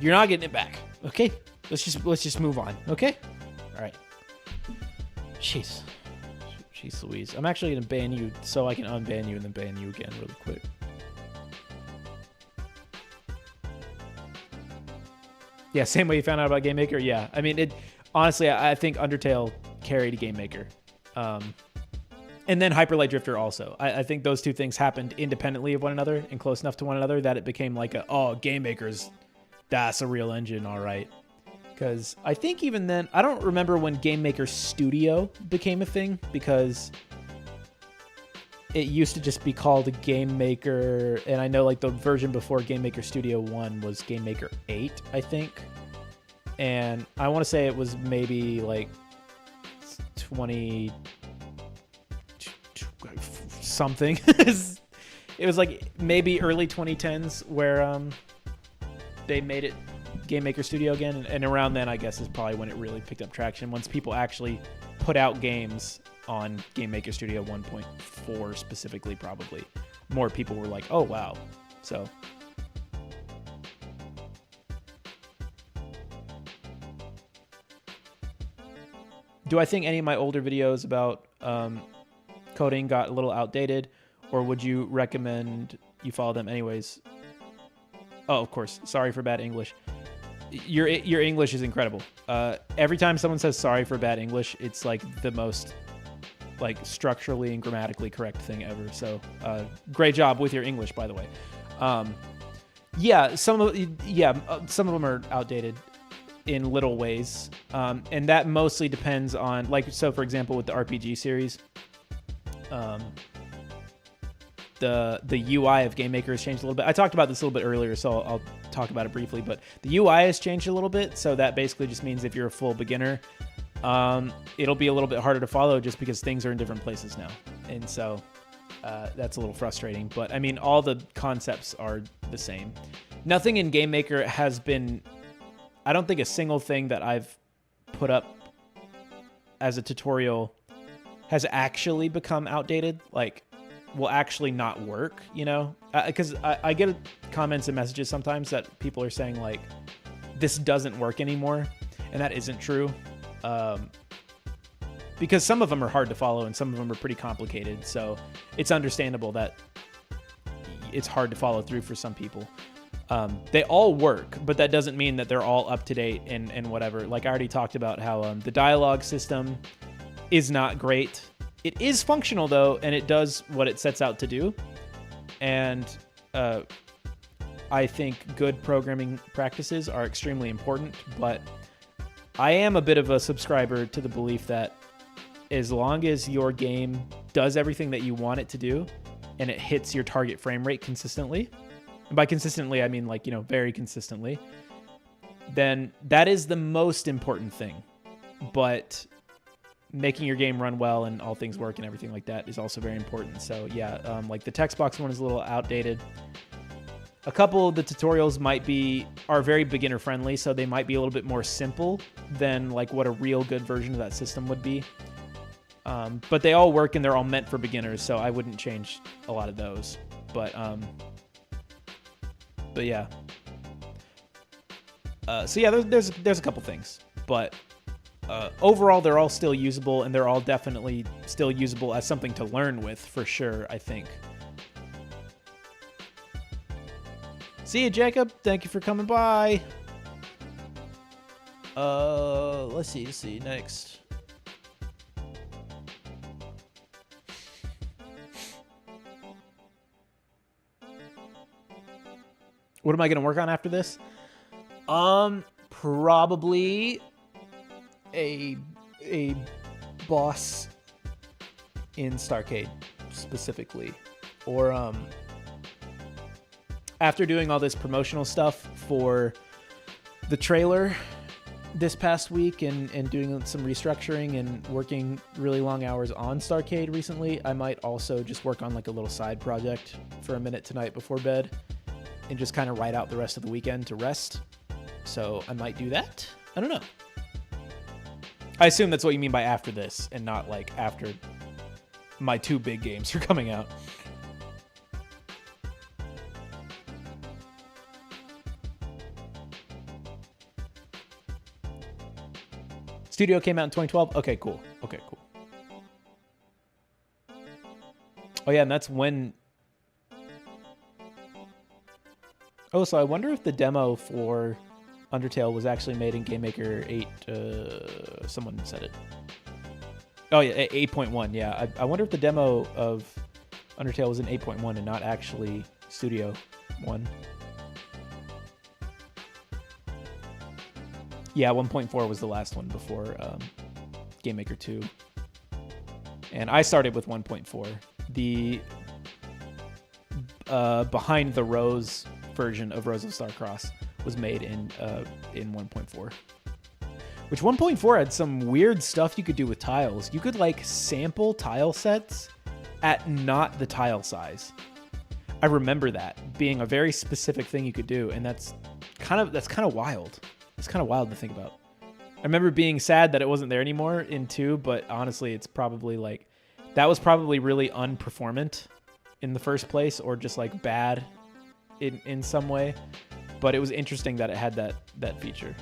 You're not getting it back. Okay? Let's just move on. Okay? All right. Jeez Louise. I'm actually going to ban you so I can unban you and then ban you again really quick. Yeah, same way you found out about GameMaker. Yeah, honestly, I think Undertale carried GameMaker. And then Hyperlight Drifter also. I think those two things happened independently of one another and close enough to one another that it became like GameMaker's, that's a real engine, all right. Because I think even then, I don't remember when GameMaker Studio became a thing, because it used to just be called GameMaker, and I know like the version before GameMaker Studio 1 was GameMaker 8, I think. And I want to say it was maybe like 20 something. It was like maybe early 2010s where they made it GameMaker Studio again, and around then I guess is probably when it really picked up traction, once people actually put out games on GameMaker Studio 1.4 specifically. Probably more people were like, oh wow. So do I think any of my older videos about coding got a little outdated, or would you recommend you follow them anyways? Oh, of course. Sorry for bad English. Your English is incredible. Every time someone says sorry for bad English, it's like the most like structurally and grammatically correct thing ever. So great job with your English, by the way. Some of them are outdated in little ways, and that mostly depends on, like, so for example with the RPG series, the UI of GameMaker has changed a little bit. I talked about this a little bit earlier, so I'll talk about it briefly, but the UI has changed a little bit, so that basically just means if you're a full beginner, it'll be a little bit harder to follow just because things are in different places now. And so that's a little frustrating, but I mean, all the concepts are the same. Nothing in GameMaker has been, I don't think a single thing that I've put up as a tutorial has actually become outdated, like will actually not work, you know? Because I get comments and messages sometimes that people are saying like, this doesn't work anymore, and that isn't true. Because some of them are hard to follow and some of them are pretty complicated, so it's understandable that it's hard to follow through for some people. They all work, but that doesn't mean that they're all up to date and whatever. Like I already talked about how the dialogue system is not great. It is functional though, and it does what it sets out to do. And I think good programming practices are extremely important, but I am a bit of a subscriber to the belief that as long as your game does everything that you want it to do and it hits your target frame rate consistently, and by consistently, I mean like, very consistently, then that is the most important thing. But making your game run well and all things work and everything like that is also very important. So yeah, like the text box one is a little outdated. A couple of the tutorials are very beginner friendly, so they might be a little bit more simple than like what a real good version of that system would be. But they all work and they're all meant for beginners, so I wouldn't change a lot of those. But yeah. So yeah, there's a couple things, but overall they're all still usable, and they're all definitely still usable as something to learn with for sure, I think. See you, Jacob. Thank you for coming by. Let's see next. What am I going to work on after this? Probably a boss in Starcade specifically, or after doing all this promotional stuff for the trailer this past week and doing some restructuring and working really long hours on Starcade recently, I might also just work on like a little side project for a minute tonight before bed and just kind of ride out the rest of the weekend to rest. So I might do that. I don't know. I assume that's what you mean by after this and not like after my 2 big games are coming out. Studio came out in 2012. Okay, cool. Oh yeah, and that's when... Oh, so I wonder if the demo for Undertale was actually made in GameMaker 8. Someone said it. Oh yeah, 8.1. Yeah, I wonder if the demo of Undertale was in 8.1 and not actually Studio 1. Yeah, 1.4 was the last one before GameMaker 2. And I started with 1.4. The Behind the Rose version of Rose of Starcross was made in 1.4. Which 1.4 had some weird stuff you could do with tiles. You could like sample tile sets at not the tile size. I remember that being a very specific thing you could do, and that's kind of wild. It's kind of wild to think about. I remember being sad that it wasn't there anymore in 2, but honestly, it's probably like that was probably really unperformant in the first place, or just like bad in some way. But it was interesting that it had that feature.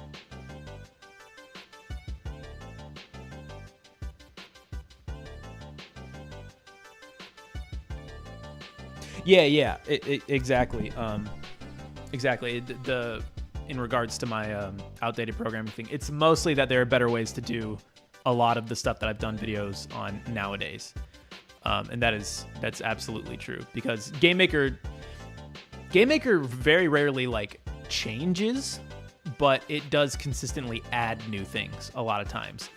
Yeah, exactly. Exactly. In regards to my outdated programming thing, it's mostly that there are better ways to do a lot of the stuff that I've done videos on nowadays, and that's absolutely true, because GameMaker very rarely like changes, but it does consistently add new things a lot of times.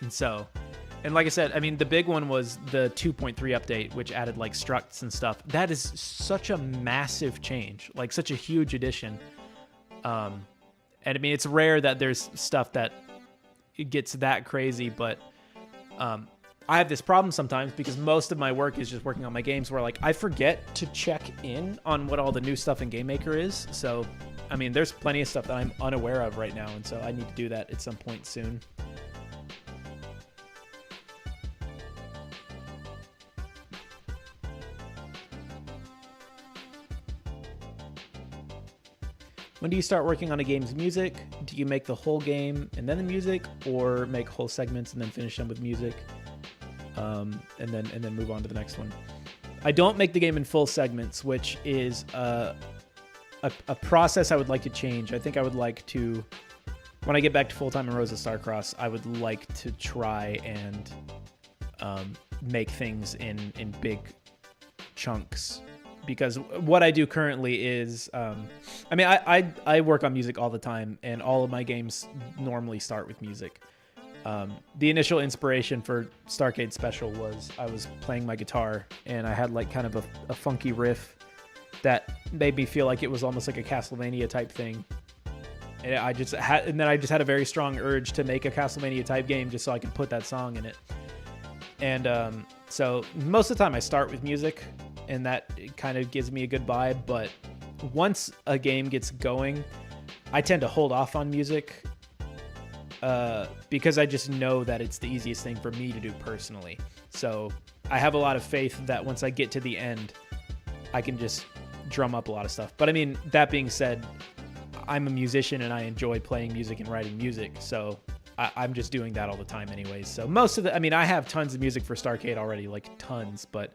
And like I said, I mean, the big one was the 2.3 update, which added like structs and stuff. That is such a massive change, like such a huge addition. And I mean, it's rare that there's stuff that it gets that crazy, but I have this problem sometimes because most of my work is just working on my games where like I forget to check in on what all the new stuff in GameMaker is. So, I mean, there's plenty of stuff that I'm unaware of right now, and so I need to do that at some point soon. When do you start working on a game's music? Do you make the whole game and then the music, or make whole segments and then finish them with music, and then move on to the next one? I don't make the game in full segments, which is a process I would like to change. I think I would like to, when I get back to full-time in Rosa Starcross, I would like to try and make things in big chunks, because what I do currently is, I mean, I work on music all the time, and all of my games normally start with music. The initial inspiration for Starcade Special was I was playing my guitar, and I had like kind of a funky riff that made me feel like it was almost like a Castlevania type thing. And then I just had a very strong urge to make a Castlevania type game just so I could put that song in it. And so most of the time I start with music, and that kind of gives me a good vibe. But once a game gets going, I tend to hold off on music because I just know that it's the easiest thing for me to do personally. So I have a lot of faith that once I get to the end, I can just drum up a lot of stuff. But I mean, that being said, I'm a musician and I enjoy playing music and writing music. So I'm just doing that all the time anyways. So I have tons of music for Starcade already, like tons, but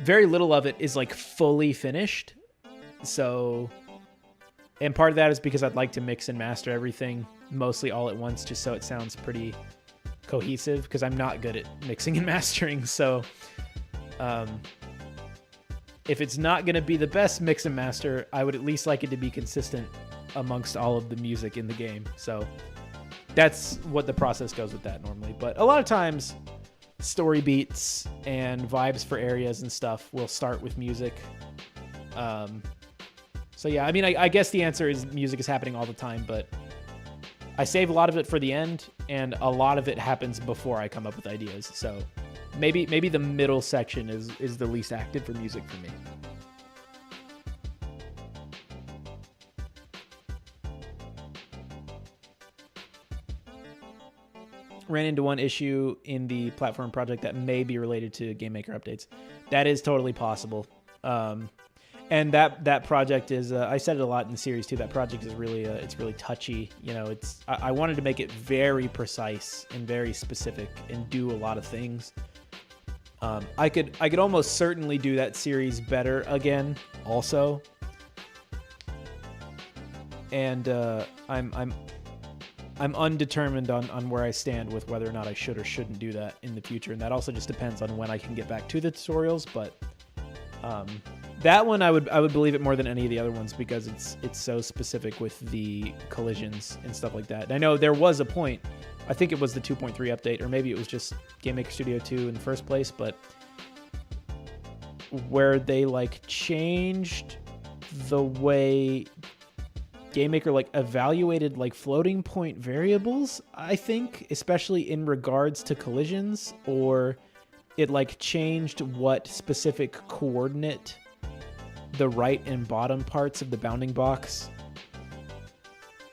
very little of it is like fully finished. So, and part of that is because I'd like to mix and master everything mostly all at once, just so it sounds pretty cohesive, because I'm not good at mixing and mastering. So, if it's not going to be the best mix and master, I would at least like it to be consistent amongst all of the music in the game. So that's what the process goes with that normally. But a lot of times, story beats and vibes for areas and stuff will start with music. So yeah, I mean, I guess the answer is music is happening all the time, but I save a lot of it for the end, and a lot of it happens before I come up with ideas. So maybe the middle section is the least active for music for me. Ran into one issue in the platform project that may be related to Game Maker updates. That is totally possible. And that project is, I said it a lot in the series too, that project is really, it's really touchy. You know, I wanted to make it very precise and very specific and do a lot of things. I could almost certainly do that series better again also. And I'm undetermined on where I stand with whether or not I should or shouldn't do that in the future. And that also just depends on when I can get back to the tutorials. But that one I would believe it more than any of the other ones, because it's so specific with the collisions and stuff like that. And I know there was a point, I think it was the 2.3 update, or maybe it was just Game Maker Studio 2 in the first place, but where they like changed the way Game Maker like evaluated like floating point variables, I think, especially in regards to collisions, or it like changed what specific coordinate the right and bottom parts of the bounding box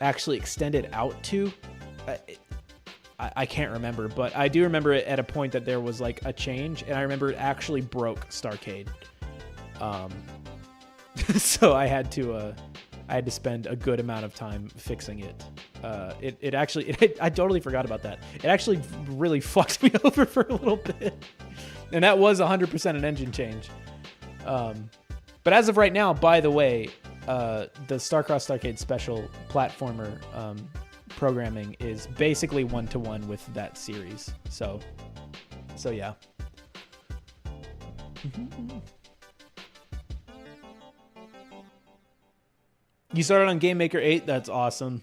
actually extended out to. I can't remember, but I do remember it at a point that there was like a change, and I remember it actually broke Starcade. So I had to spend a good amount of time fixing it. It actually, I totally forgot about that. It actually really fucked me over for a little bit. And that was 100% an engine change. But as of right now, by the way, the Starcross Starcade Special platformer programming is basically one-to-one with that series. So yeah. You started on Game Maker 8. That's awesome.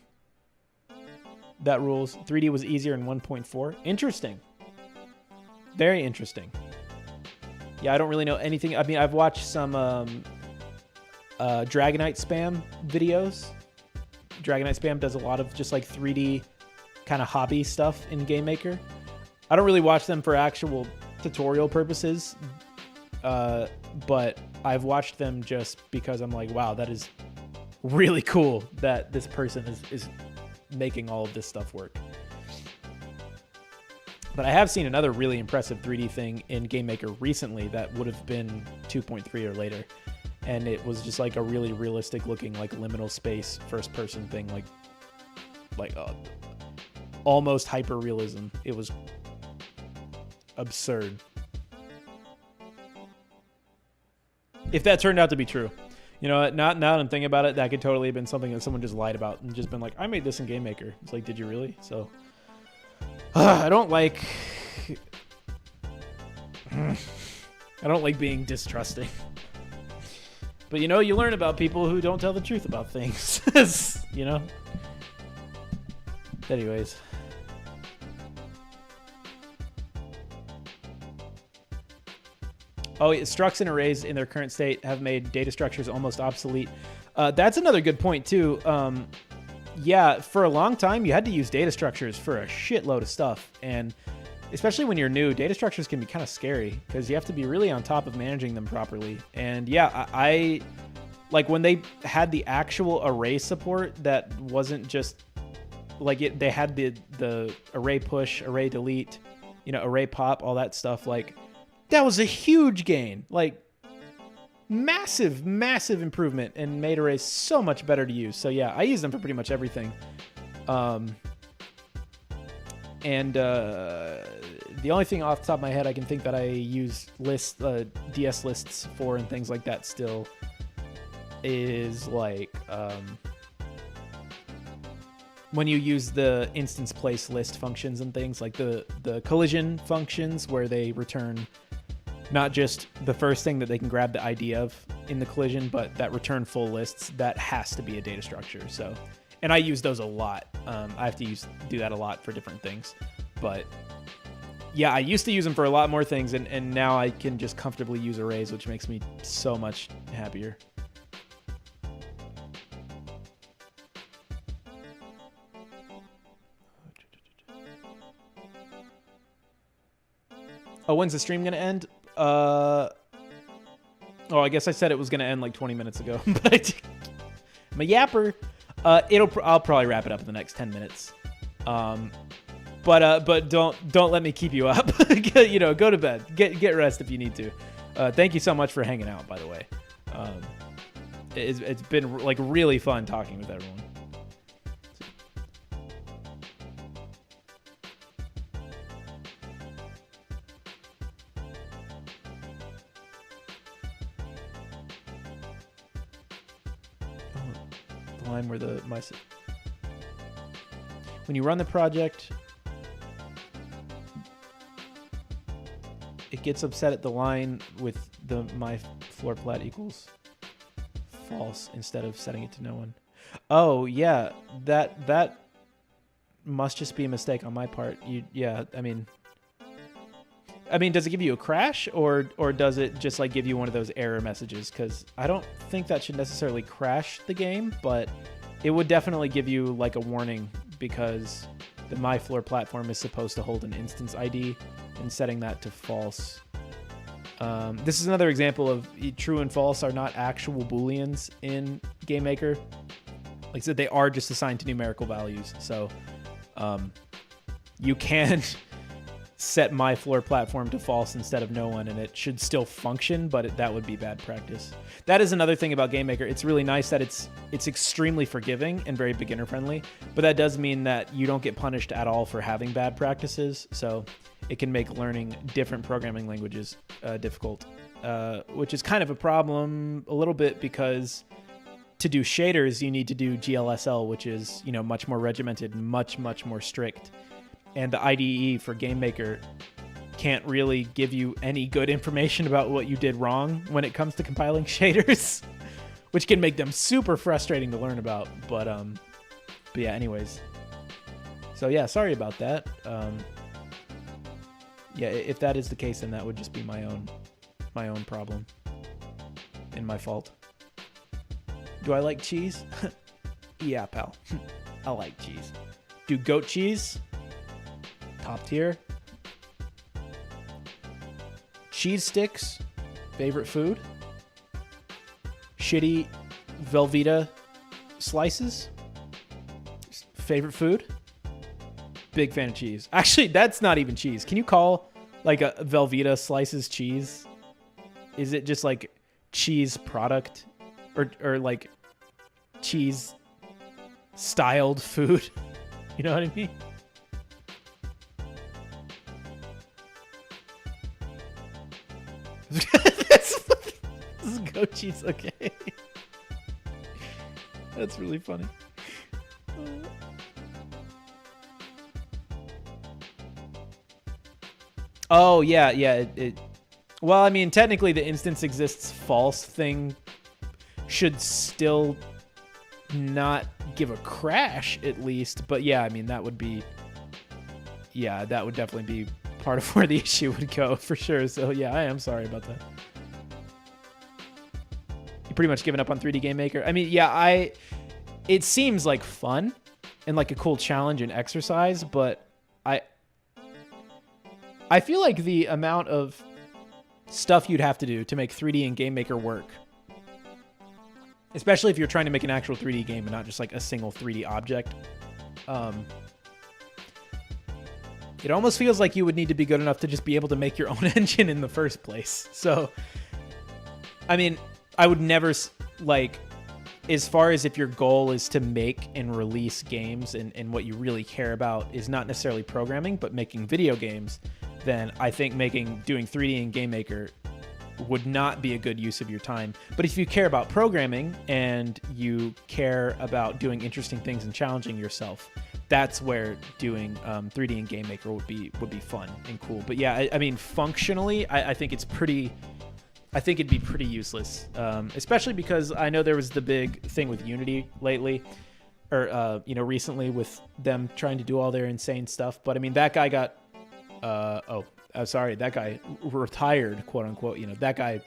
That rules. 3D was easier in 1.4. Interesting. Very interesting. Yeah, I don't really know anything. I mean, I've watched some Dragonite Spam videos. Dragonite Spam does a lot of just like 3D kind of hobby stuff in Game Maker. I don't really watch them for actual tutorial purposes, but I've watched them just because I'm like, wow, that is really cool that this person is making all of this stuff work. But I have seen another really impressive 3D thing in Game Maker recently that would have been 2.3 or later. And it was just like a really realistic looking like liminal space first person thing, like almost hyper realism. It was absurd. If that turned out to be true. You know what? Now that I'm thinking about it, that could totally have been something that someone just lied about and just been like, I made this in GameMaker. It's like, did you really? So, I don't like being distrusting. But, you know, you learn about people who don't tell the truth about things. You know? Anyways. Oh, structs and arrays in their current state have made data structures almost obsolete. That's another good point, too. Yeah, for a long time, you had to use data structures for a shitload of stuff. And especially when you're new, data structures can be kind of scary because you have to be really on top of managing them properly. And yeah, I like when they had the actual array support that wasn't just like they had the array push, array delete, you know, array pop, all that stuff. Like that was a huge gain, like massive improvement, and made arrays so much better to use. So yeah, I use them for pretty much everything. And the only thing off the top of my head I can think that I use DS lists for and things like that still is like when you use the instance place list functions and things like the collision functions where they return not just the first thing that they can grab the ID of in the collision, but that return full lists, that has to be a data structure. So, and I use those a lot. I have to do that a lot for different things. But yeah, I used to use them for a lot more things, and now I can just comfortably use arrays, which makes me so much happier. Oh, when's the stream gonna end? Oh, I guess I said it was gonna end like 20 minutes ago, but I'm a yapper. I'll probably wrap it up in the next 10 minutes. But don't let me keep you up. You know, go to bed. Get rest if you need to. Thank you so much for hanging out, by the way. It's been like really fun talking with everyone. Line where when you run the project, it gets upset at the line with the my floor plat equals false instead of setting it to no one. Oh yeah, that must just be a mistake on my part. Yeah, I mean, does it give you a crash or does it just like give you one of those error messages? Because I don't think that should necessarily crash the game, but it would definitely give you like a warning because the my floor platform is supposed to hold an instance ID, and setting that to false. This is another example of true and false are not actual booleans in GameMaker. Like I said, they are just assigned to numerical values. So you can set my floor platform to false instead of no one, and it should still function, but that would be bad practice. That is another thing about GameMaker. It's really nice that it's extremely forgiving and very beginner friendly, but that does mean that you don't get punished at all for having bad practices. So it can make learning different programming languages difficult, which is kind of a problem a little bit because to do shaders, you need to do GLSL, which is, you know, much more regimented, much more strict. And the IDE for GameMaker can't really give you any good information about what you did wrong when it comes to compiling shaders, which can make them super frustrating to learn about. But yeah, anyways. So yeah, sorry about that. Yeah, if that is the case, then that would just be my own problem and my fault. Do I like cheese? Yeah, pal. I like cheese. Do goat cheese? Top tier. Cheese sticks, favorite food. Shitty Velveeta slices, favorite food. Big fan of cheese. Actually, that's not even cheese. Can you call like a Velveeta slices cheese? Is it just like cheese product or like cheese styled food? You know what I mean? This is goat cheese, okay. That's really funny. Oh yeah, yeah. Well, I mean, technically, the instance exists false thing should still not give a crash at least, but yeah, I mean that would definitely be part of where the issue would go for sure. So yeah, I am sorry about that. You pretty much given up on 3D Game Maker? I mean, yeah, it seems like fun and like a cool challenge and exercise, but I feel like the amount of stuff you'd have to do to make 3D and Game Maker work, especially if you're trying to make an actual 3D game and not just like a single 3D object, it almost feels like you would need to be good enough to just be able to make your own engine in the first place. So, I mean, I would never, like, as far as if your goal is to make and release games and what you really care about is not necessarily programming, but making video games, then I think doing 3D in Game Maker would not be a good use of your time. But if you care about programming and you care about doing interesting things and challenging yourself, that's where doing 3D in Game Maker would be fun and cool. But yeah, I mean, functionally, I think it'd be pretty useless, especially because I know there was the big thing with Unity lately, or recently with them trying to do all their insane stuff. But I mean, that guy got that guy retired, quote unquote. That guy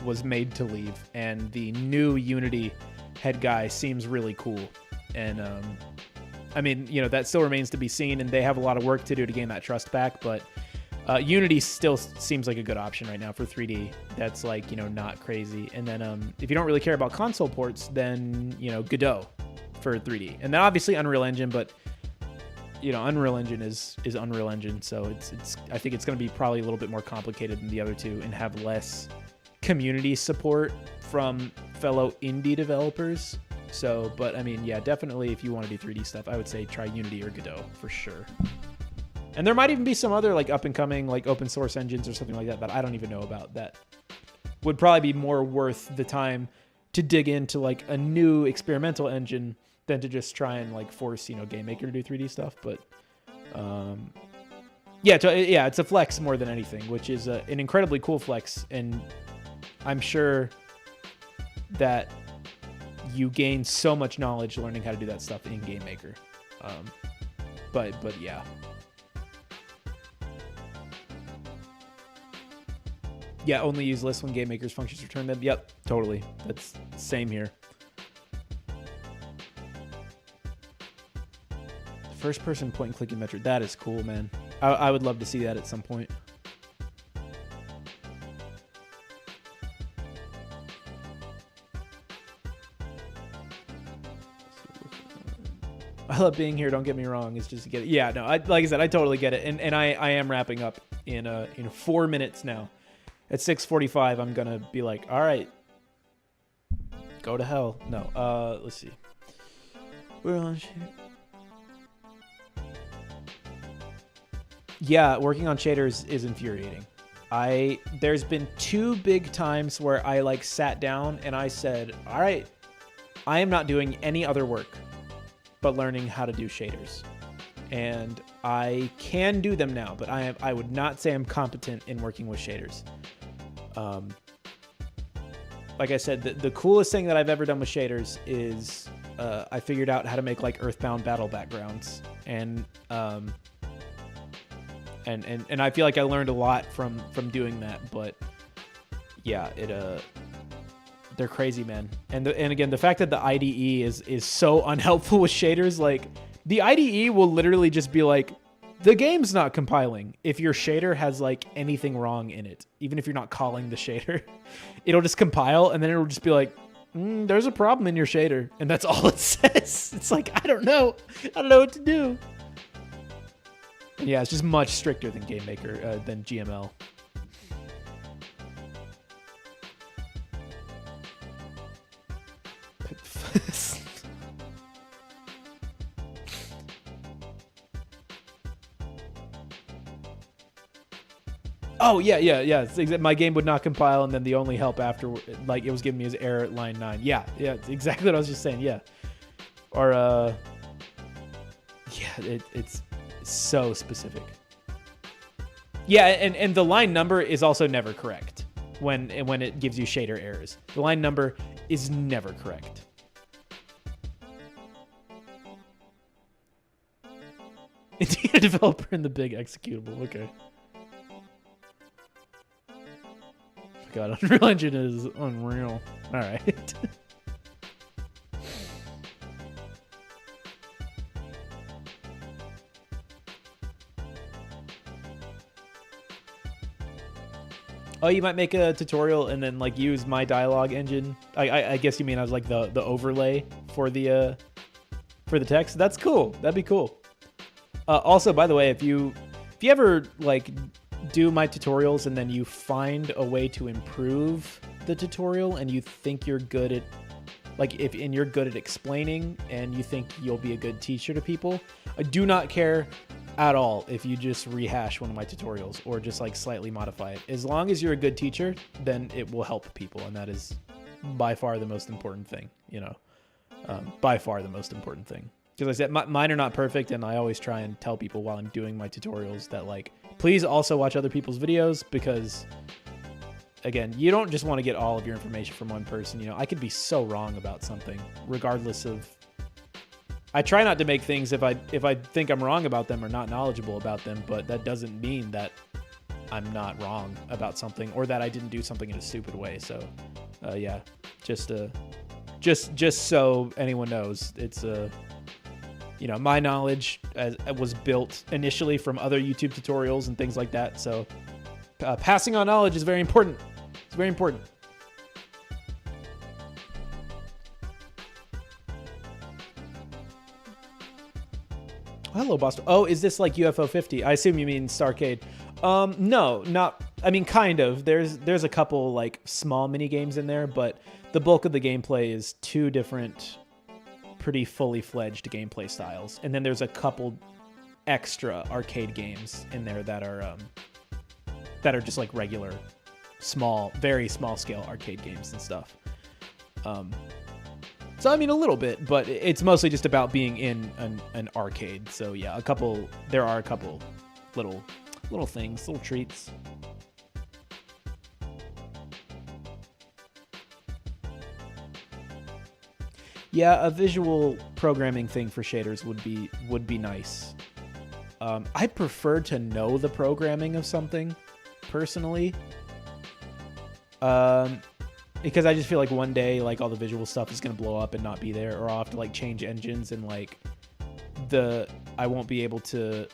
was made to leave, and the new Unity head guy seems really cool. And I mean, that still remains to be seen, and they have a lot of work to do to gain that trust back. But Unity still seems like a good option right now for 3D. That's like, not crazy. And then if you don't really care about console ports, then, Godot for 3D. And then obviously Unreal Engine, but Unreal Engine is Unreal Engine, so I think it's going to be probably a little bit more complicated than the other two and have less community support from fellow indie developers. So, but I mean, yeah, definitely if you want to do 3D stuff, I would say try Unity or Godot for sure. And there might even be some other like up and coming like open source engines or something like that I don't even know about that would probably be more worth the time to dig into like a new experimental engine than to just try and like force, Game Maker to do 3D stuff. But it's a flex more than anything, which is an incredibly cool flex. And I'm sure that you gain so much knowledge learning how to do that stuff in Game Maker. But yeah. Yeah, only use lists when Game Maker's functions return them. Yep, totally. That's same here. First person point and clicking metric. That is cool, man. I would love to see that at some point. I love being here, don't get me wrong. It's just to get it. Yeah, no, like I said, I totally get it. And I am wrapping up in 4 minutes now. At 6:45, I'm going to be like, all right, go to hell. No, let's see. We're on shit. Yeah, working on shaders is infuriating. There's been 2 big times where I like sat down and I said, all right, I am not doing any other work but learning how to do shaders. And I can do them now, but I would not say I'm competent in working with shaders. Like I said, the coolest thing that I've ever done with shaders is I figured out how to make like Earthbound battle backgrounds, and I feel like I learned a lot from doing that. But yeah, they're crazy, man. And again, the fact that the IDE is so unhelpful with shaders, like the IDE will literally just be like, the game's not compiling if your shader has like anything wrong in it. Even if you're not calling the shader, it'll just compile and then it'll just be like, there's a problem in your shader. And that's all it says. It's like, I don't know what to do. And yeah, it's just much stricter than GameMaker, than GML. Oh, yeah. My game would not compile, and then the only help after, like, it was giving me is error at line 9. Yeah, it's exactly what I was just saying, yeah. Or yeah, it's so specific. Yeah, and the line number is also never correct when it gives you shader errors. The line number is never correct. Indiana developer and the big executable. Okay. God, Unreal Engine is unreal. All right. Oh, you might make a tutorial and then like use my dialogue engine. I guess you mean I was like the overlay for the text. That's cool. That'd be cool. Also, by the way, if you ever like do my tutorials and then you find a way to improve the tutorial and you think you're good at you're good at explaining and you think you'll be a good teacher to people, I do not care at all if you just rehash one of my tutorials or just like slightly modify it. As long as you're a good teacher, then it will help people, and that is by far the most important thing, you know. By far the most important thing. Because I said mine are not perfect, and I always try and tell people while I'm doing my tutorials that like, please also watch other people's videos, because again, you don't just want to get all of your information from one person. You know, I could be so wrong about something, regardless of. I try not to make things if I think I'm wrong about them or not knowledgeable about them, but that doesn't mean that I'm not wrong about something or that I didn't do something in a stupid way. So, yeah, just so anyone knows, it's you know, my knowledge was built initially from other YouTube tutorials and things like that. So, passing on knowledge is very important. It's very important. Hello, Boston. Oh, is this like UFO 50? I assume you mean Starcade. No, not. I mean, kind of. There's a couple like small mini games in there, but the bulk of the gameplay is two different, pretty fully fledged gameplay styles, and then there's a couple extra arcade games in there that are just like regular, small, very small scale arcade games and stuff. So, I mean, a little bit, but it's mostly just about being in an arcade. So, yeah, there are a couple little things, little treats. Yeah, a visual programming thing for shaders would be nice. I prefer to know the programming of something, personally. Because I just feel like one day, like, all the visual stuff is going to blow up and not be there, or I'll have to, like, change engines and, like, I won't be able to,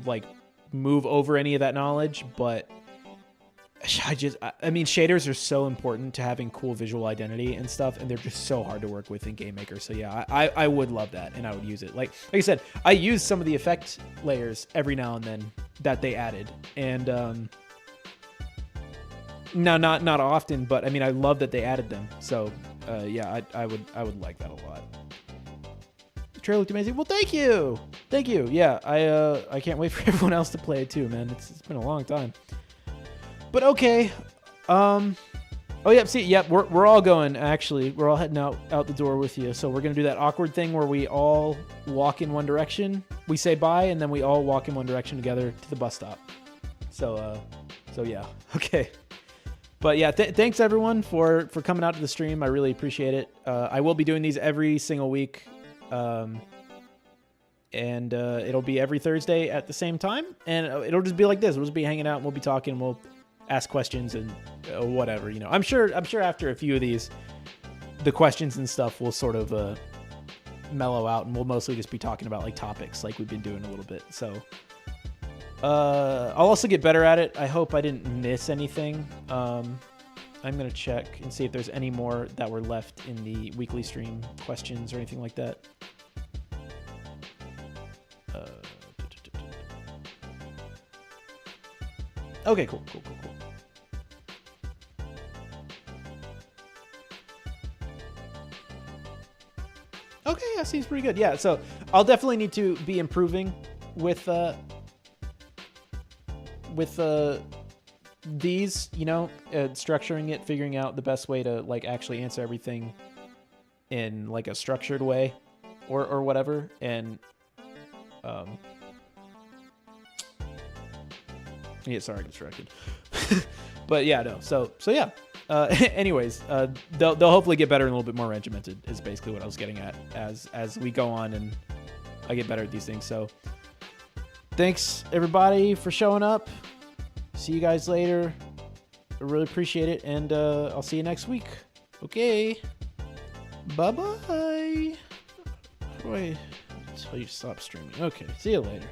like, move over any of that knowledge, but I mean, shaders are so important to having cool visual identity and stuff, and they're just so hard to work with in Game Maker, so yeah, I would love that, and I would use it. Like I said, I use some of the effect layers every now and then that they added, and, no, not often, but I mean, I love that they added them. So, yeah, I would like that a lot. The trailer looked amazing. Well, thank you. Yeah, I can't wait for everyone else to play it too, man. It's been a long time. But okay. Oh yeah, see, yep, we're all going. Actually, we're all heading out the door with you. So we're gonna do that awkward thing where we all walk in one direction. We say bye, and then we all walk in one direction together to the bus stop. So yeah, okay. But yeah, thanks everyone for coming out to the stream. I really appreciate it. I will be doing these every single week. And it'll be every Thursday at the same time. And it'll just be like this. We'll just be hanging out and we'll be talking. And we'll ask questions and whatever, you know. I'm sure after a few of these, the questions and stuff will sort of mellow out. And we'll mostly just be talking about like topics like we've been doing a little bit. So I'll also get better at it. I hope I didn't miss anything. I'm going to check and see if there's any more that were left in the weekly stream questions or anything like that. Okay, cool. Okay, that seems pretty good. Yeah, so I'll definitely need to be improving with these, you know, structuring it, figuring out the best way to like actually answer everything in like a structured way or whatever. And yeah, sorry, I distracted. But yeah, no. So yeah. Anyways, they'll hopefully get better and a little bit more regimented is basically what I was getting at as we go on and I get better at these things. So thanks everybody for showing up. See you guys later. I really appreciate it, and I'll see you next week. Okay. Bye-bye. How do I tell you to stop streaming? Okay, see you later.